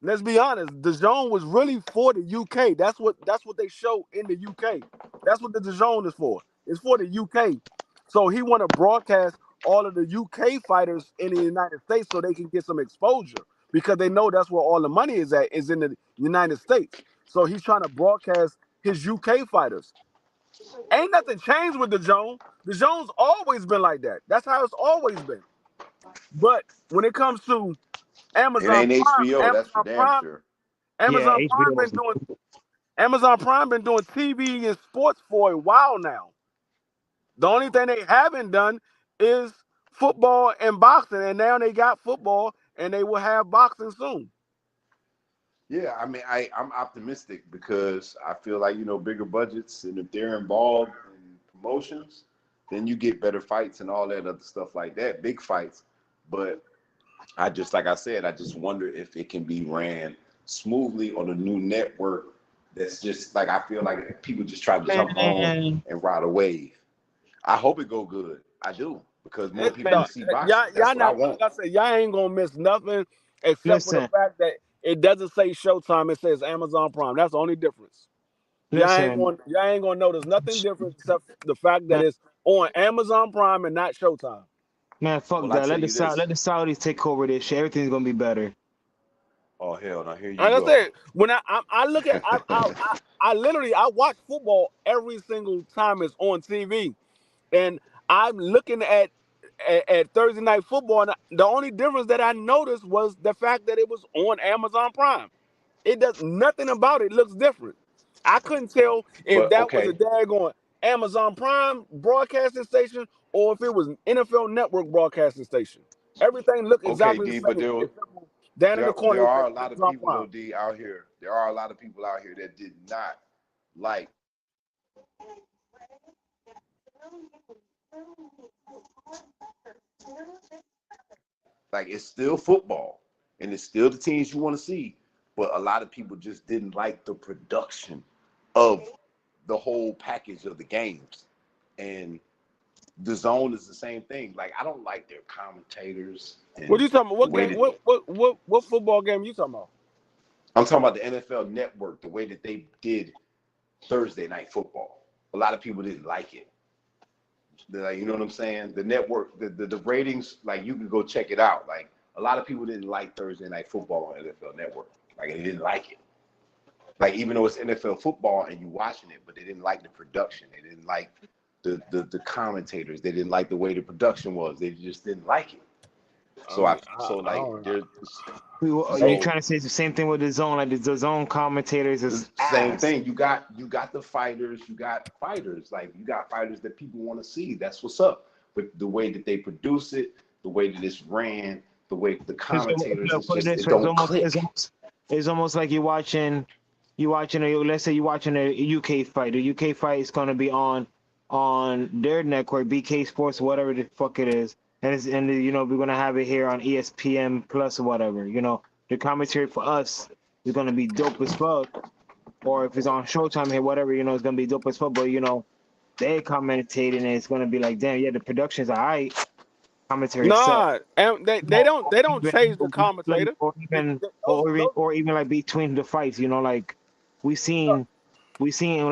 Let's be honest, DAZN was really for the UK. That's what they show in the UK. That's what the DAZN is for. It's for the UK. So he want to broadcast all of the UK fighters in the United States so they can get some exposure because they know that's where all the money is in the United States. So he's trying to broadcast his UK fighters. Ain't nothing changed with DAZN. DAZN's always been like that. That's how it's always been. But when it comes to Amazon it ain't Prime, HBO, that's for damn sure. Amazon Prime been doing TV and sports for a while now. The only thing they haven't done is football and boxing, and now they got football, and they will have boxing soon. Yeah, I mean, I'm optimistic because I feel like, bigger budgets, and if they're involved in promotions, then you get better fights and all that other stuff like that, big fights. But like I said, I just wonder if it can be ran smoothly on a new network that's just like, I feel like people just try to jump on Man, and ride a wave. I hope it go good. I do, because more people No, will see boxing. y'all That's what I not, like want. I said, y'all ain't gonna miss nothing except for the listen, fact that it doesn't say Showtime, it says Amazon Prime. That's the only difference. listen, Y'all ain't gonna notice nothing different except the fact that man, it's on Amazon Prime and not Showtime. man, fuck Well, I that. tell you Let this. the Saudis take over this shit. Everything's gonna be better. Oh hell, now here you Like I go. said, when I look at I literally I watch football every single time it's on TV, and I'm looking at Thursday night football, and the only difference that I noticed was the fact that it was on Amazon Prime. It does nothing about it looks different. I couldn't tell if But that was a okay, daggone Amazon Prime broadcasting station or if it was an NFL Network broadcasting station. Everything looked exactly the D, but same. Except for down in the corner there it are says a lot of Amazon people Prime. though, D, out here. There are a lot of people out here that did not like it's still football and it's still the teams you want to see, but a lot of people just didn't like the production of the whole package of the games. And the zone is the same thing. Like, I don't like their commentators What and you talking about? the What way game? that What football game you talking about? I'm talking about the NFL Network, the way that they did Thursday night football. A lot of people didn't like it. Like, you know what I'm saying? The network, the ratings, like, you can go check it out. Like, a lot of people didn't like Thursday night football on NFL Network. Like, they didn't like it. Like, even though it's NFL football and you watching it, but they didn't like the production. They didn't like the commentators. They didn't like the way the production was. They just didn't like it. I So mean, I like, don't know. there's Are you so trying to say it's the same thing with the zone? Like the zone commentators the is same ass. thing. You got the fighters. You got fighters. Like, you got fighters that people want to see. That's what's up. But the way that they produce it, the way that it's ran, the way the commentators, Put it this it way, don't click. it's almost like you watching a, let's say you're watching a UK fight. The UK fight is gonna be on their network, BK Sports, whatever the fuck it is, and we're gonna have it here on ESPN Plus or whatever. The commentary for us is gonna be dope as fuck. Or if it's on Showtime here, whatever, it's gonna be dope as fuck. But they commentating and it's gonna be like, damn, yeah, the production's alright. Commentary suck. Nah, and they don't change the commentator. Or even like between the fights, like we seen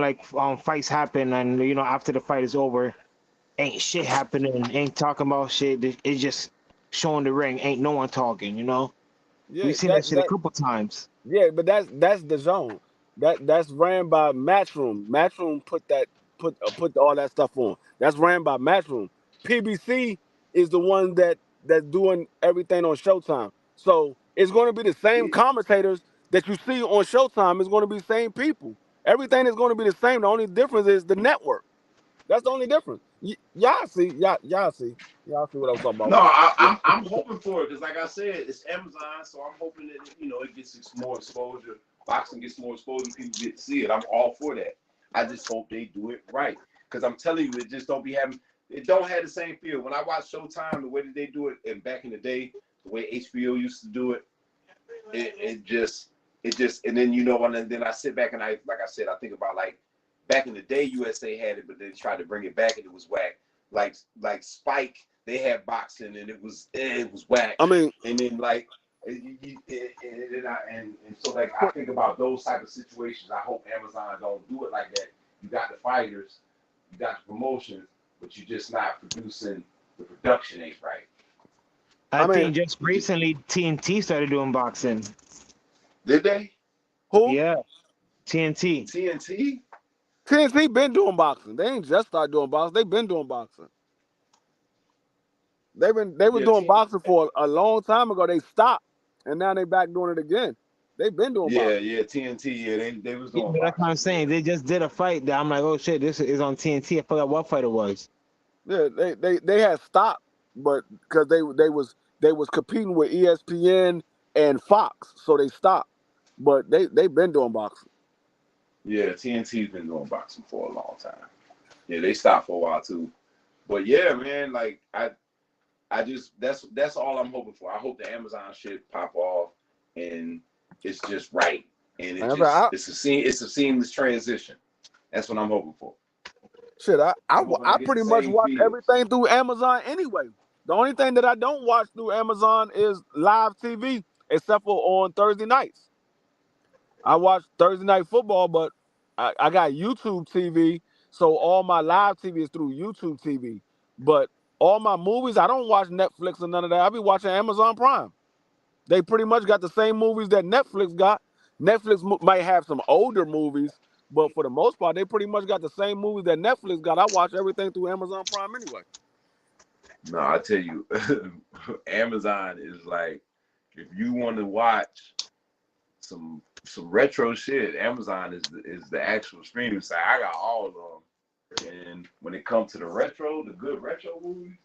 like fights happen, and after the fight is over, ain't shit happening, ain't talking about shit. It's just showing the ring, ain't no one talking. Yeah, We've seen that shit a couple times. yeah, but that's the zone. That's ran by Matchroom. Matchroom put all that stuff on. That's ran by Matchroom. PBC is the one that's doing everything on Showtime. So it's going to be the same commentators that you see on Showtime. It's going to be the same people. Everything is going to be the same. The only difference is the network. That's the only difference. Y'all see what I'm talking about. No, I'm hoping for it because, like I said, it's Amazon, so I'm hoping that it gets more exposure. Boxing gets more exposure, people get to see it. I'm all for that. I just hope they do it right because I'm telling you, it just don't be having. It don't have the same feel. When I watch Showtime, the way that they do it, and back in the day, the way HBO used to do it, it just, and then and then I sit back and like I said, I think about, like, back in the day, USA had it, but they tried to bring it back and it was whack. Like Spike, they had boxing and it was whack. I mean, And then, like, and so, like, I think about those type of situations. I hope Amazon don't do it like that. You got the fighters, you got the promotions, but you just not producing. The production ain't right. I think just recently TNT started doing boxing. Did they? who? Yeah, TNT. TNT? TNT been doing boxing. They ain't just started doing boxing. They've been doing boxing. They were Yeah, doing boxing for a long time ago. They stopped, and now they back doing it again. They've been doing boxing. yeah, TNT. Yeah, they was Yeah, doing but that's what I'm boxing. saying. They just did a fight that I'm like, oh shit, this is on TNT. I forgot what fight it was. Yeah, they had stopped, but because they was competing with ESPN and Fox, so they stopped. But they've been doing boxing. Yeah, TNT's been doing boxing for a long time. Yeah, they stopped for a while too. But yeah, man, like I just that's all I'm hoping for. I hope the Amazon shit pop off and it's just right. And it And just it's a seamless transition. That's what I'm hoping for. shit, I'm hoping I I get the pretty much same watch feels. everything through Amazon anyway. The only thing that I don't watch through Amazon is live TV, except for on Thursday nights. I watch Thursday night football, but I got YouTube TV, so all my live TV is through YouTube TV. But all my movies, I don't watch Netflix or none of that. I be watching Amazon Prime. They pretty much got the same movies that Netflix got. Netflix might have some older movies, but for the most part, they pretty much got the same movies that Netflix got. I watch everything through Amazon Prime anyway. No, I tell you, Amazon is like if you want to watch some retro shit, Amazon is the actual streaming site. I got all of them. And when it comes to the good retro movies,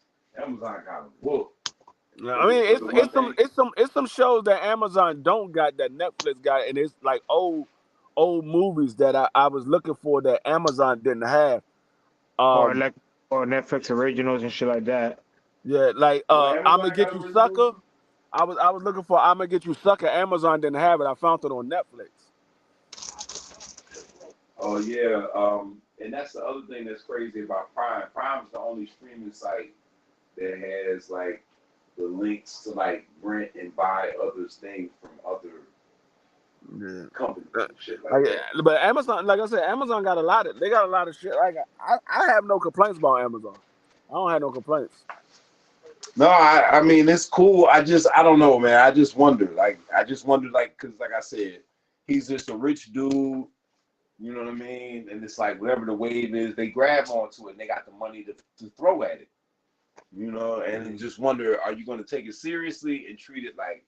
Amazon got them booked. I mean, But the one thing, it's some shows that Amazon don't got that Netflix got, and it's like old movies that I was looking for that Amazon didn't have. Or Um, like or Netflix originals and shit like that. yeah, like well, I'ma Amazon get got you originals. sucker. I was looking for I'ma get you sucker. Amazon didn't have it. I found it on Netflix. Oh yeah, and that's the other thing that's crazy about Prime. Prime's the only streaming site that has like the links to like rent and buy other things from other Yeah. companies Uh, and shit like Like, that. but Amazon, like I said, Amazon got a lot of they got a lot of shit. Like I have no complaints about Amazon. I don't have no complaints. No, I mean it's cool. I don't know, man. I just wonder, like, cause like I said, he's just a rich dude. You know what I mean? And it's like whatever the wave is, they grab onto it and they got the money to throw at it. You know, and just wonder, are you going to take it seriously and treat it like,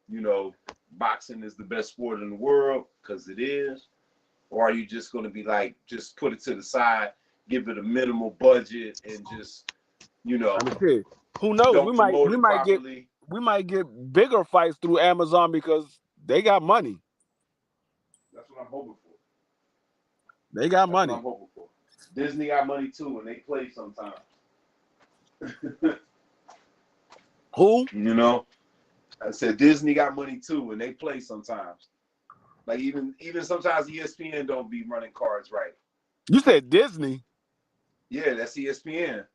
you know, boxing is the best sport in the world because it is, or are you just going to be like, just put it to the side, give it a minimal budget, and just, you know, I mean, shit, who knows? don't promote it properly? We might get bigger fights through Amazon because they got money. That's what I'm hoping for. They got That's what money. I'm hoping for. Disney got money too, and they play sometimes. Who? You know, I said Disney got money too, and they play sometimes. Like even sometimes ESPN don't be running cards right. You said Disney. Yeah, that's ESPN.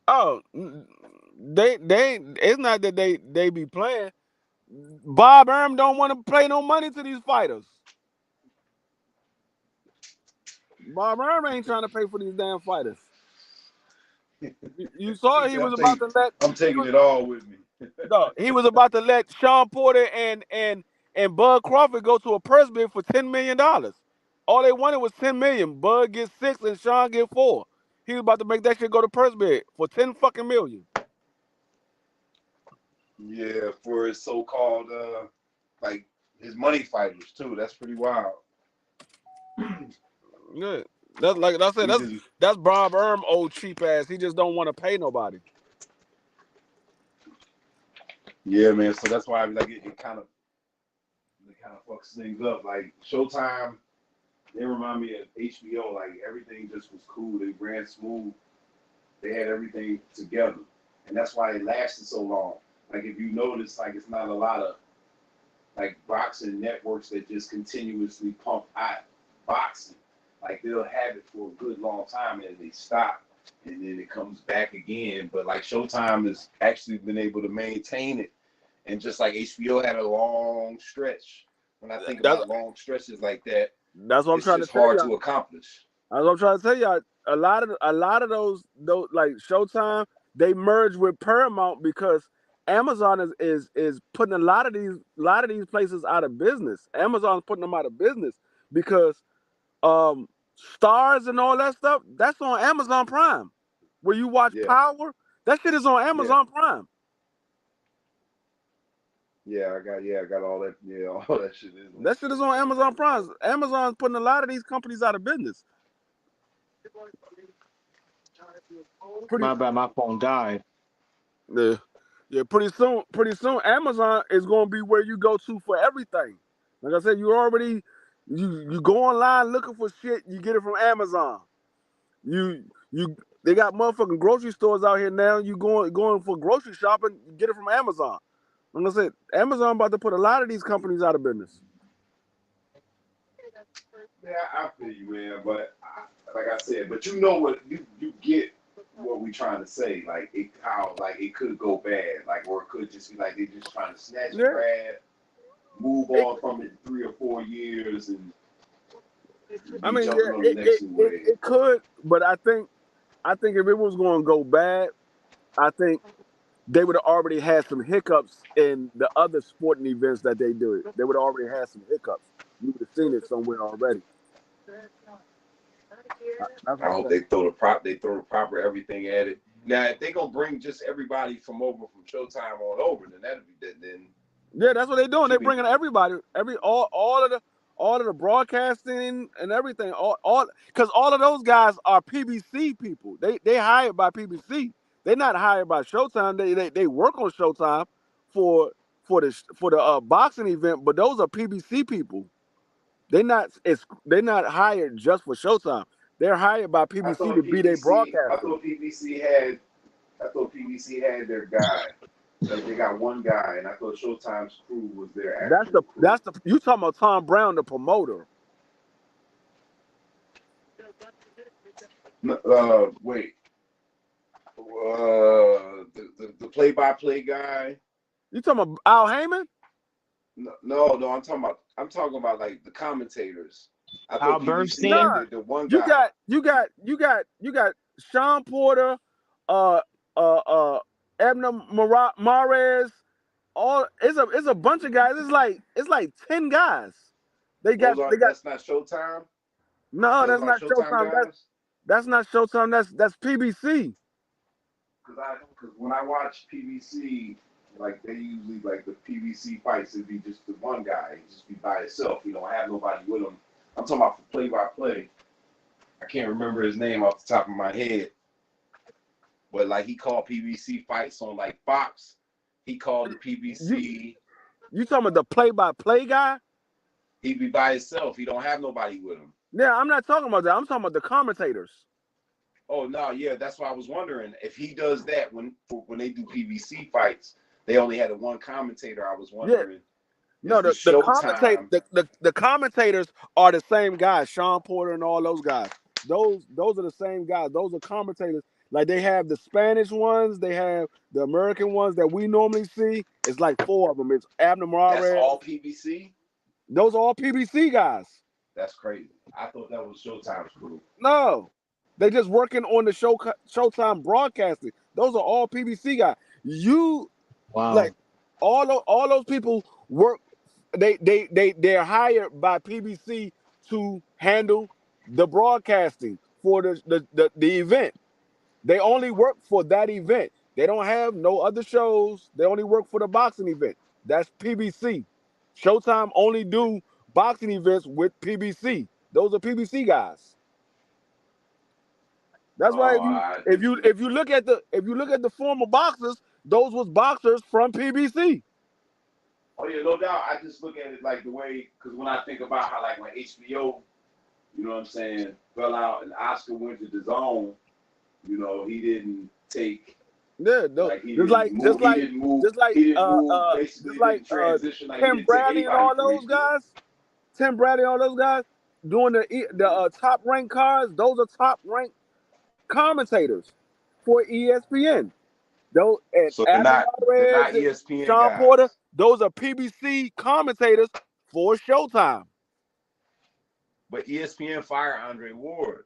Oh, they it's not that they be playing. Bob Arum don't want to pay no money to these fighters. Bob Arum ain't trying to pay for these damn fighters. You saw he was about to let I'm taking it all with me. no, he was about to let Sean Porter and Bud Crawford go to a purse bid for $10 million. All they wanted was 10 million. Bud gets 6 and Sean get 4. He was about to make that shit go to purse bid for 10 fucking million. Yeah, for his so-called like his money fighters too. That's pretty wild. Yeah. That's like I said, that's Bob Arum old cheap ass. He just don't want to pay nobody. Yeah, man. So that's why like it kind of fucks things up. Like Showtime, they remind me of HBO. Like everything just was cool. They ran smooth. They had everything together, and that's why it lasted so long. Like if you notice, like it's not a lot of like boxing networks that just continuously pump out boxing. Like they'll have it for a good long time and they stop and then it comes back again. But like Showtime has actually been able to maintain it. And just like HBO had a long stretch. When I think about long stretches like that, that's what I'm trying to it's tell hard you. to accomplish. That's what I'm trying to tell you. A lot of those like Showtime, they merge with Paramount because Amazon is putting a lot of these places out of business. Amazon's putting them out of business because Stars and all that stuff, that's on Amazon Prime. Where you watch Power, that shit is on Amazon Prime. Yeah, I got all that. Yeah, all that shit is. That shit is on Amazon Prime. Amazon's putting a lot of these companies out of business. Pretty My bad, my phone died. yeah. Yeah, pretty soon Amazon is gonna be where you go to for everything. Like I said, you go online looking for shit, you get it from Amazon. You they got motherfucking grocery stores out here now. You going for grocery shopping, you get it from Amazon. Like I said, Amazon about to put a lot of these companies out of business. Yeah, I feel you, man. But like I said, but you know what you get what we trying to say, like how it could go bad, like, or it could just be like they just trying to snatch and Yeah, grab, move it, on from it 3 or 4 years, and I be mean, jumping on yeah, the next new wave. it could, but I think if it was going to go bad, I think they would have already had some hiccups in the other sporting events that they do. They would have already had some hiccups. You would have seen it somewhere already. That's I what I'm hope saying. they throw the proper everything at it. Now, if they gonna bring just everybody from Showtime on over, then that'd be then Yeah, that's what they're doing. They're should be. bringing everybody, all of the broadcasting and everything, all because all of those guys are PBC people. They hired by PBC. They're not hired by Showtime. They work on Showtime for the boxing event, but those are PBC people. They're not hired just for Showtime. They're hired by I PBC thought to be their PBC. broadcaster. I thought PBC had their guy. Like they got one guy, and I thought Showtime's crew was their actual crew. You talking about Tom Brown, the promoter. Wait. The play-by-play guy. You talking about Al Heyman? No. I'm talking about like the commentators. I Al thought PBC Bernstein. had the one You guy. got Sean Porter, uh, Abner Mares. All it's a bunch of guys. It's like 10 guys. That's not Showtime. No, Those that's aren't not Showtime Showtime. guys. That's not Showtime. That's PBC. Because when I watch PBC, like they usually like the PBC fights, it'd be just the one guy, he'd just be by himself. He don't have nobody with him. I'm talking about for play-by-play. I can't remember his name off the top of my head, but like he called PBC fights on like Fox. He called the PBC. You talking about the play-by-play guy? He'd be by himself. He don't have nobody with him. Yeah, I'm not talking about that. I'm talking about the commentators. Oh no, yeah, that's why I was wondering if he does that when they do PBC fights. They only had one commentator. I was wondering. No, the commentators are the same guys, Sean Porter and all those guys. Those are the same guys. Those are commentators. Like they have the Spanish ones, they have the American ones that we normally see. It's like 4 of them. It's Abner Mares. That's all PBC. Those are all PBC guys. That's crazy. I thought that was Showtime's crew. No, they just working on the Showtime broadcasting. Those are all PBC guys. Wow. Like all those people work. They're hired by PBC to handle the broadcasting for the event. They only work for that event. They don't have no other shows. They only work for the boxing event. That's PBC. Showtime only do boxing events with PBC. Those are PBC guys. That's why if you look at the former boxers, those was boxers from PBC. Oh yeah, no doubt. I just look at it like the way, because when I think about how like when HBO, you know what I'm saying, fell out and Oscar went to the zone, you know, he didn't take. Yeah, just like Tim Bradley and all those guys. Tim Bradley and all those guys doing the top ranked cards. Those are top ranked commentators for ESPN. Those and so they're not ESPN Sean guys. Porter. Those are PBC commentators for Showtime. But ESPN fired Andre Ward,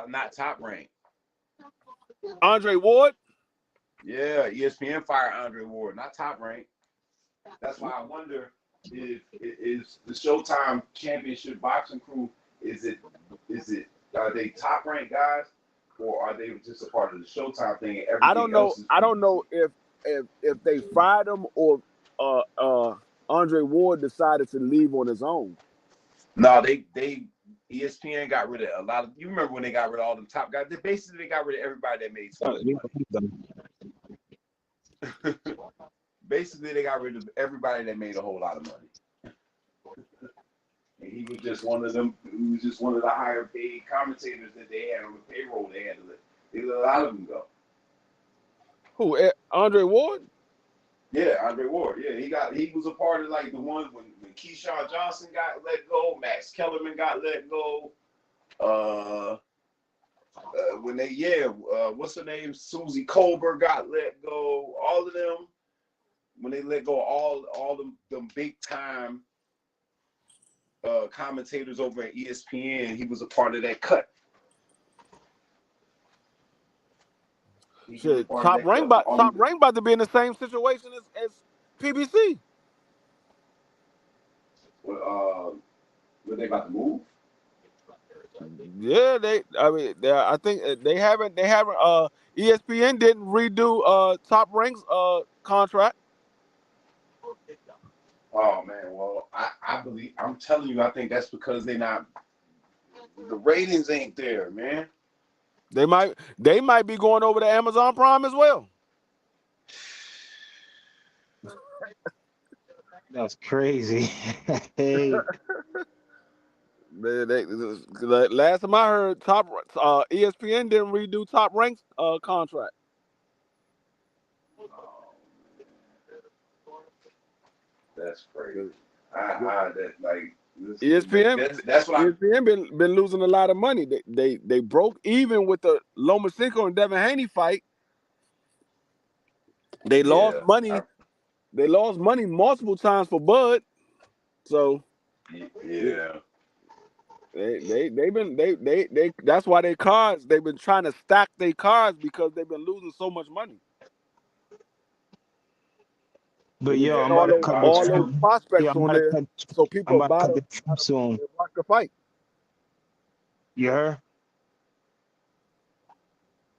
not Top Rank. Andre Ward? Yeah, ESPN fired Andre Ward, not Top Rank. That's why I wonder if is the Showtime Championship boxing crew, are they Top Rank guys, or are they just a part of the Showtime thing? And I don't know if they fired him or Andre Ward decided to leave on his own. No, they ESPN got rid of a lot of. You remember when they got rid of all them top guys? They got rid of everybody that made so much money. Basically, they got rid of everybody that made a whole lot of money. And he was just one of them. He was just one of the higher paid commentators that they had on the payroll. They had to let a lot of them go. Who? Andre Ward? Yeah, Andre Ward. Yeah, he was a part of like the one when Keyshawn Johnson got let go, Max Kellerman got let go. When what's her name? Susie Colbert got let go. All of them, when they let go, all them big time commentators over at ESPN, he was a part of that cut. Shit, Top Rank about to be in the same situation as PBC. Were they about to move? Yeah, I think they haven't. ESPN didn't redo Top Rank's contract. Oh man, well I'm telling you, I think that's because the ratings ain't there, man. They might be going over to Amazon Prime as well. That's crazy. Hey. Last time I heard, ESPN didn't redo Top Rank's contract. That's crazy. ESPN. That's what ESPN been losing a lot of money. They broke even with the Lomachenko and Devin Haney fight. They lost money. They lost money multiple times for Bud. So yeah. They've been that's why they've been trying to stack their cards because they've been losing so much money. But yo, I'm all about to cut those prospects on there, so people watch the fight. You heard?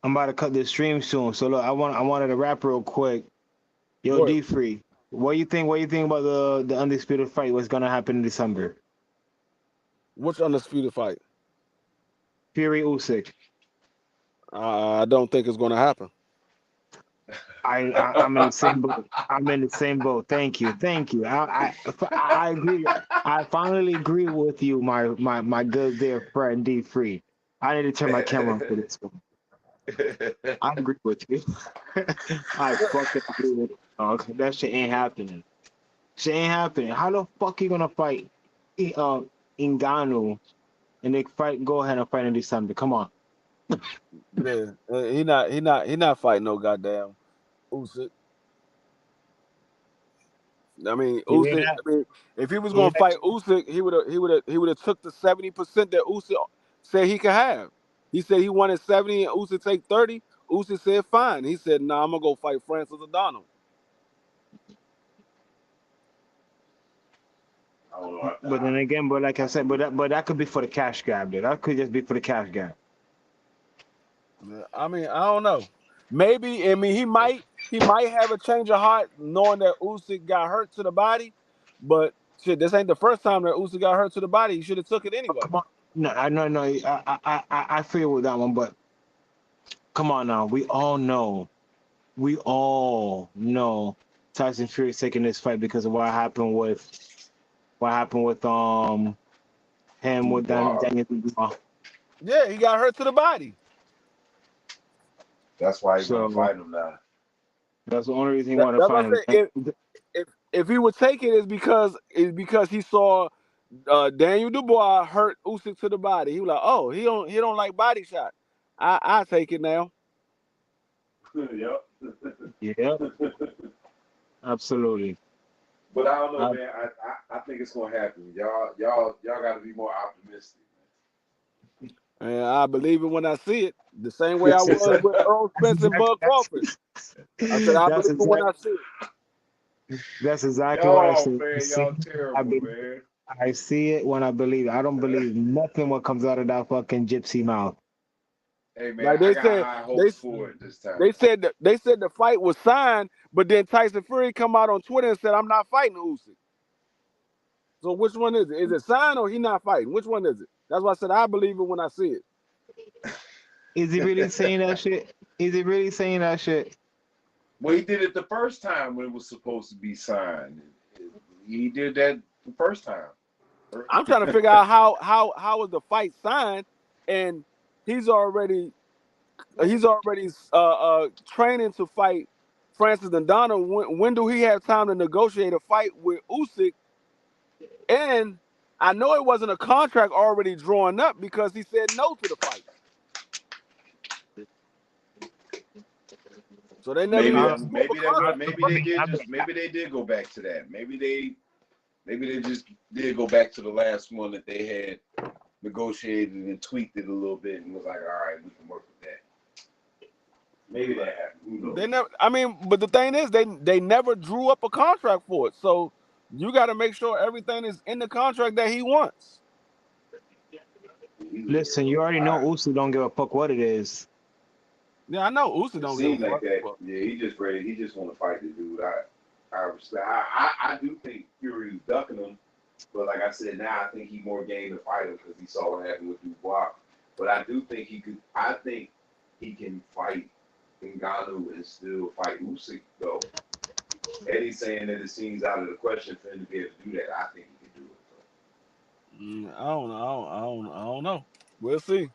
I'm about to cut this stream soon. So look, I wanted to wrap real quick. Yo, D Free, what you think about the undisputed fight? What's gonna happen in December? Which undisputed fight? Fury Usyk. I don't think it's gonna happen. I'm in the same boat. I'm in the same boat. Thank you. I agree. I finally agree with you, my good dear friend D Free. I need to turn my camera on for this one. I agree with you. I fucking agree with you. Okay, that shit ain't happening. Shit ain't happening. How the fuck you gonna fight Ngannou and they go ahead and fight in December? Come on. Yeah, he not fighting no goddamn Usyk. I mean, Usyk. I mean, if he was gonna fight Usyk, he would have took the 70% that Usyk said he could have. He said he wanted 70 and Usyk take 30. Usyk said fine. He said, "Nah, I'm gonna go fight Francis Ngannou." But then again, like I said, but that could be for the cash grab, dude. That could just be for the cash grab. I mean, I don't know. Maybe, I mean, he might have a change of heart knowing that Usyk got hurt to the body, but shit, this ain't the first time that Usyk got hurt to the body. He should have took it anyway. Come on. No, I feel with that one, but come on now. We all know Tyson Fury is taking this fight because of what happened with him with Daniel Dubois. Yeah, he got hurt to the body. That's why he's gonna fight him now. That's the only reason he wanted to fight him. If he would take it, is because he saw Daniel Dubois hurt Usyk to the body. He was like, oh, he don't like body shot. I take it now. Yep. Absolutely. But I don't know, man. I think it's gonna happen. Y'all got to be more optimistic. And I believe it when I see it. The same way I was with Earl Spence and Bud Crawford. I said I believe it when I see it. That's exactly what I said. Man, y'all terrible, man. I see it when I believe it. I don't believe nothing what comes out of that fucking gypsy mouth. Hey man, like they got high hopes for it this time. They said the fight was signed, but then Tyson Fury come out on Twitter and said, "I'm not fighting Usyk." So which one is it? Is it signed or he not fighting? Which one is it? That's why I said I believe it when I see it. Is he really saying that shit? Is he really saying that shit? Well, he did it the first time when it was supposed to be signed. He did that the first time. I'm trying to figure out how was the fight signed, and he's already training to fight Francis Ngannou. When do he have time to negotiate a fight with Usyk? And I know it wasn't a contract already drawn up because he said no to the fight. So they never maybe they did go back to that. Maybe they just did go back to the last one that they had negotiated and tweaked it a little bit and was like, all right, we can work with that. Maybe that happened. Who knows? They never. I mean, but the thing is, they never drew up a contract for it. So you got to make sure everything is in the contract that he wants. Listen, you already know Usyk don't give a fuck what it is. Yeah, I know Usyk don't give a like fuck. that. Yeah, he just ready. He just want to fight the dude. I respect. I do think Fury was ducking him, but like I said, now I think he more game to fight him because he saw what happened with Dubois. But I do think he could. I think he can fight Ngannou and still fight Usyk though. Eddie's saying that it seems out of the question for him to be able to do that. I think he can do it. I don't know. We'll see.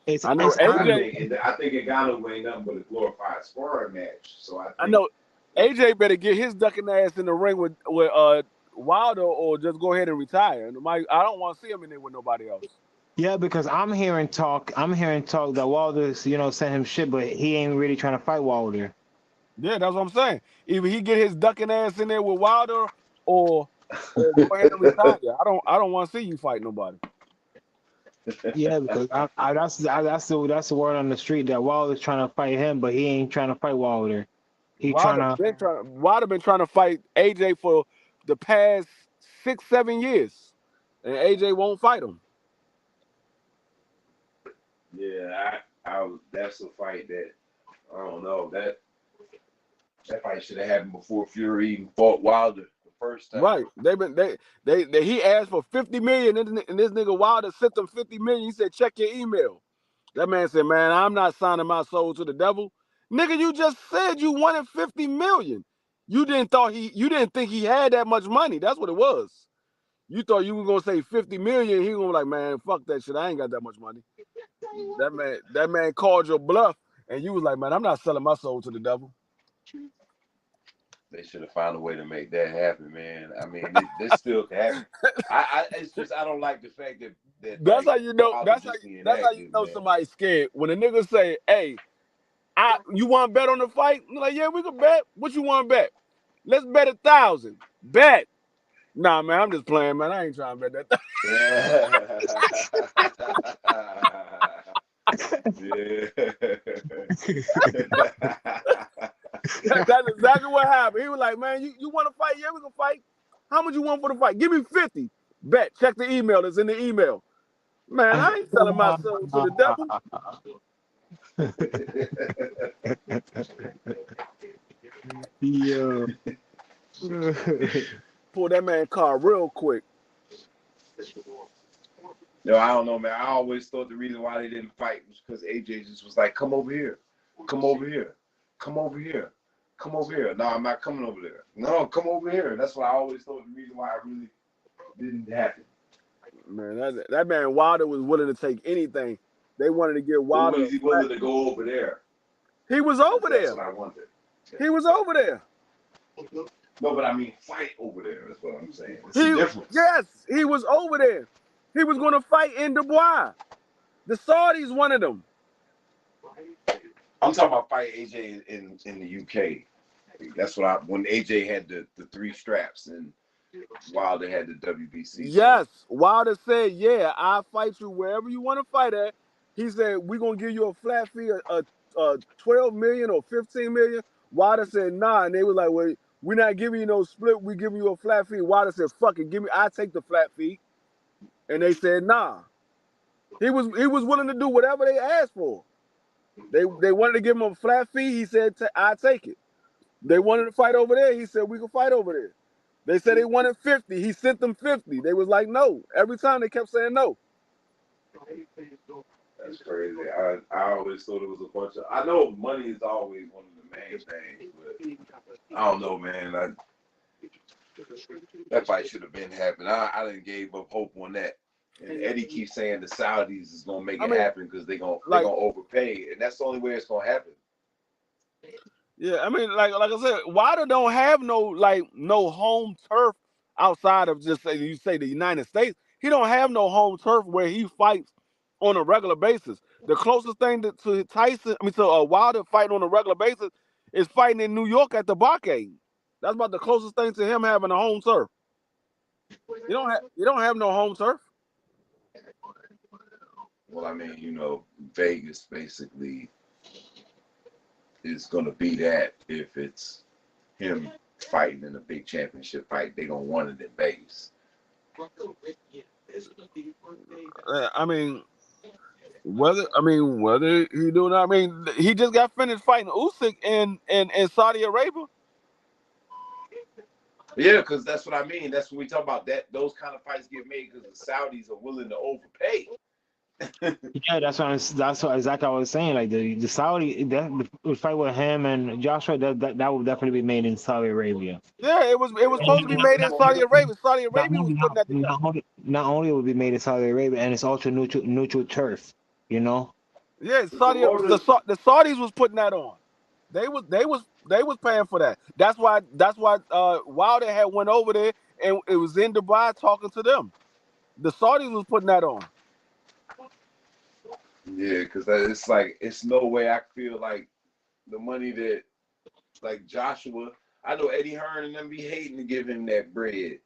I think Ngannou ain't nothing but a glorified sparring match. So I know AJ better get his ducking ass in the ring with Wilder or just go ahead and retire. I don't want to see him in there with nobody else. Yeah, because I'm hearing talk that Wilder's, sent him shit, but he ain't really trying to fight Wilder. Yeah, that's what I'm saying. Either he get his ducking ass in there with Wilder or go ahead and retire. I don't want to see you fight nobody. Yeah, because that's the word on the street that Wilder's trying to fight him, but he ain't trying to fight Wilder. Wilder been trying to fight AJ for the past 6-7 years, and AJ won't fight him. Yeah, that's a fight that I don't know that fight should have happened before Fury even fought Wilder the first time. Right? He asked for $50 million, and this nigga Wilder sent him $50 million. He said, check your email. That man said, man, I'm not signing my soul to the devil. Nigga, you just said you wanted $50 million. You didn't think he had that much money. That's what it was. You thought you were gonna say $50 million. He gonna be like, man, fuck that shit. I ain't got that much money. That man called your bluff, and you was like, man, I'm not selling my soul to the devil. They should have found a way to make that happen, man. I mean, this still can happen. It's just I don't like the fact that that's how you know. That's how you know somebody's scared when a nigga say, "Hey, you want to bet on the fight?" I'm like, "Yeah, we can bet. What you want to bet? Let's bet 1,000. Bet." Nah, man, I'm just playing, man. I ain't trying to bet that. That's exactly what happened. He was like, man, you want to fight? Yeah, we can fight. How much you want for the fight? Give me 50. Bet. Check the email. It's in the email. Man, I ain't selling my soul to the devil. Yeah. Pull that man car real quick. No, I don't know, man. I always thought the reason why they didn't fight was because AJ just was like, come over here. Come over here. Come over here. Come over here. No, I'm not coming over there. No, come over here. That's what I always thought the reason why it really didn't happen. Man, that man Wilder was willing to take anything. They wanted to get Wilder. Was he willing to go over there? He was over there. That's what I wanted. He was over there. No, but I mean fight over there. That's what I'm saying. It's the difference. Yes, he was over there. He was going to fight in Dubois. The Saudis wanted him. I'm talking about fight AJ in the UK. That's what when AJ had the 3 straps and Wilder had the WBC. Yes, Wilder said, yeah, I'll fight you wherever you want to fight at. He said, we're going to give you a flat fee of 12 million or 15 million. Wilder said, nah. And they was like, well, we're not giving you no split. We're giving you a flat fee. Wilder said, fuck it. I'll take the flat fee. And they said, nah. He was willing to do whatever they asked for. They wanted to give him a flat fee. He said, I'll take it. They wanted to fight over there. He said, we can fight over there. They said they wanted 50. He sent them 50. They was like, no. Every time they kept saying no. That's crazy. I always thought it was a bunch of. I know money is always one of the main things, but I don't know, man. That fight should have been happening. I didn't gave up hope on that. And Eddie keeps saying the Saudis is gonna make it happen because they're gonna overpay, and that's the only way it's gonna happen. Yeah, I mean, like I said, Wilder don't have no home turf outside of just you say the United States. He don't have no home turf where he fights on a regular basis. The closest thing to Tyson, to Wilder fighting on a regular basis is fighting in New York at the Barcade. That's about the closest thing to him having a home turf. You don't have no home turf. Well, I mean, Vegas basically is going to be that if it's him fighting in a big championship fight. They don't want it in Vegas. Whether he do not. He just got finished fighting Usyk in Saudi Arabia. Yeah, because that's what I mean. That's what we talk about. Those kind of fights get made because the Saudis are willing to overpay. Yeah, that's exactly what I was saying. Like the Saudi the fight with him and Joshua, that would definitely be made in Saudi Arabia. Yeah, it was supposed to be made in Saudi Arabia. Saudi Arabia was putting that together. Not only would be made in Saudi Arabia, and it's also neutral turf. Yeah, the Saudis was putting that on. They was paying for that. That's why Wilder had went over there and it was in Dubai talking to them. The Saudis was putting that on. Yeah, because it's no way I feel like the money that like Joshua. I know Eddie Hearn and them be hating to give him that bread.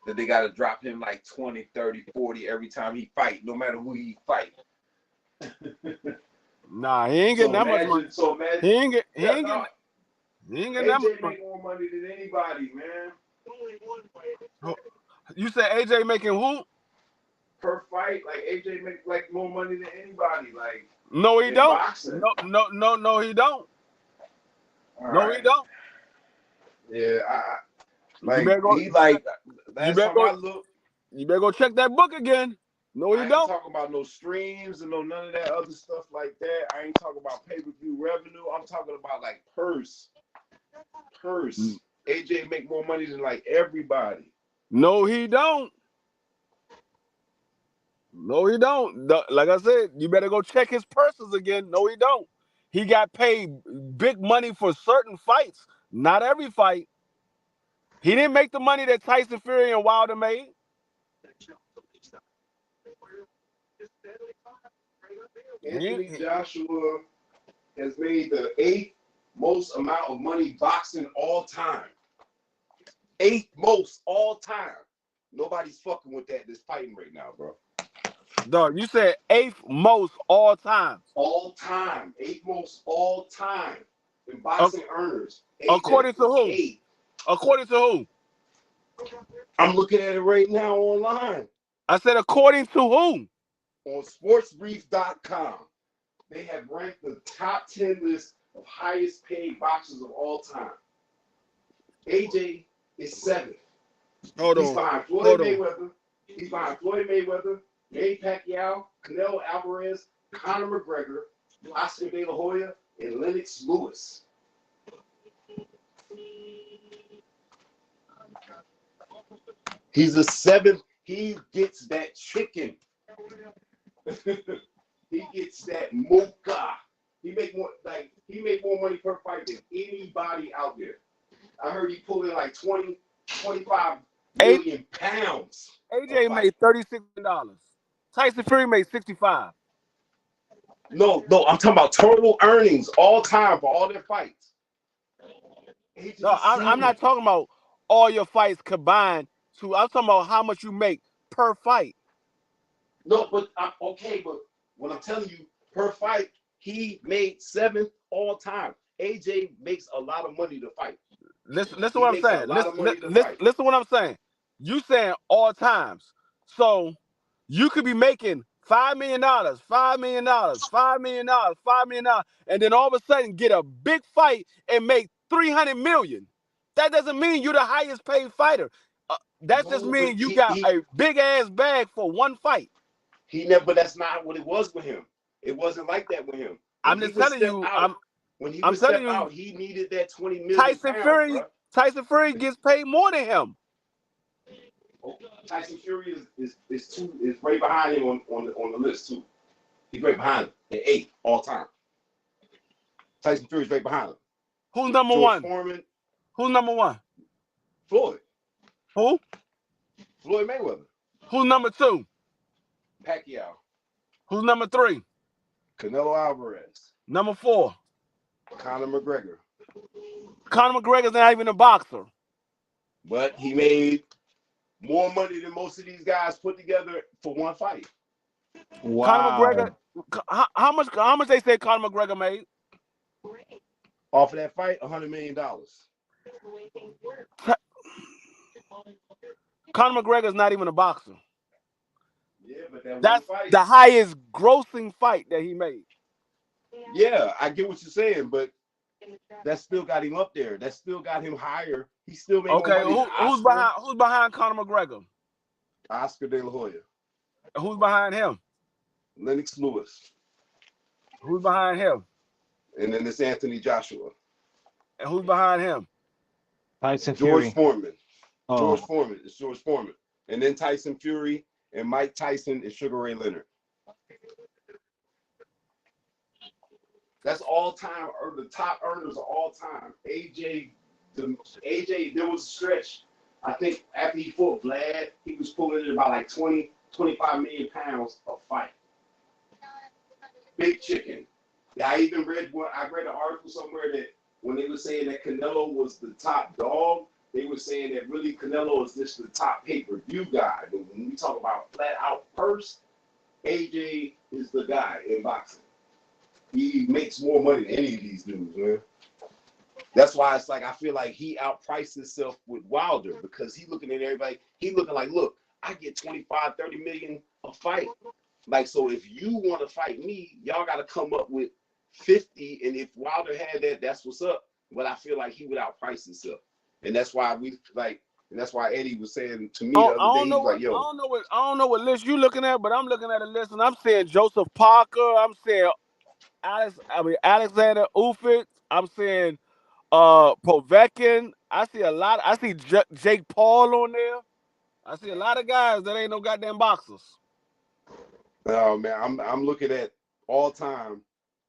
That they got to drop him like 20, 30, 40 every time he fight, no matter who he fight. Nah, he ain't getting that much money. So imagine he ain't getting that much money. Make more money than anybody, man. You said AJ making who? Per fight, like AJ make like more money than anybody. Like no, he don't. Boxing. No, he don't. All no, right. He don't. Yeah, you better go check that book again. No, he don't. I ain't talking about no streams and none of that other stuff like that. I ain't talking about pay-per-view revenue. I'm talking about like purse. AJ make more money than like everybody. No, he don't. No, he don't. Like I said, you better go check his purses again. No, he don't. He got paid big money for certain fights, not every fight. He didn't make the money that Tyson Fury and Wilder made. Anthony Joshua has made the 8th most amount of money boxing all time. 8th most all time. Nobody's fucking with that that's fighting right now, bro. Dog, you said 8th most all time. All time. 8th most all time in boxing earners. According to who? 8. According to who? I'm looking at it right now online. I said according to who? On sportsbrief.com. They have ranked the top 10 list of highest paid boxers of all time. AJ is 7th. He's behind Floyd Mayweather. He's behind Floyd Mayweather, Manny Pacquiao, Canelo Alvarez, Conor McGregor, Oscar De La Hoya, and Lennox Lewis. He's a 7th. He gets that chicken. He gets that mocha. He make more money per fight than anybody out there. I heard he pulled in like 20, 25 million pounds. AJ made $36 million. Tyson Fury made 65. No, I'm talking about total earnings all time for all their fights. No, I'm not talking about all your fights combined. I'm talking about how much you make per fight. No, but okay, but when I'm telling you per fight, he made 7th all time. AJ makes a lot of money to fight. Listen what I'm saying. Listen what I'm saying. You saying all times. So you could be making $5 million, $5 million, $5 million, $5 million, and then all of a sudden get a big fight and make $300 million. That doesn't mean you're the highest paid fighter. That just No, means but you got a big ass bag for one fight. he never. But that's not what it was with him. It wasn't like that with him. I'm just telling you. When he I'm would telling step you. out, he needed that 20 million Tyson pounds, Fury. bro. Tyson Fury gets paid more than him. Tyson Fury is right behind him on the list too. He's right behind him at 8 all time. Tyson Fury's right behind him. Who's number George one? Foreman. Who's number one? Floyd. Who? Floyd Mayweather. Who's number two? Pacquiao. Who's number three? Canelo Alvarez. Number four? Conor McGregor. Conor McGregor's not even a boxer. But he made more money than most of these guys put together for one fight. Wow. Conor McGregor, how much they say Conor McGregor made? Off of that fight, $100 million. Conor McGregor's not even a boxer. Yeah, but that's one fight, the highest grossing fight that he made. Yeah, I get what you're saying, but that still got him up there. That still got him higher. He still made okay. more money Who's behind Conor McGregor? Oscar De La Hoya. Who's behind him? Lennox Lewis. Who's behind him? And then it's Anthony Joshua. And who's behind him? Tyson George Fury. Foreman. Oh. George Foreman. It's George Foreman. And then Tyson Fury and Mike Tyson and Sugar Ray Leonard. That's all time, or the top earners of all time. AJ, there was a stretch. I think after he fought Vlad, he was pulling in about like 20, 25 million pounds a fight. Big chicken. Yeah, I read an article somewhere that when they were saying that Canelo was the top dog, they were saying that really Canelo is just the top pay-per-view guy. But when we talk about flat out purse, AJ is the guy in boxing. He makes more money than any of these dudes, man. That's why it's like I feel like he outpriced himself with Wilder because he looking at everybody. He looking like, look, I get 25, 30 million a fight. Like, so if you want to fight me, y'all got to come up with 50. And if Wilder had that, that's what's up. But I feel like he would outprice himself. And that's why that's why Eddie was saying to me the other day, he's like, yo. I don't know what list you looking at, but I'm looking at a list and I'm saying Joseph Parker. I'm saying Alexander Usyk. I'm saying Povetkin. I see a lot. I see Jake Paul on there. I see a lot of guys that ain't no goddamn boxers. Oh man, I'm looking at all time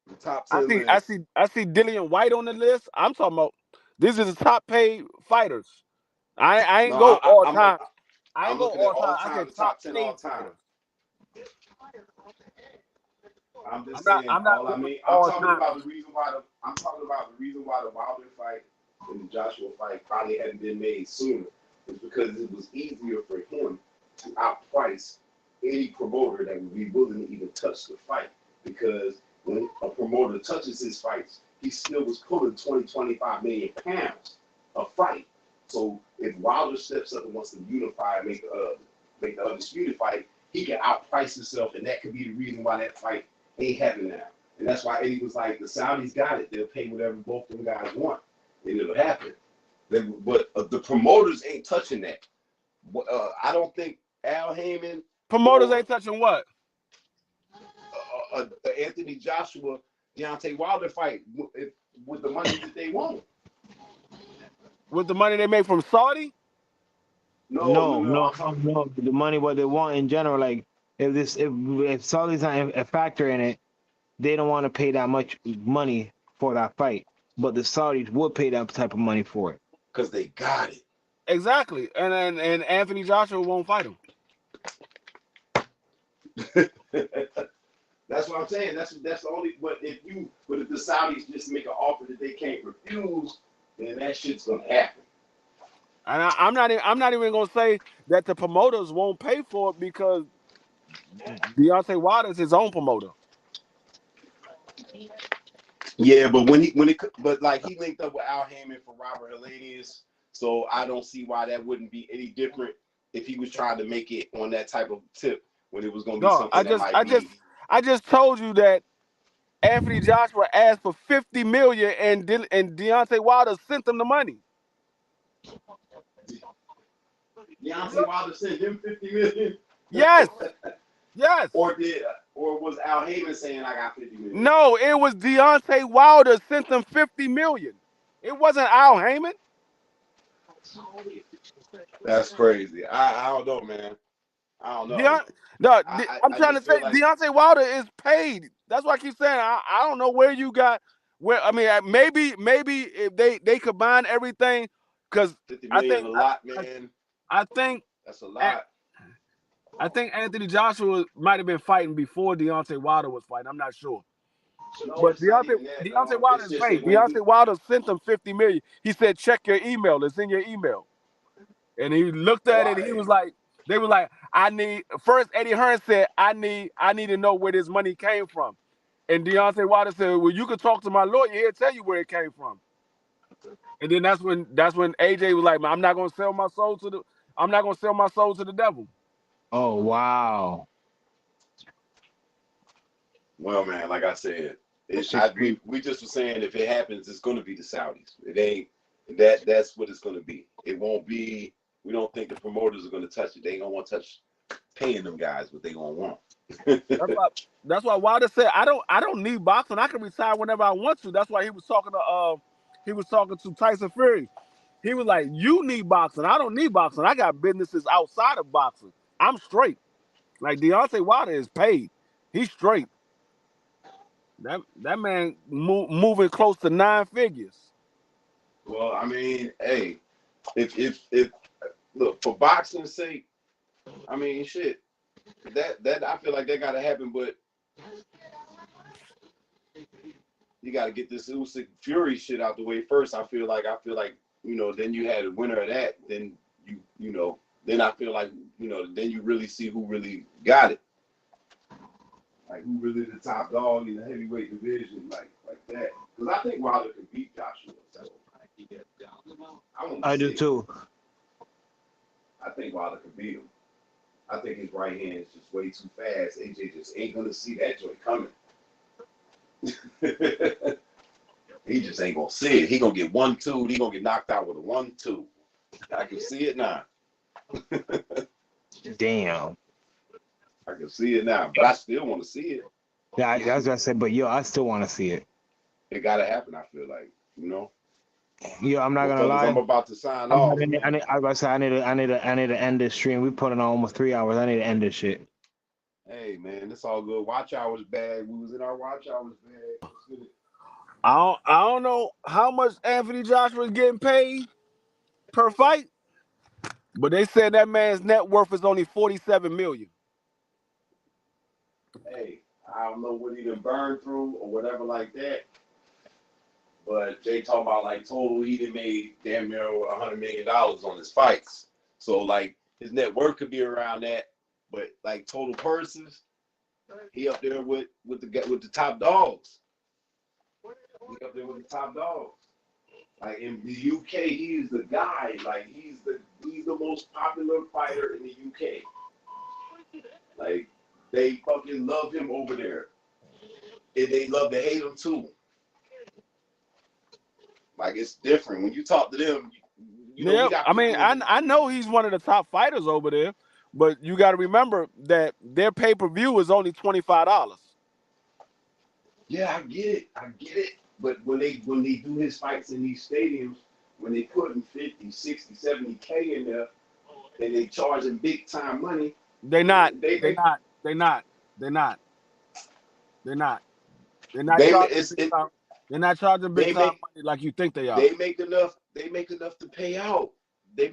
the top 10 I see Dillian White on the list. I'm talking about this is the top paid fighters. I ain't go all time. I ain't go all time. I said top 10 all time. I'm just saying. I'm talking about the reason why the Wilder fight and the Joshua fight probably hadn't been made sooner. Is because it was easier for him to outprice any promoter that would be willing to even touch the fight. Because when a promoter touches his fights, he still was pulling 20, 25 million pounds a fight. So if Wilder steps up and wants to unify and make the undisputed fight, he can outprice himself, and that could be the reason why that fight ain't happening now. And that's why Eddie was like, the Saudis got it. They'll pay whatever both them guys want, and it'll happen. But the promoters ain't touching that. I don't think Al Heyman. Promoters ain't touching what? Anthony Joshua, Deontay Wilder fight with the money that they want. With the money they make from Saudi? No. The money what they want in general. Like if Saudi's not a factor in it, they don't want to pay that much money for that fight. But the Saudis would pay that type of money for it. Because they got it. Exactly. And Anthony Joshua won't fight him. That's what I'm saying. That's the only. But if the Saudis just make an offer that they can't refuse, then that shit's gonna happen. And I'm not even gonna say that the promoters won't pay for it because Deontay Wilder is his own promoter. Yeah, but he linked up with Al Heyman for Robert Helenius, so I don't see why that wouldn't be any different if he was trying to make it on that type of tip when it was gonna be something. I just told you that Anthony Joshua asked for $50 million and Deontay Wilder sent him the money. Deontay Wilder sent him $50 million, Yes, yes. or was Al Heyman saying I got $50 million? No, it was Deontay Wilder sent them $50 million. It wasn't Al Heyman. That's crazy. I don't know, man. I don't know. No, I'm I trying to just say feel like Deontay Wilder is paid. That's why I keep saying I don't know where you got where. I mean, maybe if they combine everything, because $50 I million think is a lot, man. I think That's a lot. I think Anthony Joshua might have been fighting before Deontay Wilder was fighting. I'm not sure. No, But it's not even that, Deontay dog. Wilder It's is just that paid. when Deontay Wilder sent them $50 million. He said, check your email. It's in your email. And he looked at it and he was like, they were like, first Eddie Hearn said, I need to know where this money came from. And Deontay Wilder said, well, you can talk to my lawyer, he'll tell you where it came from. And then that's when AJ was like, I'm not gonna sell my soul to the devil. Oh wow. Well, man, like I said, we just were saying if it happens, it's going to be the Saudis. It ain't that's what it's going to be. It won't be. We don't think the promoters are going to touch it. They ain't gonna want to touch paying them guys what they gonna want. That's why Wilder said, I don't need boxing. I can retire whenever I want to. That's why he was talking to Tyson Fury. He was like, you need boxing. I don't need boxing. I got businesses outside of boxing. I'm straight. Like Deontay Wilder is paid. He's straight. That man moving close to 9 figures. Well, I mean, hey, if look, for boxing's sake, I mean, shit, that I feel like that got to happen, but you got to get this Usyk Fury shit out the way first. I feel like then you had a winner of that, then then I feel like then you really see who really got it, like who really the top dog in the heavyweight division, like that. Because I think Wilder can beat Joshua. So I do too. I think Wilder can beat him. I think his right hand is just way too fast. AJ just ain't gonna see that joint coming. He just ain't gonna see it. He gonna get 1-2. He gonna get knocked out with a 1-2. I can see it now. Damn. I can see it now, but I still want to see it. Yeah, I was gonna say, but I still want to see it. It gotta happen. I feel like I'm not gonna lie. I'm about to sign off. I need to end this stream. We put in almost 3 hours. I need to end this shit. Hey man, it's all good. Watch hours bag. We was in our watch hours bag. I don't know how much Anthony Joshua is getting paid per fight, but they said that man's net worth is only $47 million. Hey, I don't know what he done burned through or whatever like that, but they talk about like total he done made damn near $100 million on his fights. So like his net worth could be around that, but like total purses, he up there with the top dogs. He up there with the top dogs. Like in the UK, he's the guy. Like he's the most popular fighter in the UK. Like they fucking love him over there, and they love to hate him too. Like it's different when you talk to them. I know he's one of the top fighters over there, but you got to remember that their pay-per-view is only $25. Yeah, I get it. But when they do his fights in these stadiums, when they put him 50, 60, 70K in there, and they charge him big time money. They're not charging big time money like you think they are. They make enough to pay out. They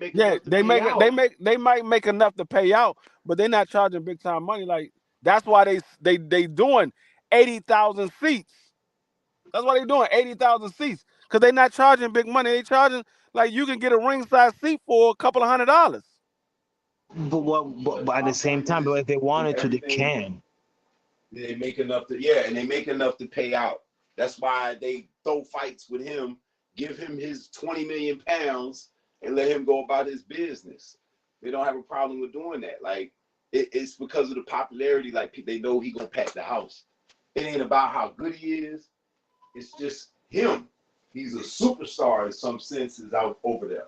might make enough to pay out, but they're not charging big time money. Like that's why they doing 80,000 seats. That's why they're doing 80,000 seats, because they're not charging big money. They charging like you can get a ringside seat for a couple of $100. But at the same time, but if they wanted to, they can. They make enough to pay out. That's why they throw fights with him, give him his 20 million pounds, and let him go about his business. They don't have a problem with doing that. Like it's because of the popularity. Like they know he gonna pack the house. It ain't about how good he is. It's just him. He's a superstar in some senses out over there.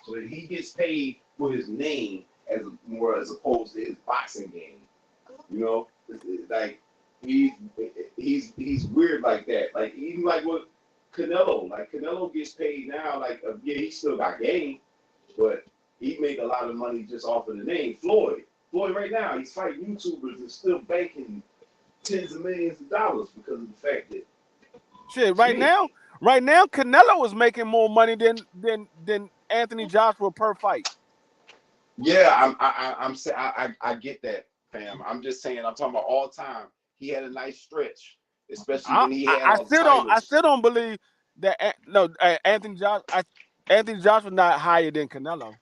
So he gets paid for his name as opposed to his boxing game. You know, like he's weird like that. Like even like what Canelo, like Canelo gets paid now. Like yeah, he still got game, but he make a lot of money just off of the name. Floyd right now, he's fighting YouTubers and still banking tens of millions of dollars because of the fact that Shit, right now, Canelo is making more money than Anthony Joshua per fight. Yeah, I get that, fam. I'm just saying, I'm talking about all time. He had a nice stretch, especially when he had all the titles. I still don't believe that. Anthony Joshua not higher than Canelo.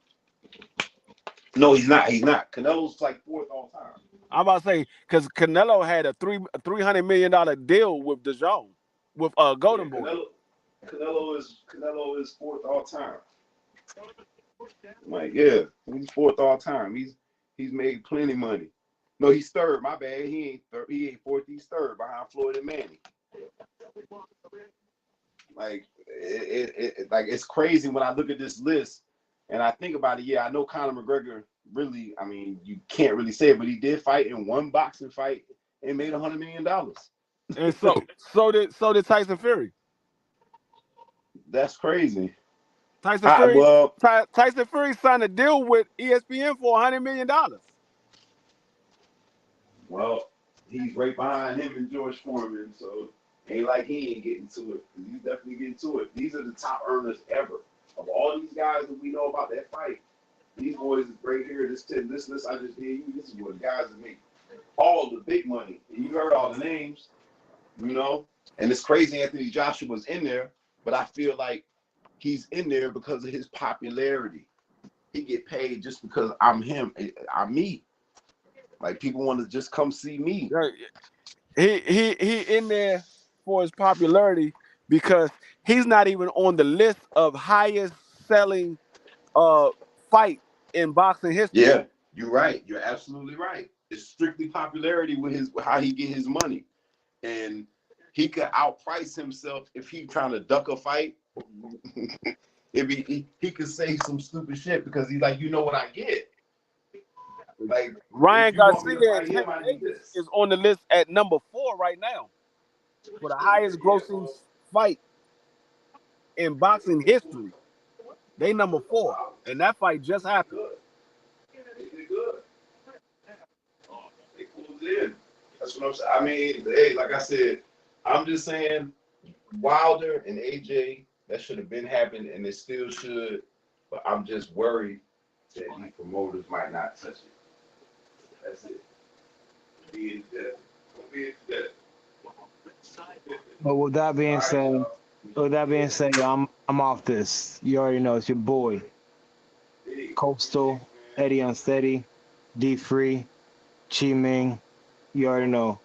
No, he's not. He's not. Canelo's like fourth all time. I'm about to say because Canelo had a $300 million deal with DAZN, with Golden Boy. Canelo is fourth all time. Like yeah, he's fourth all time. He's made plenty of money. No, he's third. My bad. He ain't third. He ain't fourth. He's third behind Floyd and Manny. Like it's crazy when I look at this list and I think about it. Yeah, I know Conor McGregor. Really, I mean, you can't really say it, but he did fight in one boxing fight and made $100 million. And so did Tyson Fury. That's crazy. Tyson Fury signed a deal with ESPN for $100 million. Well, he's right behind him and George Foreman, so ain't like he ain't getting to it. He's definitely getting to it. These are the top earners ever. Of all these guys that we know about that fight, these boys right here, this list I just gave you, this is what guys that make all the big money. And you heard all the names, you know? And it's crazy Anthony Joshua was in there, but I feel like he's in there because of his popularity. He get paid just because I'm him, I'm me. Like people want to just come see me. He in there for his popularity because he's not even on the list of highest selling fight in boxing history. Yeah, you're right. You're absolutely right. It's strictly popularity with how he get his money, and he could outprice himself if he trying to duck a fight. He could say some stupid shit because he's like, you know what I get. Like Ryan Garcia and Tank Davis is on the list at number 4 right now for the highest grossing fight in boxing history. They number 4, and that fight just happened. They did good. They pulled it in. That's what I'm saying. I mean, hey, like I said, I'm just saying Wilder and AJ, that should have been happened, and it still should. But I'm just worried that these promoters might not touch it. That's it. Be in debt. But with that being said, I'm off this. You already know it's your boy, Coastal, Eddie Unsteady, D Free, Chi Ming. You already know.